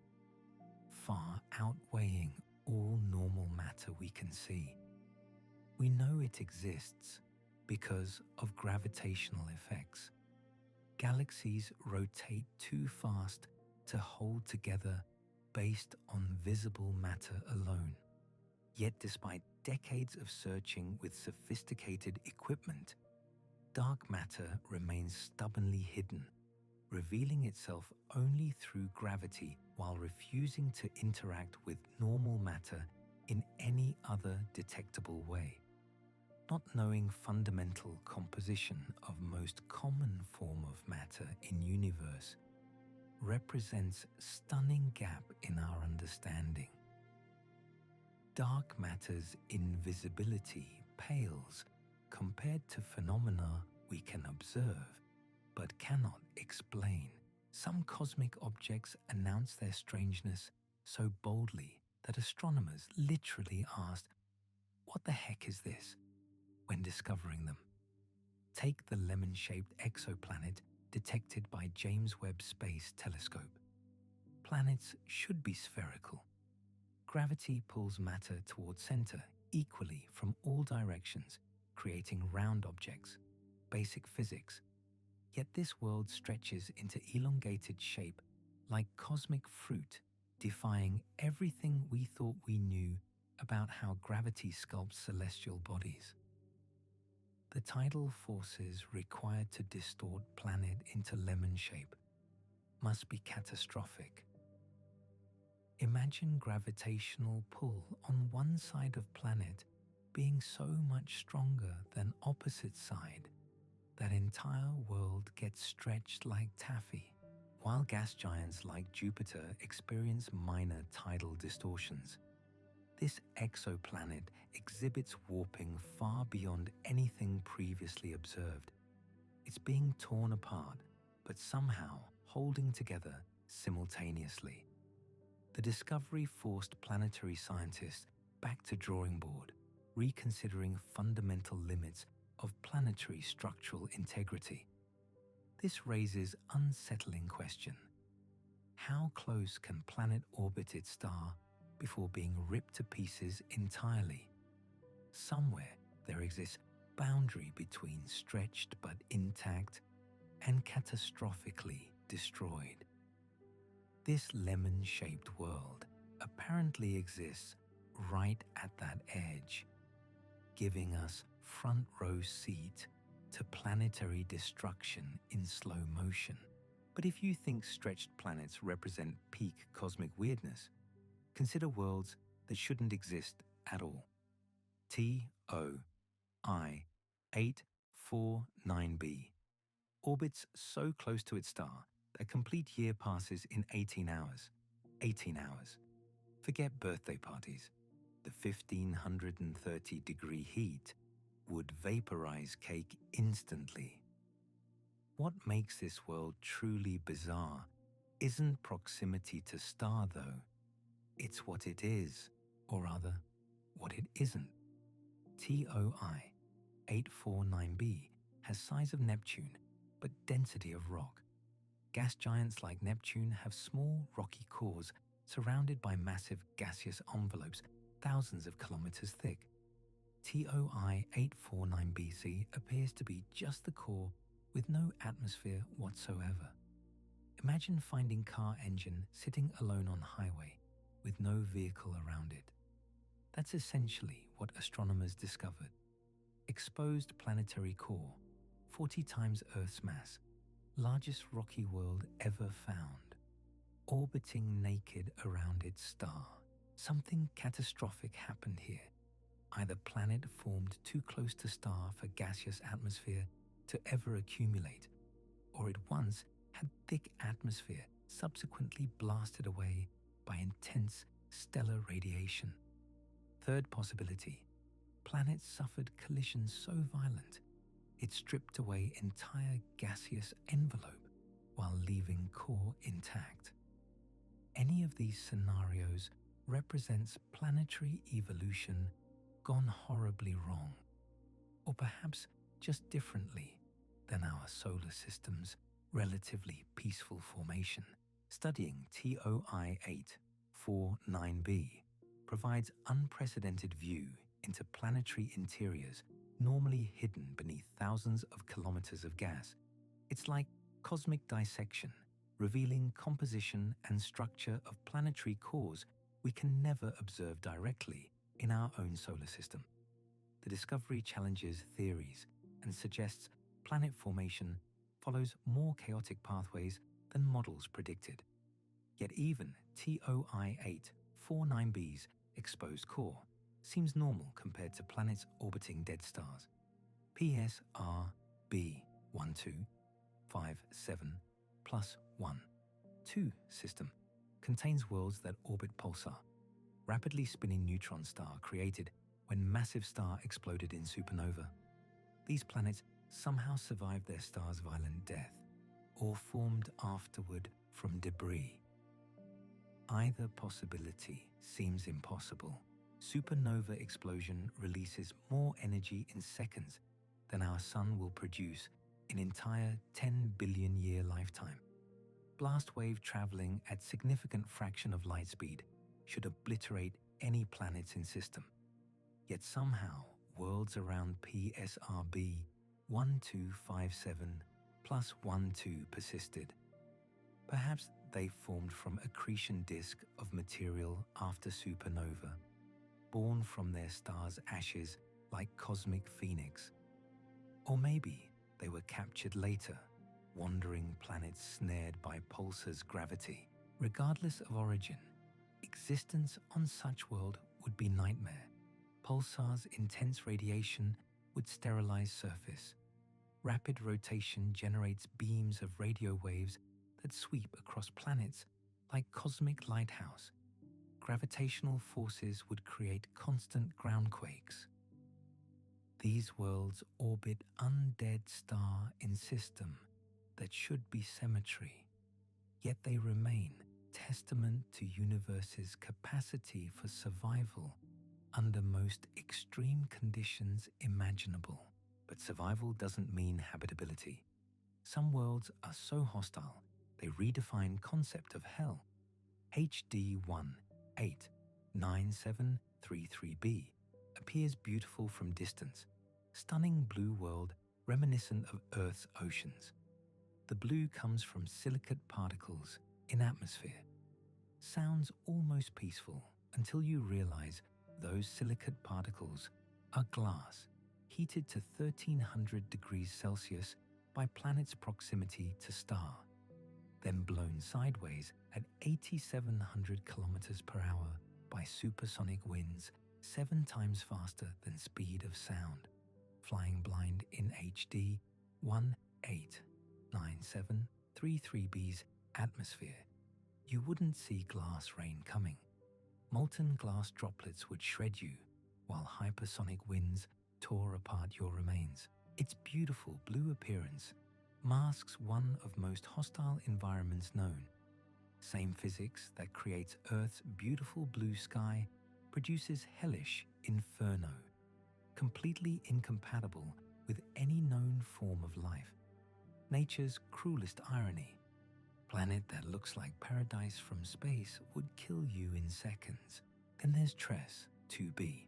far outweighing all normal matter we can see. We know it exists because of gravitational effects. Galaxies rotate too fast to hold together based on visible matter alone. Yet despite decades of searching with sophisticated equipment, dark matter remains stubbornly hidden, revealing itself only through gravity while refusing to interact with normal matter in any other detectable way. Not knowing fundamental composition of most common form of matter in universe represents stunning gap in our understanding. Dark matter's invisibility pales compared to phenomena we can observe but cannot explain. Some cosmic objects announce their strangeness so boldly that astronomers literally asked, "What the heck is this?" when discovering them. Take the lemon-shaped exoplanet detected by James Webb Space Telescope. Planets should be spherical. Gravity pulls matter toward center equally from all directions, creating round objects, basic physics. Yet this world stretches into elongated shape like cosmic fruit, defying everything we thought we knew about how gravity sculpts celestial bodies. The tidal forces required to distort planet into lemon shape must be catastrophic. Imagine gravitational pull on one side of planet being so much stronger than opposite side that entire world gets stretched like taffy, while gas giants like Jupiter experience minor tidal distortions. This exoplanet exhibits warping far beyond anything previously observed. It's being torn apart, but somehow holding together simultaneously. The discovery forced planetary scientists back to drawing board, reconsidering fundamental limits of planetary structural integrity. This raises unsettling question. How close can planet orbit its star before being ripped to pieces entirely? Somewhere there exists boundary between stretched but intact and catastrophically destroyed. This lemon-shaped world apparently exists right at that edge, giving us front row seat to planetary destruction in slow motion. But if you think stretched planets represent peak cosmic weirdness, consider worlds that shouldn't exist at all. TOI-849b orbits so close to its star that a complete year passes in 18 hours. 18 hours. Forget birthday parties. The 1530-degree heat would vaporize cake instantly. What makes this world truly bizarre isn't proximity to star, though. It's what it is, or rather, what it isn't. TOI-849b has size of Neptune, but density of rock. Gas giants like Neptune have small, rocky cores surrounded by massive gaseous envelopes thousands of kilometers thick. TOI-849bc appears to be just the core with no atmosphere whatsoever. Imagine finding car engine sitting alone on highway with no vehicle around it. That's essentially what astronomers discovered. Exposed planetary core, 40 times Earth's mass, largest rocky world ever found, orbiting naked around its star. Something catastrophic happened here. Either planet formed too close to star for gaseous atmosphere to ever accumulate, or it once had thick atmosphere subsequently blasted away by intense stellar radiation. Third possibility, planets suffered collisions so violent it stripped away entire gaseous envelope while leaving core intact. Any of these scenarios represents planetary evolution gone horribly wrong, or perhaps just differently than our solar system's relatively peaceful formation. Studying TOI 849b provides unprecedented view into planetary interiors normally hidden beneath thousands of kilometers of gas. It's like cosmic dissection, revealing composition and structure of planetary cores we can never observe directly in our own solar system. The discovery challenges theories and suggests planet formation follows more chaotic pathways than models predicted. Yet even TOI 849b's exposed core seems normal compared to planets orbiting dead stars. PSR B1257+1-2 system contains worlds that orbit Pulsar, rapidly spinning neutron star created when massive star exploded in supernova. These planets somehow survived their star's violent death, or formed afterward from debris. Either possibility seems impossible. Supernova explosion releases more energy in seconds than our sun will produce in entire 10 billion year lifetime. Blast wave traveling at significant fraction of light speed should obliterate any planets in system. Yet somehow worlds around PSRB 1257+12 persisted. Perhaps they formed from accretion disk of material after supernova, born from their star's ashes like cosmic phoenix. Or maybe they were captured later, wandering planets snared by pulsars' gravity. Regardless of origin, existence on such world would be nightmare. Pulsars' intense radiation would sterilize surface. Rapid rotation generates beams of radio waves that sweep across planets like cosmic lighthouse. Gravitational forces would create constant groundquakes. These worlds orbit undead star in system that should be symmetry, yet they remain testament to universe's capacity for survival under most extreme conditions imaginable. But survival doesn't mean habitability. Some worlds are so hostile they redefine concept of hell. HD 189733b appears beautiful from distance, stunning blue world reminiscent of Earth's oceans. The blue comes from silicate particles in atmosphere. Sounds almost peaceful until you realize those silicate particles are glass, heated to 1300 degrees Celsius by planet's proximity to star, then blown sideways at 8,700 kilometers per hour by supersonic winds 7 times faster than speed of sound. Flying blind in HD 189733b's atmosphere, you wouldn't see glass rain coming. Molten glass droplets would shred you, while hypersonic winds tore apart your remains. Its beautiful blue appearance masks one of most hostile environments known. Same physics that creates Earth's beautiful blue sky produces hellish inferno, completely incompatible with any known form of life. Nature's cruelest irony. Planet that looks like paradise from space would kill you in seconds. Then there's Tress 2b.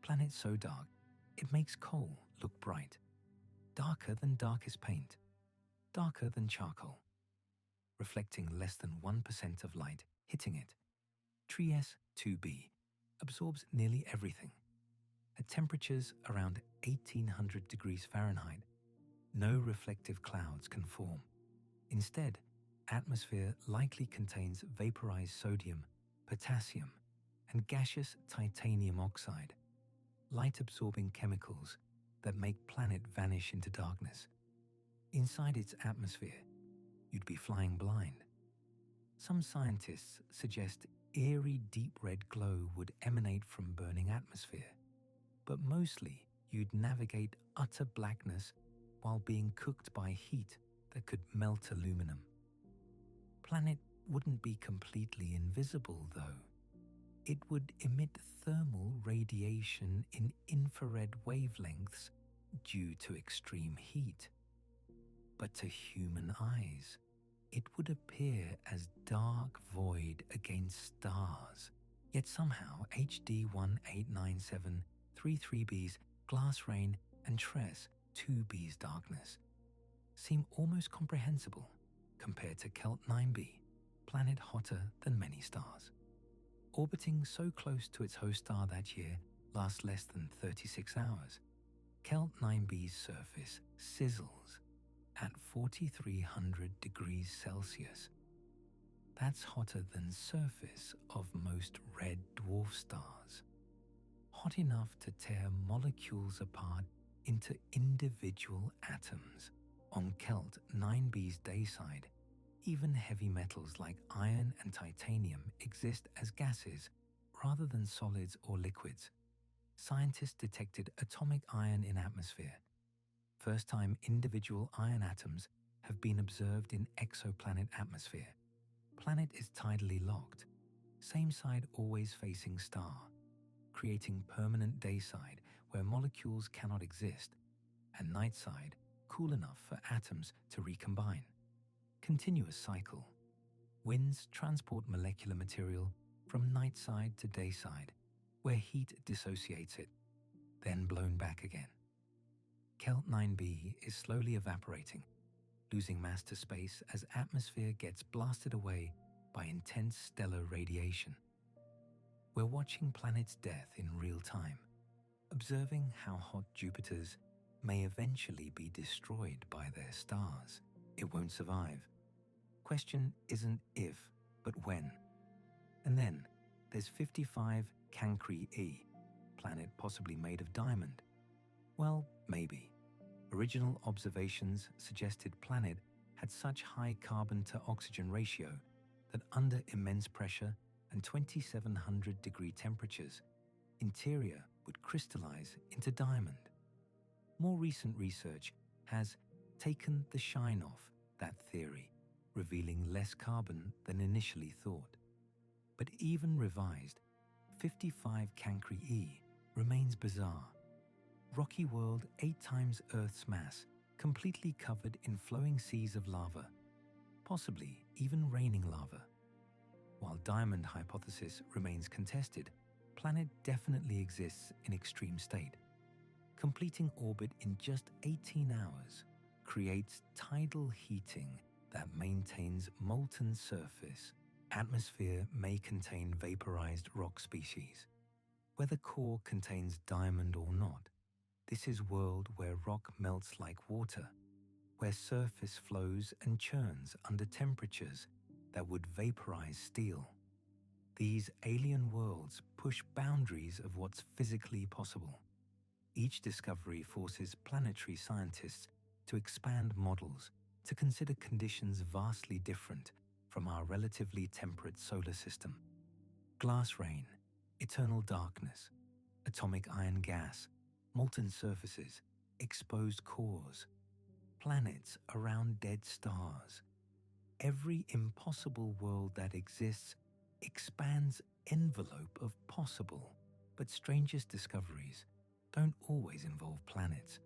Planet so dark, it makes coal look bright. Darker than darkest paint. Darker than charcoal. Reflecting less than 1% of light hitting it. Tress 2b absorbs nearly everything. At temperatures around 1800 degrees Fahrenheit, no reflective clouds can form. Instead, atmosphere likely contains vaporized sodium, potassium, and gaseous titanium oxide, light-absorbing chemicals that make planet vanish into darkness. Inside its atmosphere, you'd be flying blind. Some scientists suggest eerie deep red glow would emanate from burning atmosphere, but mostly you'd navigate utter blackness while being cooked by heat that could melt aluminum. Planet wouldn't be completely invisible, though. It would emit thermal radiation in infrared wavelengths due to extreme heat. But to human eyes, it would appear as dark void against stars. Yet somehow HD 189733b's glass rain and Tress 2b's darkness seem almost comprehensible compared to Kelt 9b, planet hotter than many stars. Orbiting so close to its host star that year lasts less than 36 hours. Kelt 9b's surface sizzles at 4,300 degrees Celsius. That's hotter than surface of most red dwarf stars. Hot enough to tear molecules apart into individual atoms. On Kelt 9b's day side, even heavy metals like iron and titanium exist as gases rather than solids or liquids. Scientists detected atomic iron in atmosphere. First time individual iron atoms have been observed in exoplanet atmosphere. Planet is tidally locked, same side always facing star, creating permanent day side where molecules cannot exist, and night side cool enough for atoms to recombine. Continuous cycle. Winds transport molecular material from night side to day side, where heat dissociates it, then blown back again. Kelt 9b is slowly evaporating, losing mass to space as atmosphere gets blasted away by intense stellar radiation. We're watching planet's death in real time, observing how hot Jupiters may eventually be destroyed by their stars. It won't survive. Question isn't if, but when. And then there's 55 Cancri E, planet possibly made of diamond. Well, maybe. Original observations suggested planet had such high carbon to oxygen ratio that under immense pressure and 2700 degree temperatures, interior would crystallize into diamond. More recent research has taken the shine off that theory, revealing less carbon than initially thought. But even revised, 55 Cancri E remains bizarre. Rocky world 8 times Earth's mass, completely covered in flowing seas of lava, possibly even raining lava. While diamond hypothesis remains contested, planet definitely exists in extreme state. Completing orbit in just 18 hours creates tidal heating that maintains molten surface. Atmosphere may contain vaporized rock species. Whether core contains diamond or not, this is world where rock melts like water, where surface flows and churns under temperatures that would vaporize steel. These alien worlds push boundaries of what's physically possible. Each discovery forces planetary scientists to expand models to consider conditions vastly different from our relatively temperate solar system. Glass rain, eternal darkness, atomic iron gas, molten surfaces, exposed cores, planets around dead stars. Every impossible world that exists expands envelope of possible, but strangest discoveries don't always involve planets.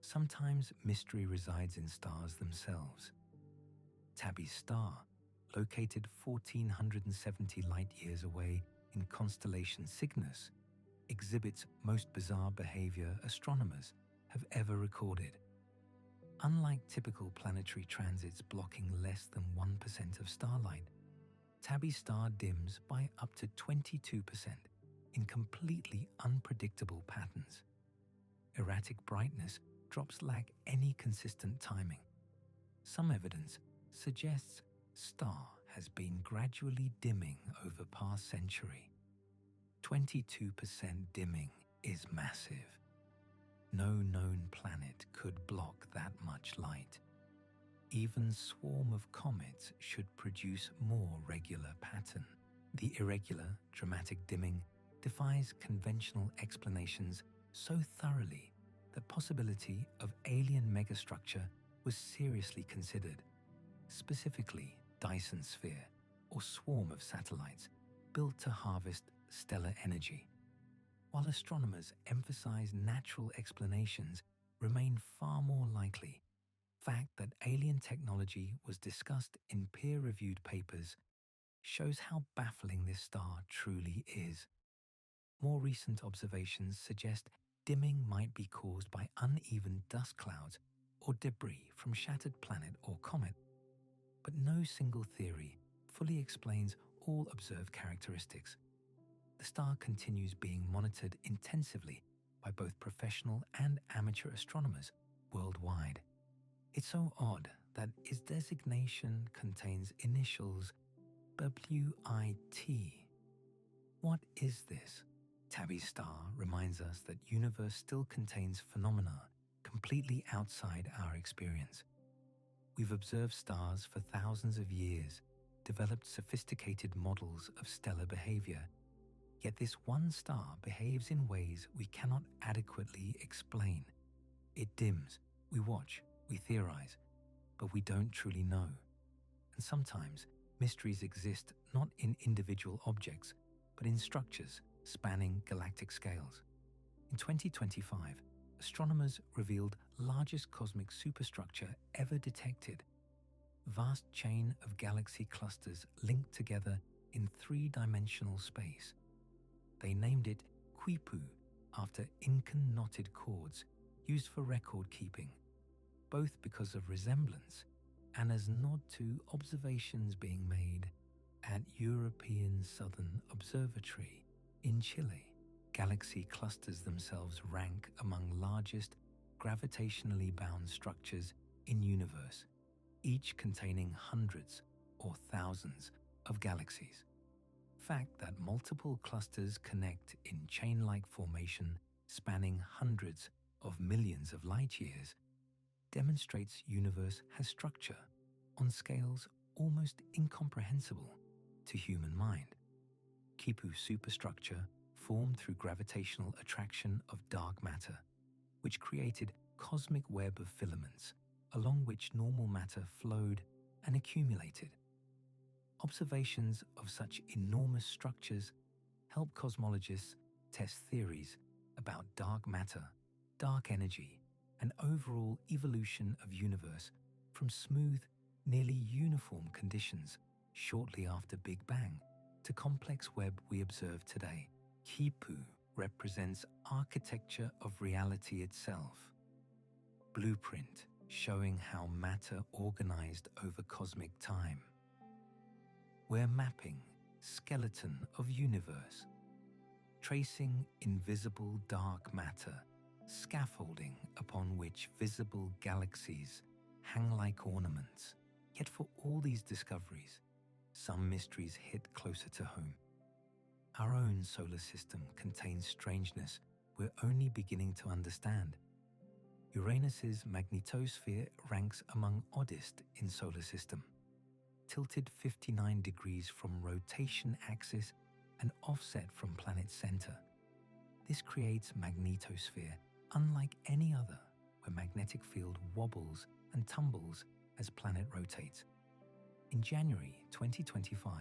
Sometimes mystery resides in stars themselves. Tabby's star, located 1470 light-years away in constellation Cygnus, exhibits most bizarre behavior astronomers have ever recorded. Unlike typical planetary transits blocking less than 1% of starlight, Tabby's star dims by up to 22% in completely unpredictable patterns. Erratic brightness drops lack any consistent timing. Some evidence suggests star has been gradually dimming over past century. 22% dimming is massive. No known planet could block that much light. even swarm of comets should produce more regular pattern. The irregular, dramatic dimming defies conventional explanations so thoroughly that possibility of alien megastructure was seriously considered, specifically Dyson sphere or swarm of satellites built to harvest stellar energy. While astronomers emphasize natural explanations remain far more likely, fact that alien technology was discussed in peer-reviewed papers shows how baffling this star truly is. More recent observations suggest dimming might be caused by uneven dust clouds or debris from shattered planet or comet, but no single theory fully explains all observed characteristics. The star continues being monitored intensively by both professional and amateur astronomers worldwide. It's so odd that its designation contains initials WIT. What is this? Tabby's star reminds us that universe still contains phenomena completely outside our experience. We've observed stars for thousands of years, developed sophisticated models of stellar behavior, yet this one star behaves in ways we cannot adequately explain. It dims, we watch, we theorize, but we don't truly know. And sometimes mysteries exist not in individual objects, but in structures spanning galactic scales. In 2025, astronomers revealed largest cosmic superstructure ever detected. Vast chain of galaxy clusters linked together in three-dimensional space. They named it Quipu after Incan knotted cords used for record keeping, both because of resemblance and as nod to observations being made at European Southern Observatory in Chile. Galaxy clusters themselves rank among largest gravitationally bound structures in universe, each containing hundreds or thousands of galaxies. Fact that multiple clusters connect in chain-like formation spanning hundreds of millions of light years demonstrates universe has structure on scales almost incomprehensible to human mind. Quipu superstructure formed through gravitational attraction of dark matter, which created cosmic web of filaments along which normal matter flowed and accumulated. Observations of such enormous structures help cosmologists test theories about dark matter, dark energy, and overall evolution of universe from smooth, nearly uniform conditions shortly after Big Bang to complex web we observe today. Quipu represents architecture of reality itself, blueprint showing how matter organized over cosmic time. We're mapping skeleton of universe, tracing invisible dark matter, scaffolding upon which visible galaxies hang like ornaments. Yet for all these discoveries, some mysteries hit closer to home. Our own solar system contains strangeness we're only beginning to understand. Uranus's magnetosphere ranks among oddest in solar system, tilted 59 degrees from rotation axis and offset from planet center. This creates magnetosphere unlike any other, where magnetic field wobbles and tumbles as planet rotates. In January 2025,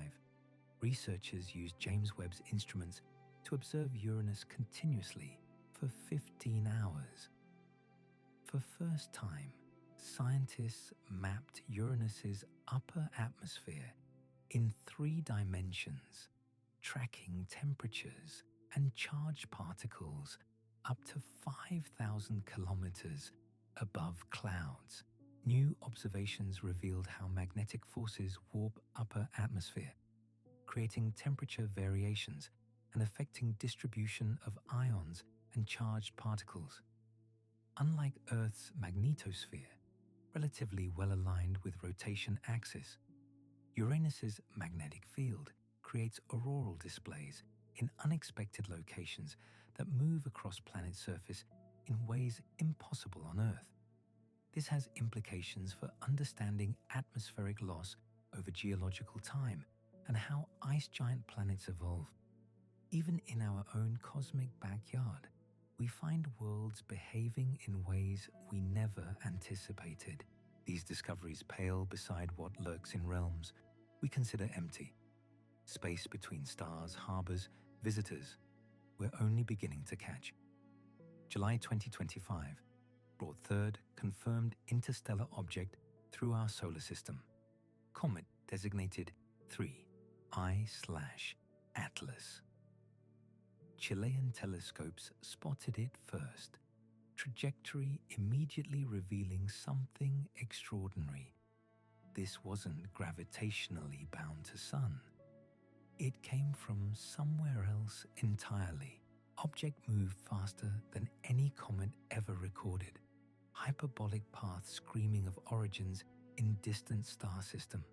researchers used James Webb's instruments to observe Uranus continuously for 15 hours. For first time, scientists mapped Uranus's upper atmosphere in 3 dimensions, tracking temperatures and charged particles up to 5,000 kilometers above clouds. New observations revealed how magnetic forces warp upper atmosphere, creating temperature variations and affecting distribution of ions and charged particles. Unlike Earth's magnetosphere, relatively well aligned with rotation axis, Uranus's magnetic field creates auroral displays in unexpected locations that move across planet surface in ways impossible on Earth. This has implications for understanding atmospheric loss over geological time and how ice giant planets evolve. Even in our own cosmic backyard, we find worlds behaving in ways we never anticipated. These discoveries pale beside what lurks in realms we consider empty. Space between stars harbors visitors we're only beginning to catch. July 2025 brought third confirmed interstellar object through our solar system, comet designated 3I/Atlas. Chilean telescopes spotted it first, trajectory immediately revealing something extraordinary. This wasn't gravitationally bound to Sun. It came from somewhere else entirely. Object moved faster than any comet ever recorded. Hyperbolic paths screaming of origins in distant star system.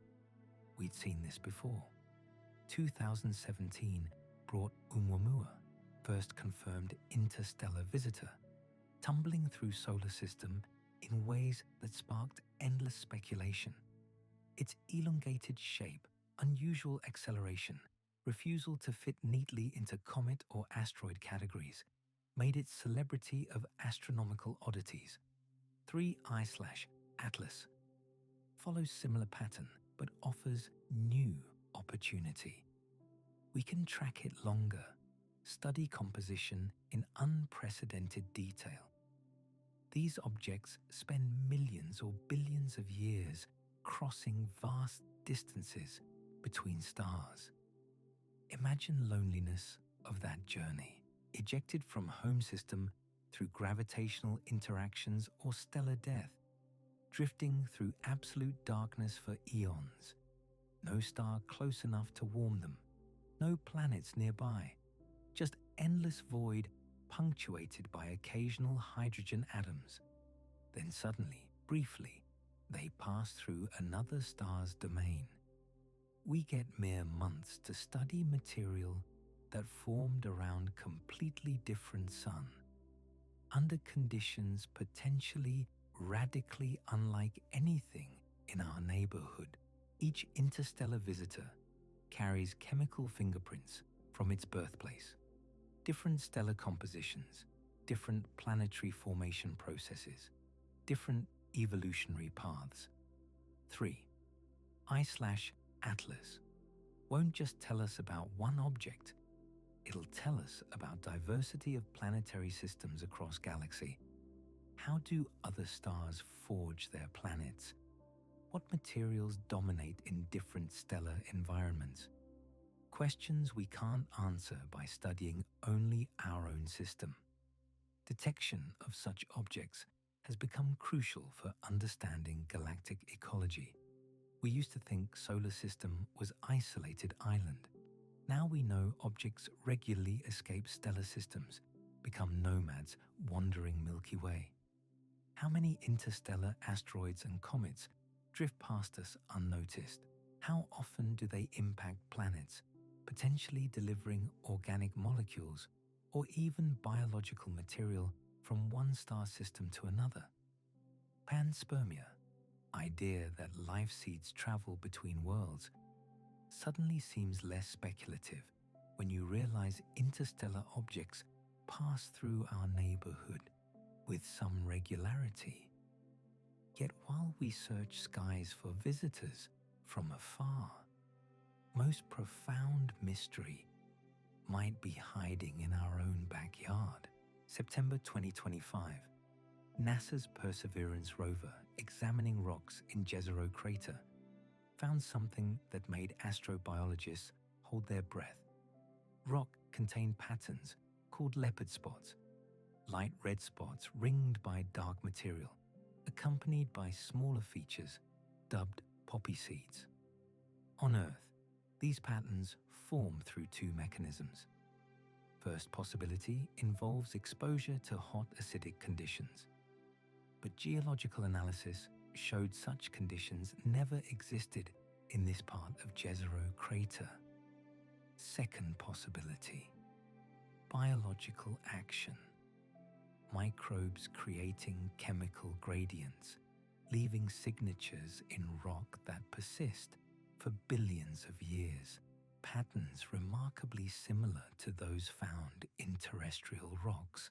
We'd seen this before. 2017 brought Oumuamua, first confirmed interstellar visitor, tumbling through solar system in ways that sparked endless speculation. Its elongated shape, unusual acceleration, refusal to fit neatly into comet or asteroid categories made it celebrity of astronomical oddities. 3I/Atlas follows similar pattern but offers new opportunity. We can track it longer, study composition in unprecedented detail. These objects spend millions or billions of years crossing vast distances between stars. Imagine loneliness of that journey, ejected from home system through gravitational interactions or stellar death, drifting through absolute darkness for eons. No star close enough to warm them, no planets nearby, just endless void punctuated by occasional hydrogen atoms. Then suddenly, briefly, they pass through another star's domain. We get mere months to study material that formed around completely different sun, under conditions potentially radically unlike anything in our neighborhood. Each interstellar visitor carries chemical fingerprints from its birthplace, different stellar compositions, different planetary formation processes, different evolutionary paths. 3I/Atlas won't just tell us about one object, it'll tell us about diversity of planetary systems across galaxy. How do other stars forge their planets? What materials dominate in different stellar environments? Questions we can't answer by studying only our own system. Detection of such objects has become crucial for understanding galactic ecology. We used to think solar system was isolated island. Now we know objects regularly escape stellar systems, become nomads wandering Milky Way. How many interstellar asteroids and comets drift past us unnoticed? How often do they impact planets, potentially delivering organic molecules or even biological material from one star system to another? Panspermia, idea that life seeds travel between worlds, suddenly seems less speculative when you realize interstellar objects pass through our neighborhood with some regularity. Yet while we search skies for visitors from afar, most profound mystery might be hiding in our own backyard. September 2025, NASA's Perseverance rover examining rocks in Jezero crater found something that made astrobiologists hold their breath. Rock contained patterns called leopard spots, light red spots ringed by dark material, accompanied by smaller features dubbed poppy seeds. On Earth, these patterns form through two mechanisms. First possibility involves exposure to hot acidic conditions. But geological analysis showed such conditions never existed in this part of Jezero crater. Second possibility, biological action. Microbes creating chemical gradients, leaving signatures in rock that persist for billions of years, patterns remarkably similar to those found in terrestrial rocks,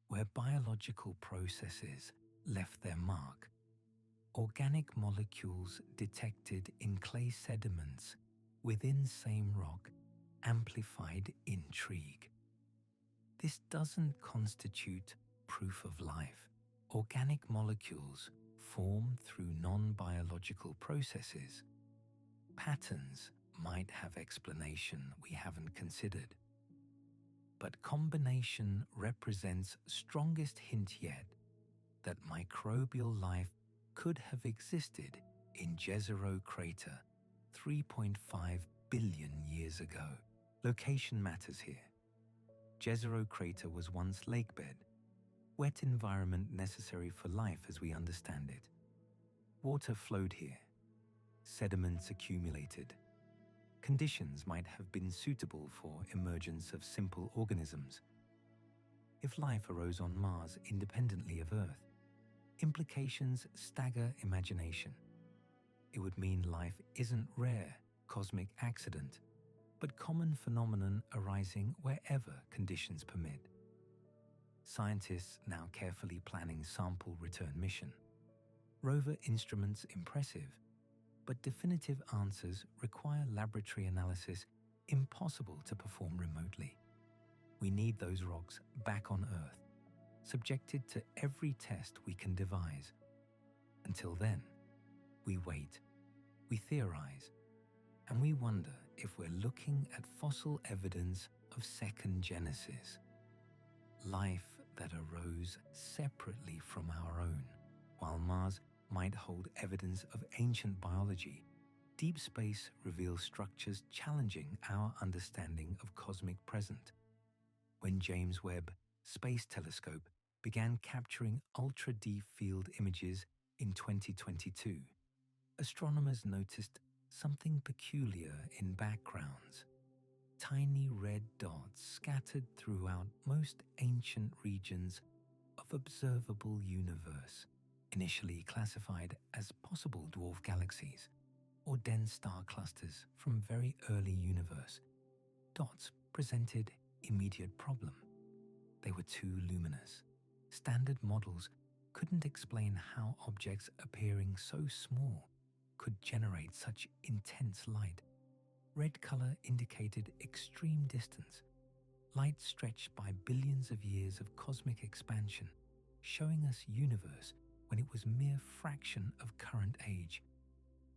where biological processes left their mark. Organic molecules detected in clay sediments within same rock amplified intrigue. This doesn't constitute proof of life. Organic molecules form through non-biological processes. Patterns might have explanation we haven't considered. But combination represents strongest hint yet that microbial life could have existed in Jezero crater 3.5 billion years ago. Location matters here. Jezero crater was once lakebed, wet environment necessary for life as we understand it. Water flowed here. Sediments accumulated. Conditions might have been suitable for emergence of simple organisms. If life arose on Mars independently of Earth, implications stagger imagination. It would mean life isn't rare cosmic accident, but common phenomenon arising wherever conditions permit. Scientists now carefully planning sample return mission. Rover instruments impressive, but definitive answers require laboratory analysis impossible to perform remotely. We need those rocks back on Earth, subjected to every test we can devise. Until then, we wait, we theorize, and we wonder if we're looking at fossil evidence of second genesis, life that arose separately from our own. While Mars might hold evidence of ancient biology, deep space reveals structures challenging our understanding of cosmic present. When James Webb Space Telescope began capturing ultra-deep field images in 2022, astronomers noticed something peculiar in backgrounds. Tiny red dots scattered throughout most ancient regions of observable universe, initially classified as possible dwarf galaxies or dense star clusters from very early universe. Dots presented immediate problem. They were too luminous. Standard models couldn't explain how objects appearing so small could generate such intense light. Red color indicated extreme distance, light stretched by billions of years of cosmic expansion, showing us universe when it was mere fraction of current age.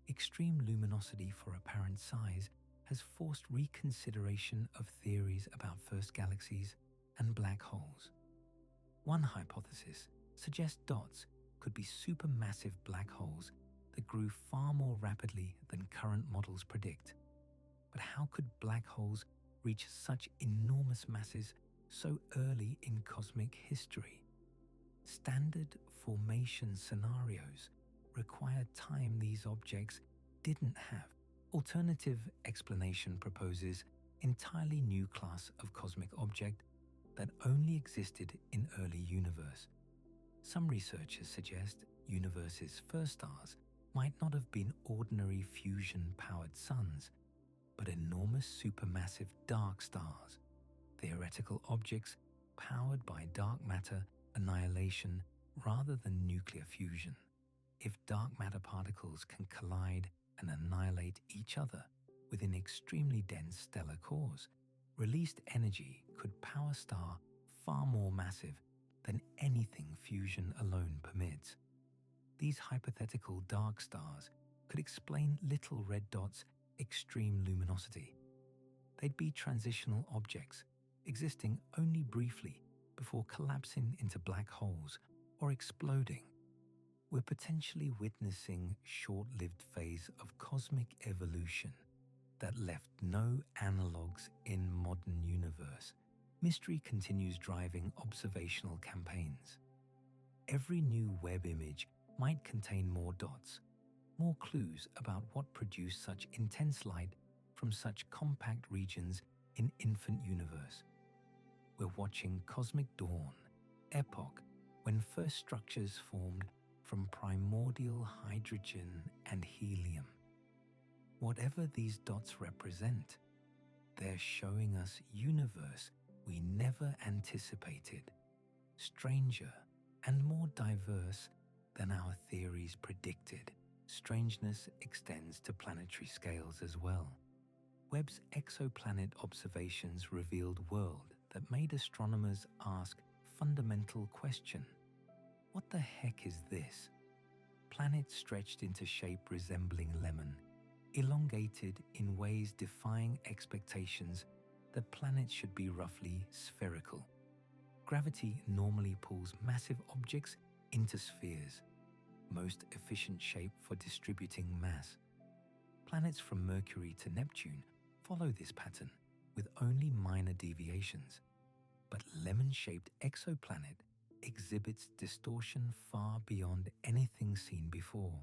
Extreme luminosity for apparent size has forced reconsideration of theories about first galaxies and black holes. One hypothesis suggests dots could be supermassive black holes that grew far more rapidly than current models predict. But how could black holes reach such enormous masses so early in cosmic history? Standard formation scenarios require time these objects didn't have. Alternative explanation proposes entirely new class of cosmic object that only existed in early universe. Some researchers suggest universe's first stars might not have been ordinary fusion-powered suns, but enormous supermassive dark stars, theoretical objects powered by dark matter annihilation rather than nuclear fusion. If dark matter particles can collide and annihilate each other within extremely dense stellar cores, released energy could power star far more massive than anything fusion alone permits. These hypothetical dark stars could explain little red dots' extreme luminosity. They'd be transitional objects, existing only briefly before collapsing into black holes or exploding. We're potentially witnessing short-lived phase of cosmic evolution that left no analogues in modern universe. Mystery continues driving observational campaigns. Every new Webb image might contain more dots, more clues about what produced such intense light from such compact regions in infant universe. We're watching cosmic dawn, epoch when first structures formed from primordial hydrogen and helium. Whatever these dots represent, they're showing us universe we never anticipated, stranger and more diverse than our theories predicted. Strangeness extends to planetary scales as well. Webb's exoplanet observations revealed world that made astronomers ask fundamental question: what the heck is this? Planets stretched into shape resembling lemon, elongated in ways defying expectations that planets should be roughly spherical. Gravity normally pulls massive objects into spheres, most efficient shape for distributing mass. Planets from Mercury to Neptune follow this pattern with only minor deviations. But lemon-shaped exoplanet exhibits distortion far beyond anything seen before.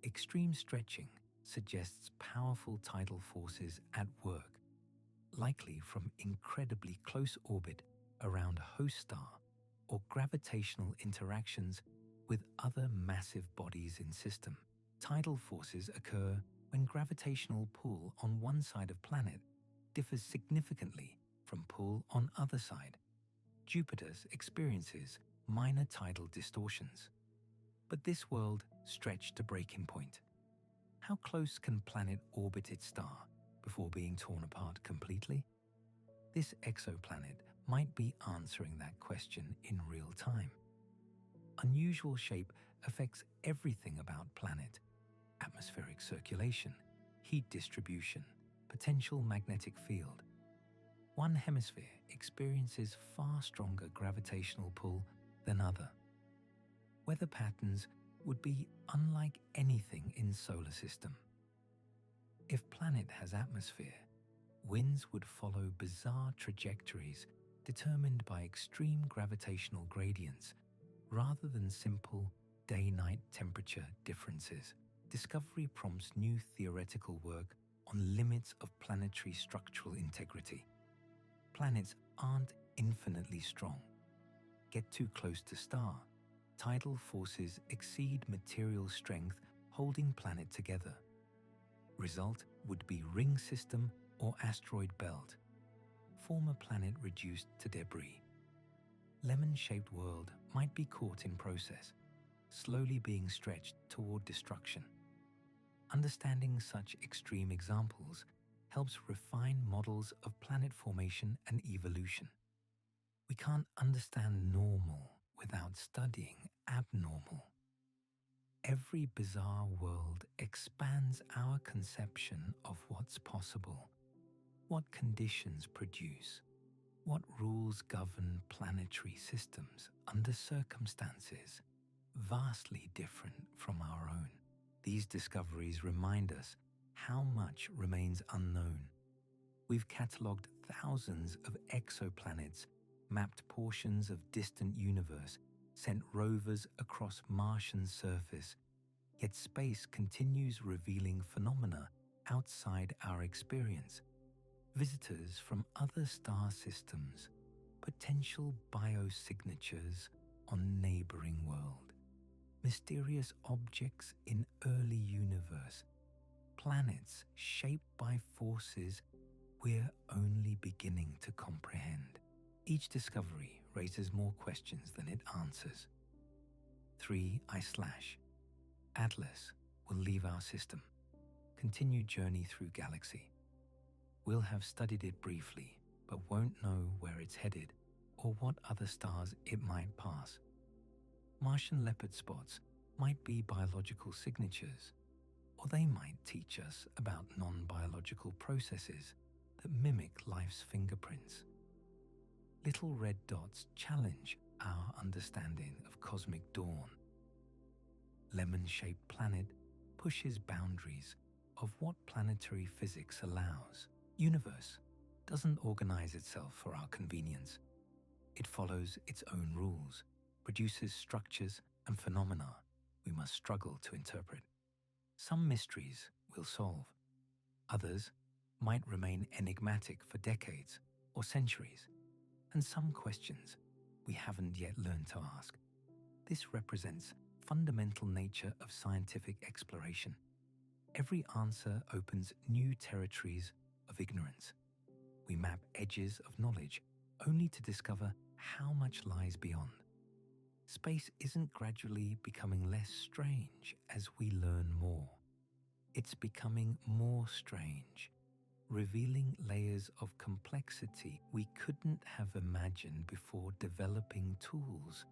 Extreme stretching suggests powerful tidal forces at work, likely from incredibly close orbit around a host star or gravitational interactions with other massive bodies in system. Tidal forces occur when gravitational pull on one side of planet differs significantly from pull on other side. Jupiter's experiences minor tidal distortions. But this world stretched to breaking point. How close can planet orbit its star before being torn apart completely? This exoplanet might be answering that question in real time. Unusual shape affects everything about planet: atmospheric circulation, heat distribution, potential magnetic field. One hemisphere experiences far stronger gravitational pull than other. Weather patterns would be unlike anything in solar system. If planet has atmosphere, winds would follow bizarre trajectories determined by extreme gravitational gradients rather than simple day-night temperature differences. Discovery prompts new theoretical work on limits of planetary structural integrity. Planets aren't infinitely strong. Get too close to star, tidal forces exceed material strength holding planet together. Result would be ring system or asteroid belt. Former planet reduced to debris. Lemon-shaped world might be caught in process, slowly being stretched toward destruction. Understanding such extreme examples helps refine models of planet formation and evolution. We can't understand normal without studying abnormal. Every bizarre world expands our conception of what's possible, what conditions produce, what rules govern planetary systems under circumstances vastly different from our own. These discoveries remind us how much remains unknown. We've catalogued thousands of exoplanets, mapped portions of distant universe, sent rovers across Martian surface, yet space continues revealing phenomena outside our experience. Visitors from other star systems, potential biosignatures on neighboring world, mysterious objects in early universe, planets shaped by forces we're only beginning to comprehend. Each discovery raises more questions than it answers. 3I/ Atlas will leave our system, continue journey through galaxy. We'll have studied it briefly, but won't know where it's headed or what other stars it might pass. Martian leopard spots might be biological signatures, or they might teach us about non-biological processes that mimic life's fingerprints. Little red dots challenge our understanding of cosmic dawn. Lemon-shaped planet pushes boundaries of what planetary physics allows. Universe doesn't organize itself for our convenience. It follows its own rules, produces structures and phenomena we must struggle to interpret. Some mysteries we'll solve. Others might remain enigmatic for decades or centuries. And some questions we haven't yet learned to ask. This represents fundamental nature of scientific exploration. Every answer opens new territories of ignorance. We map edges of knowledge, only to discover how much lies beyond. Space isn't gradually becoming less strange as we learn more. It's becoming more strange, revealing layers of complexity we couldn't have imagined before developing tools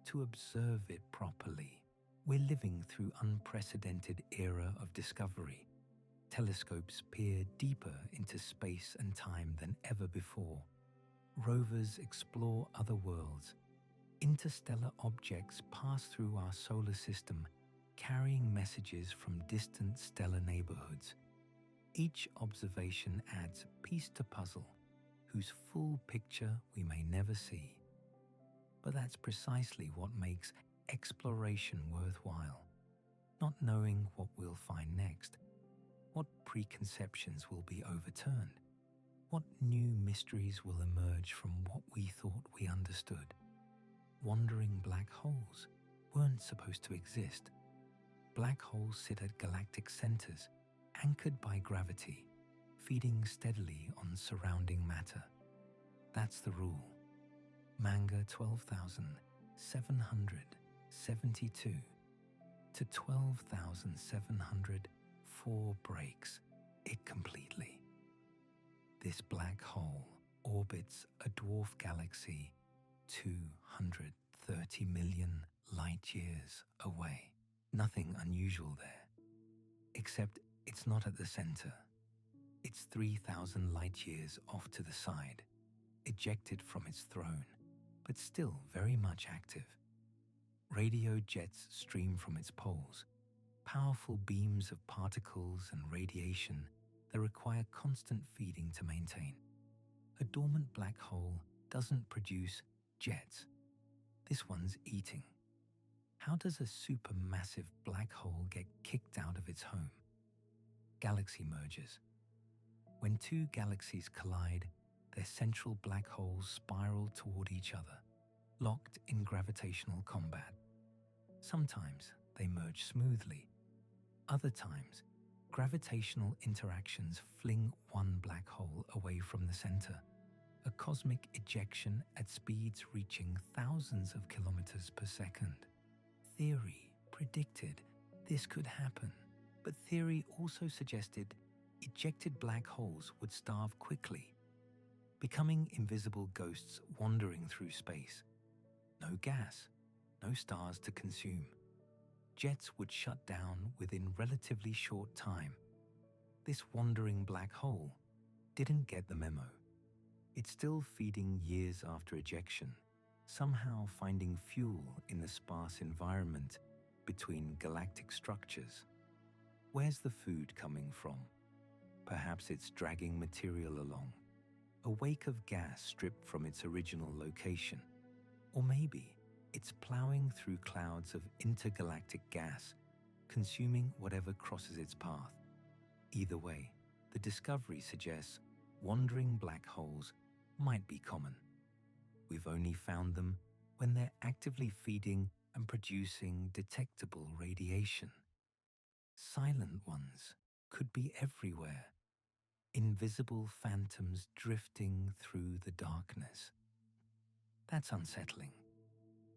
to observe it properly. We're living through unprecedented era of discovery. Telescopes peer deeper into space and time than ever before. Rovers explore other worlds. Interstellar objects pass through our solar system, carrying messages from distant stellar neighborhoods. Each observation adds piece to puzzle, whose full picture we may never see. But that's precisely what makes exploration worthwhile. Not knowing what we'll find next, what preconceptions will be overturned, what new mysteries will emerge from what we thought we understood. Wandering black holes weren't supposed to exist. Black holes sit at galactic centers, anchored by gravity, feeding steadily on surrounding matter. That's the rule. Manga 12,772 to 12,704 breaks it completely. This black hole orbits a dwarf galaxy 230 million light-years away. Nothing unusual there, except it's not at the center. It's 3,000 light-years off to the side, ejected from its throne, but still very much active. Radio jets stream from its poles, powerful beams of particles and radiation that require constant feeding to maintain. A dormant black hole doesn't produce jets. This one's eating. How does a supermassive black hole get kicked out of its home? Galaxy mergers. When two galaxies collide, their central black holes spiral toward each other, locked in gravitational combat. Sometimes they merge smoothly. Other times, gravitational interactions fling one black hole away from the center, a cosmic ejection at speeds reaching thousands of kilometers per second. Theory predicted this could happen, but theory also suggested ejected black holes would starve quickly, becoming invisible ghosts wandering through space. No gas, no stars to consume. Jets would shut down within relatively short time. This wandering black hole didn't get the memo. It's still feeding years after ejection, somehow finding fuel in the sparse environment between galactic structures. Where's the food coming from? Perhaps it's dragging material along, a wake of gas stripped from its original location. Or maybe it's plowing through clouds of intergalactic gas, consuming whatever crosses its path. Either way, the discovery suggests wandering black holes might be common. We've only found them when they're actively feeding and producing detectable radiation. Silent ones could be everywhere, invisible phantoms drifting through the darkness. That's unsettling.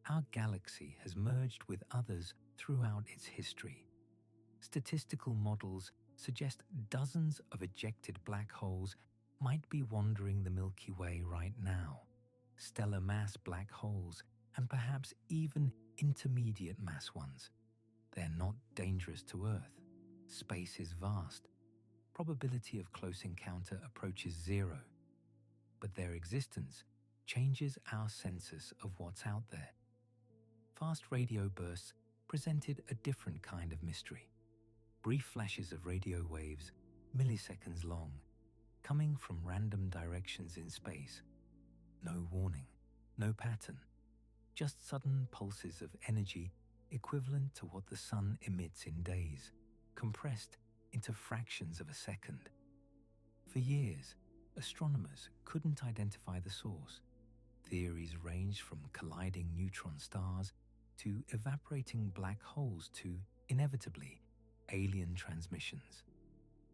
Our galaxy has merged with others throughout its history. Statistical models suggest dozens of ejected black holes might be wandering the Milky Way right now. Stellar mass black holes, and perhaps even intermediate mass ones. They're not dangerous to Earth. Space is vast. Probability of close encounter approaches zero. But their existence changes our census of what's out there. Fast radio bursts presented a different kind of mystery. Brief flashes of radio waves, milliseconds long, coming from random directions in space. No warning, no pattern, just sudden pulses of energy equivalent to what the sun emits in days, compressed into fractions of a second. For years, astronomers couldn't identify the source. Theories ranged from colliding neutron stars to evaporating black holes to, inevitably, alien transmissions.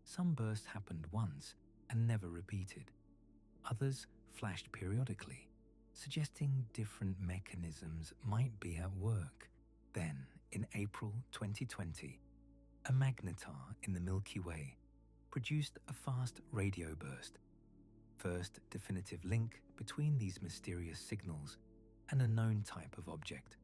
Some bursts happened once and never repeated. Others flashed periodically, suggesting different mechanisms might be at work. Then, in April 2020, a magnetar in the Milky Way produced a fast radio burst, first definitive link between these mysterious signals and a known type of object.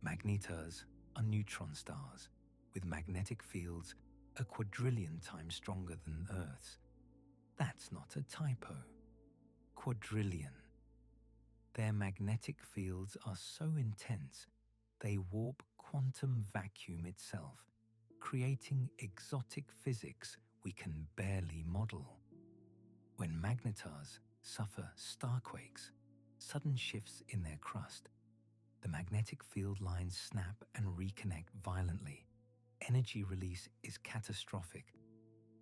Magnetars are neutron stars with magnetic fields a quadrillion times stronger than Earth's. That's not a typo. Quadrillion. Their magnetic fields are so intense they warp quantum vacuum itself, creating exotic physics we can barely model. When magnetars suffer starquakes, sudden shifts in their crust, the magnetic field lines snap and reconnect violently. Energy release is catastrophic.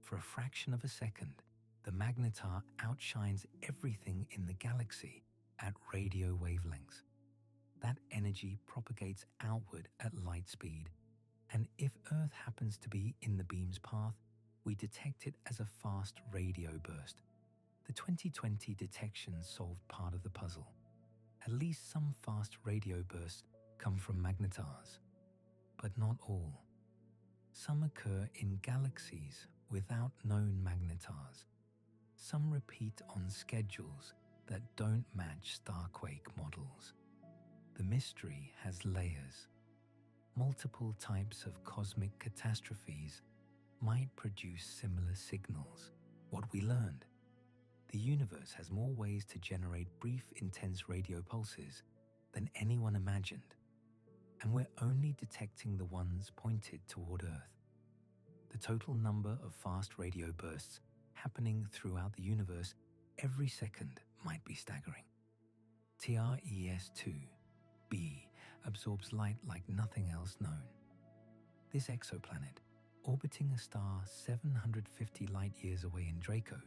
For a fraction of a second, the magnetar outshines everything in the galaxy at radio wavelengths. That energy propagates outward at light speed, and if Earth happens to be in the beam's path, we detect it as a fast radio burst. The 2020 detection solved part of the puzzle. At least some fast radio bursts come from magnetars, but not all. Some occur in galaxies without known magnetars. Some repeat on schedules that don't match starquake models. The mystery has layers. Multiple types of cosmic catastrophes might produce similar signals. What we learned: the universe has more ways to generate brief, intense radio pulses than anyone imagined, and we're only detecting the ones pointed toward Earth. The total number of fast radio bursts happening throughout the universe every second might be staggering. TRES-2b absorbs light like nothing else known. This exoplanet, orbiting a star 750 light-years away in Draco,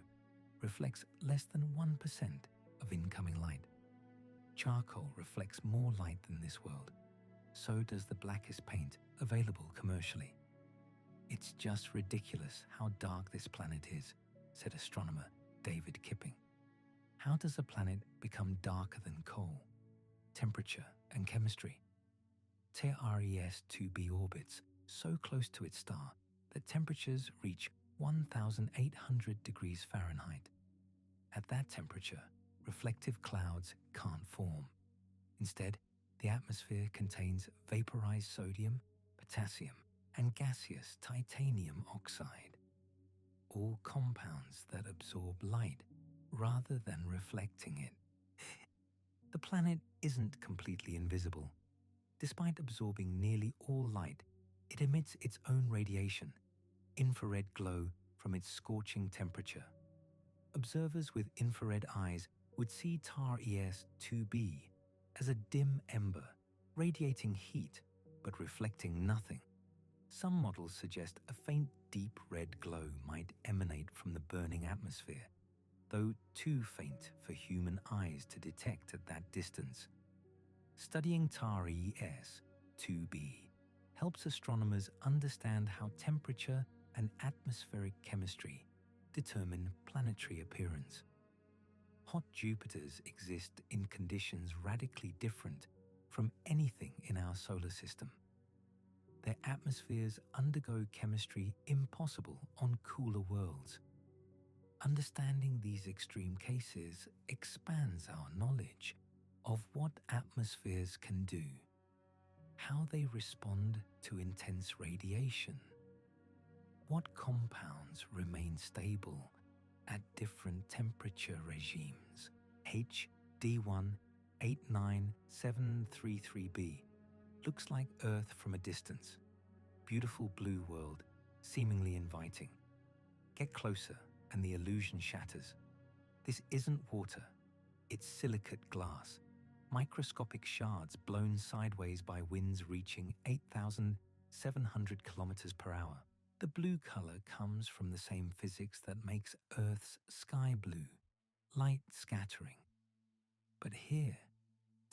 reflects less than 1% of incoming light. Charcoal reflects more light than this world. So does the blackest paint available commercially. "It's just ridiculous how dark this planet is," said astronomer David Kipping. How does a planet become darker than coal? Temperature and chemistry. TRES-2b orbits so close to its star that temperatures reach 1,800 degrees Fahrenheit. At that temperature, reflective clouds can't form. Instead, the atmosphere contains vaporized sodium, potassium, and gaseous titanium oxide, all compounds that absorb light rather than reflecting it. The planet isn't completely invisible. Despite absorbing nearly all light, it emits its own radiation, infrared glow from its scorching temperature. Observers with infrared eyes would see TRES-2b as a dim ember, radiating heat but reflecting nothing. Some models suggest a faint deep red glow might emanate from the burning atmosphere, though too faint for human eyes to detect at that distance. Studying TRES-2b helps astronomers understand how temperature and atmospheric chemistry determine planetary appearance. Hot Jupiters exist in conditions radically different from anything in our solar system. Their atmospheres undergo chemistry impossible on cooler worlds. Understanding these extreme cases expands our knowledge of what atmospheres can do, how they respond to intense radiation, what compounds remain stable at different temperature regimes. HD1-89733b looks like Earth from a distance. Beautiful blue world, seemingly inviting. Get closer and the illusion shatters. This isn't water, it's silicate glass. Microscopic shards blown sideways by winds reaching 8,700 kilometers per hour. The blue color comes from the same physics that makes Earth's sky blue, light scattering. But here,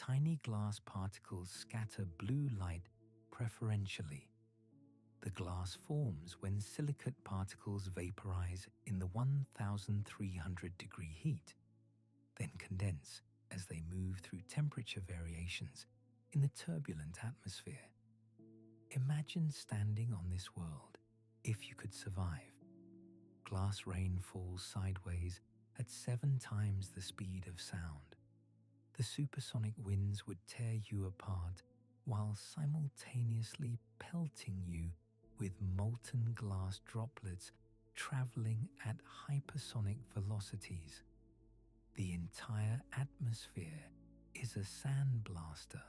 tiny glass particles scatter blue light preferentially. The glass forms when silicate particles vaporize in the 1300-degree heat, then condense as they move through temperature variations in the turbulent atmosphere. Imagine standing on this world if you could survive. Glass rain falls sideways at 7 times the speed of sound. The supersonic winds would tear you apart while simultaneously pelting you with molten glass droplets traveling at hypersonic velocities. The entire atmosphere is a sandblaster,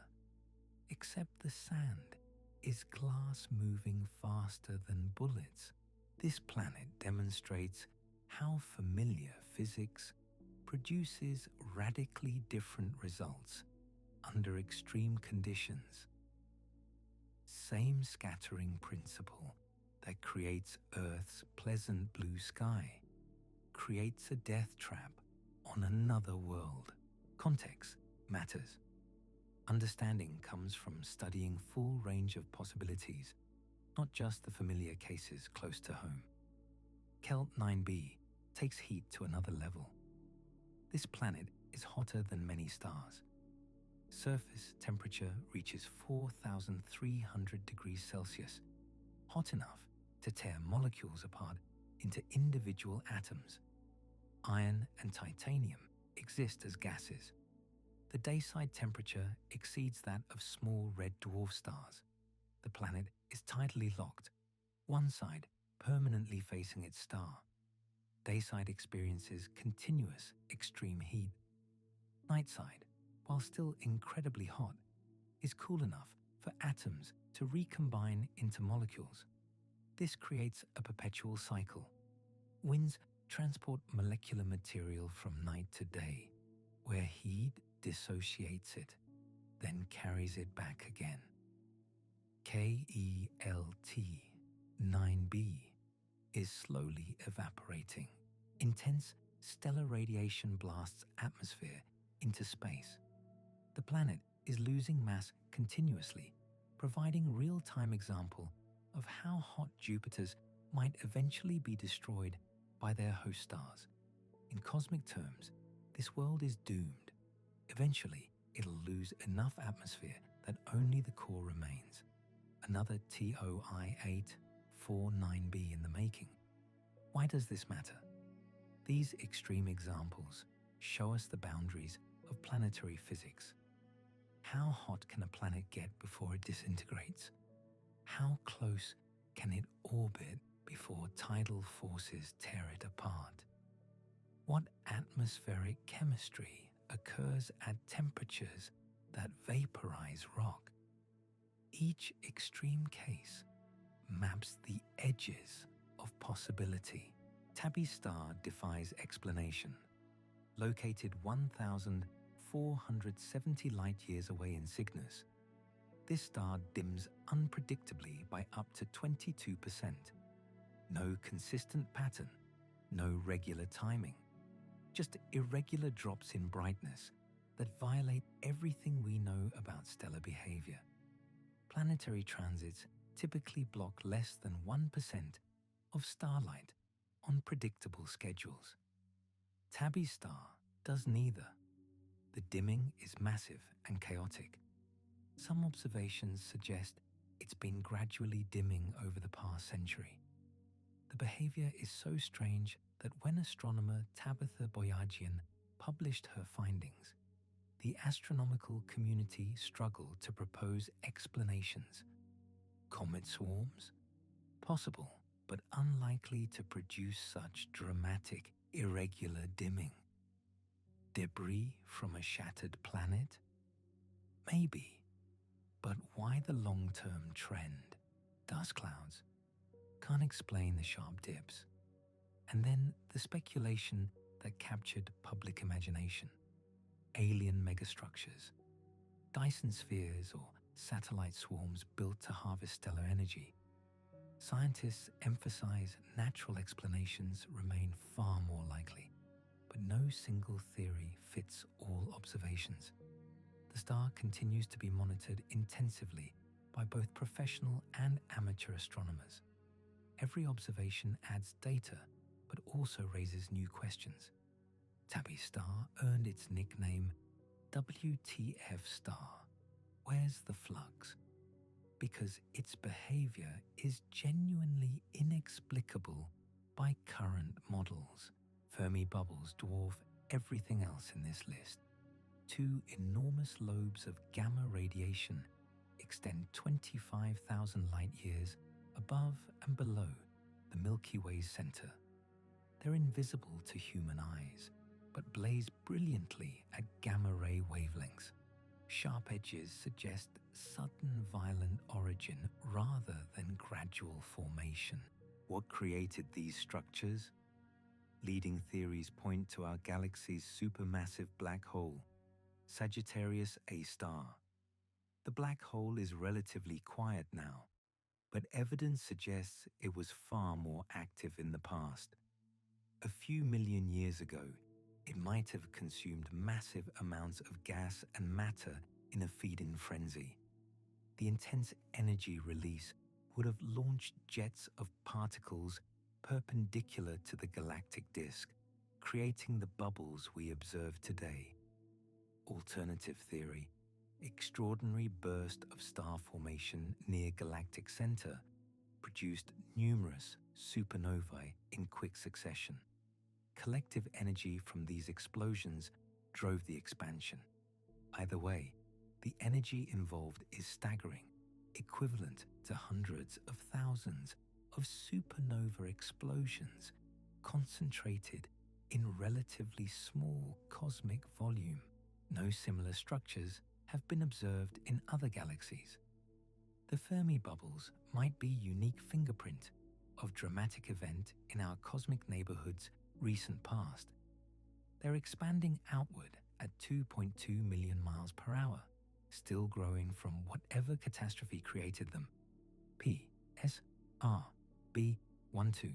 except the sand is glass moving faster than bullets. This planet demonstrates how familiar physics produces radically different results under extreme conditions. Same scattering principle that creates Earth's pleasant blue sky creates a death trap on another world. Context matters. Understanding comes from studying full range of possibilities, not just the familiar cases close to home. Kelt 9b takes heat to another level. This planet is hotter than many stars. Surface temperature reaches 4,300 degrees Celsius, hot enough to tear molecules apart into individual atoms. Iron and titanium exist as gases. The dayside temperature exceeds that of small red dwarf stars. The planet is tidally locked, one side permanently facing its star. Dayside experiences continuous extreme heat. Nightside, while still incredibly hot, is cool enough for atoms to recombine into molecules. This creates a perpetual cycle. Winds transport molecular material from night to day, where heat dissociates it, then carries it back again. KELT 9b is slowly evaporating. Intense stellar radiation blasts atmosphere into space. The planet is losing mass continuously, providing real-time example of how hot Jupiters might eventually be destroyed by their host stars. In cosmic terms, this world is doomed. Eventually, it'll lose enough atmosphere that only the core remains. Another TOI 849b in the making. Why does this matter? These extreme examples show us the boundaries of planetary physics. How hot can a planet get before it disintegrates? How close can it orbit before tidal forces tear it apart? What atmospheric chemistry occurs at temperatures that vaporize rock? Each extreme case maps the edges of possibility. Tabby's star defies explanation. Located 1,470 light-years away in Cygnus, this star dims unpredictably by up to 22%. No consistent pattern, no regular timing, just irregular drops in brightness that violate everything we know about stellar behavior. Planetary transits typically block less than 1% of starlight on predictable schedules. Tabby's star does neither. The dimming is massive and chaotic. Some observations suggest it's been gradually dimming over the past century. The behavior is so strange that when astronomer Tabitha Boyajian published her findings, the astronomical community struggled to propose explanations. Comet swarms? Possible, but unlikely to produce such dramatic, irregular dimming. Debris from a shattered planet? Maybe, but why the long-term trend? Dust clouds? Can't explain the sharp dips. And then the speculation that captured public imagination. Alien megastructures, Dyson spheres or satellite swarms built to harvest stellar energy. Scientists emphasize natural explanations remain far more likely, but no single theory fits all observations. the star continues to be monitored intensively by both professional and amateur astronomers. Every observation adds data, but also raises new questions. Tabby's star earned its nickname WTF star. Where's the flux? Because its behavior is genuinely inexplicable by current models. Fermi bubbles dwarf everything else in this list. Two enormous lobes of gamma radiation extend 25,000 light-years above and below the Milky Way's center. They're invisible to human eyes, but blaze brilliantly at gamma-ray wavelengths. Sharp edges suggest sudden violent origin rather than gradual formation. What created these structures? Leading theories point to our galaxy's supermassive black hole, Sagittarius A star. The black hole is relatively quiet now, but evidence suggests it was far more active in the past. A few million years ago, it might have consumed massive amounts of gas and matter in a feed-in frenzy. The intense energy release would have launched jets of particles perpendicular to the galactic disk, creating the bubbles we observe today. Alternative theory: extraordinary burst of star formation near galactic center produced numerous supernovae in quick succession. Collective energy from these explosions drove the expansion. Either way, the energy involved is staggering, equivalent to hundreds of thousands of supernova explosions concentrated in relatively small cosmic volume. No similar structures have been observed in other galaxies. The Fermi bubbles might be a unique fingerprint of dramatic event in our cosmic neighborhood's recent past. They're expanding outward at 2.2 million miles per hour, still growing from whatever catastrophe created them. PSR B1257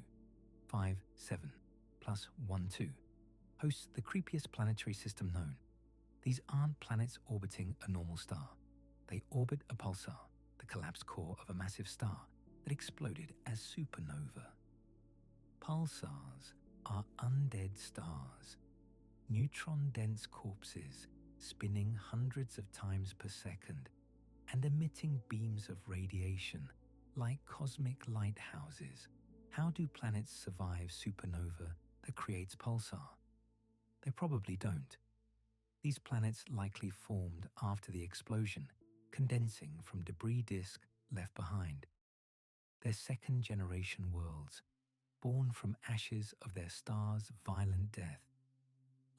plus 12 hosts the creepiest planetary system known. These aren't planets orbiting a normal star. They orbit a pulsar, the collapsed core of a massive star that exploded as supernova. Pulsars are undead stars, neutron-dense corpses spinning hundreds of times per second and emitting beams of radiation like cosmic lighthouses. How do planets survive supernova that creates pulsar? They probably don't. These planets likely formed after the explosion, condensing from debris disk left behind. They're second-generation worlds, born from ashes of their star's violent death.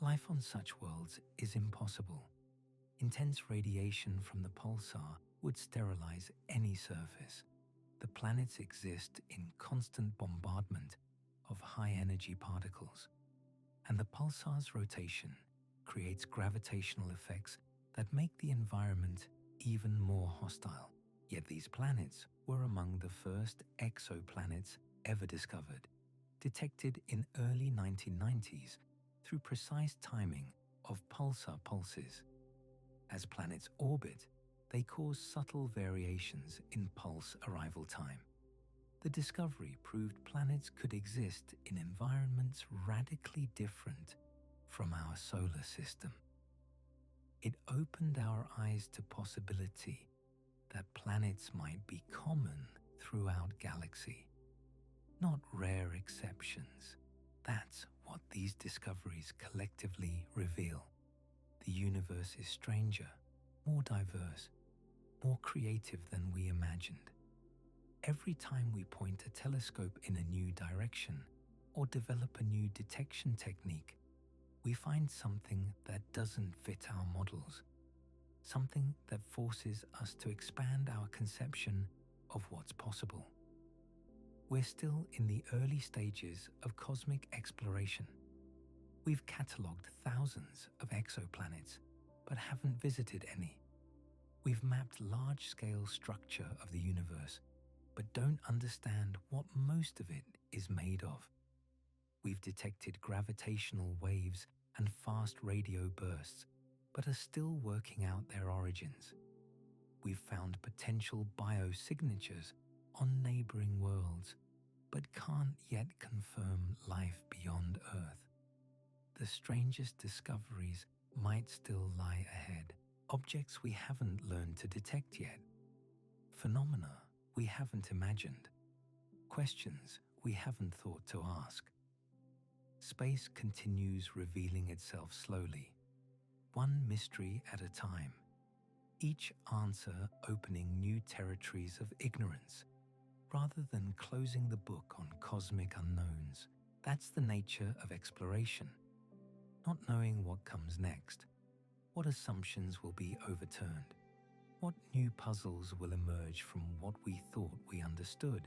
Life on such worlds is impossible. Intense radiation from the pulsar would sterilize any surface. The planets exist in constant bombardment of high-energy particles, and the pulsar's rotation creates gravitational effects that make the environment even more hostile. Yet these planets were among the first exoplanets ever discovered, detected in early 1990s through precise timing of pulsar pulses. As planets orbit, they cause subtle variations in pulse arrival time. The discovery proved planets could exist in environments radically different from our solar system. It opened our eyes to possibility that planets might be common throughout galaxy, not rare exceptions. That's what these discoveries collectively reveal. The universe is stranger, more diverse, more creative than we imagined. Every time we point a telescope in a new direction or develop a new detection technique, we find something that doesn't fit our models, something that forces us to expand our conception of what's possible. We're still in the early stages of cosmic exploration. We've catalogued thousands of exoplanets, but haven't visited any. We've mapped large-scale structure of the universe, but don't understand what most of it is made of. We've detected gravitational waves and fast radio bursts, but are still working out their origins. We've found potential biosignatures on neighboring worlds, but can't yet confirm life beyond Earth. The strangest discoveries might still lie ahead, objects we haven't learned to detect yet, phenomena we haven't imagined, questions we haven't thought to ask. Space continues revealing itself slowly, one mystery at a time, each answer opening new territories of ignorance, rather than closing the book on cosmic unknowns. That's the nature of exploration. Not knowing what comes next, what assumptions will be overturned, what new puzzles will emerge from what we thought we understood.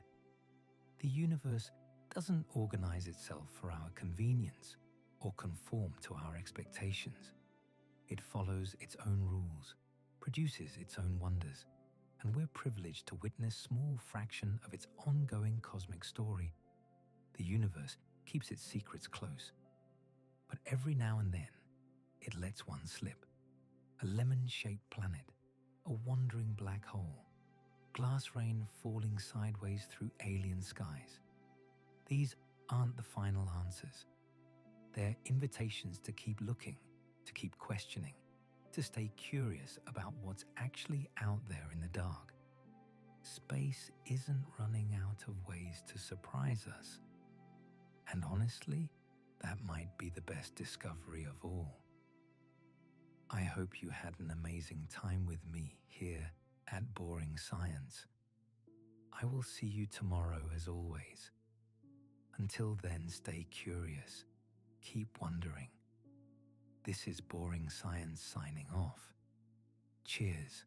The universe doesn't organize itself for our convenience or conform to our expectations. It follows its own rules, produces its own wonders, and we're privileged to witness a small fraction of its ongoing cosmic story. The universe keeps its secrets close, but every now and then, it lets one slip. A lemon-shaped planet, a wandering black hole, glass rain falling sideways through alien skies. These aren't the final answers. They're invitations to keep looking, to keep questioning, to stay curious about what's actually out there in the dark. Space isn't running out of ways to surprise us. And honestly, that might be the best discovery of all. I hope you had an amazing time with me here at Boring Science. I will see you tomorrow as always. Until then, stay curious, keep wondering. This is Boring Science signing off. Cheers.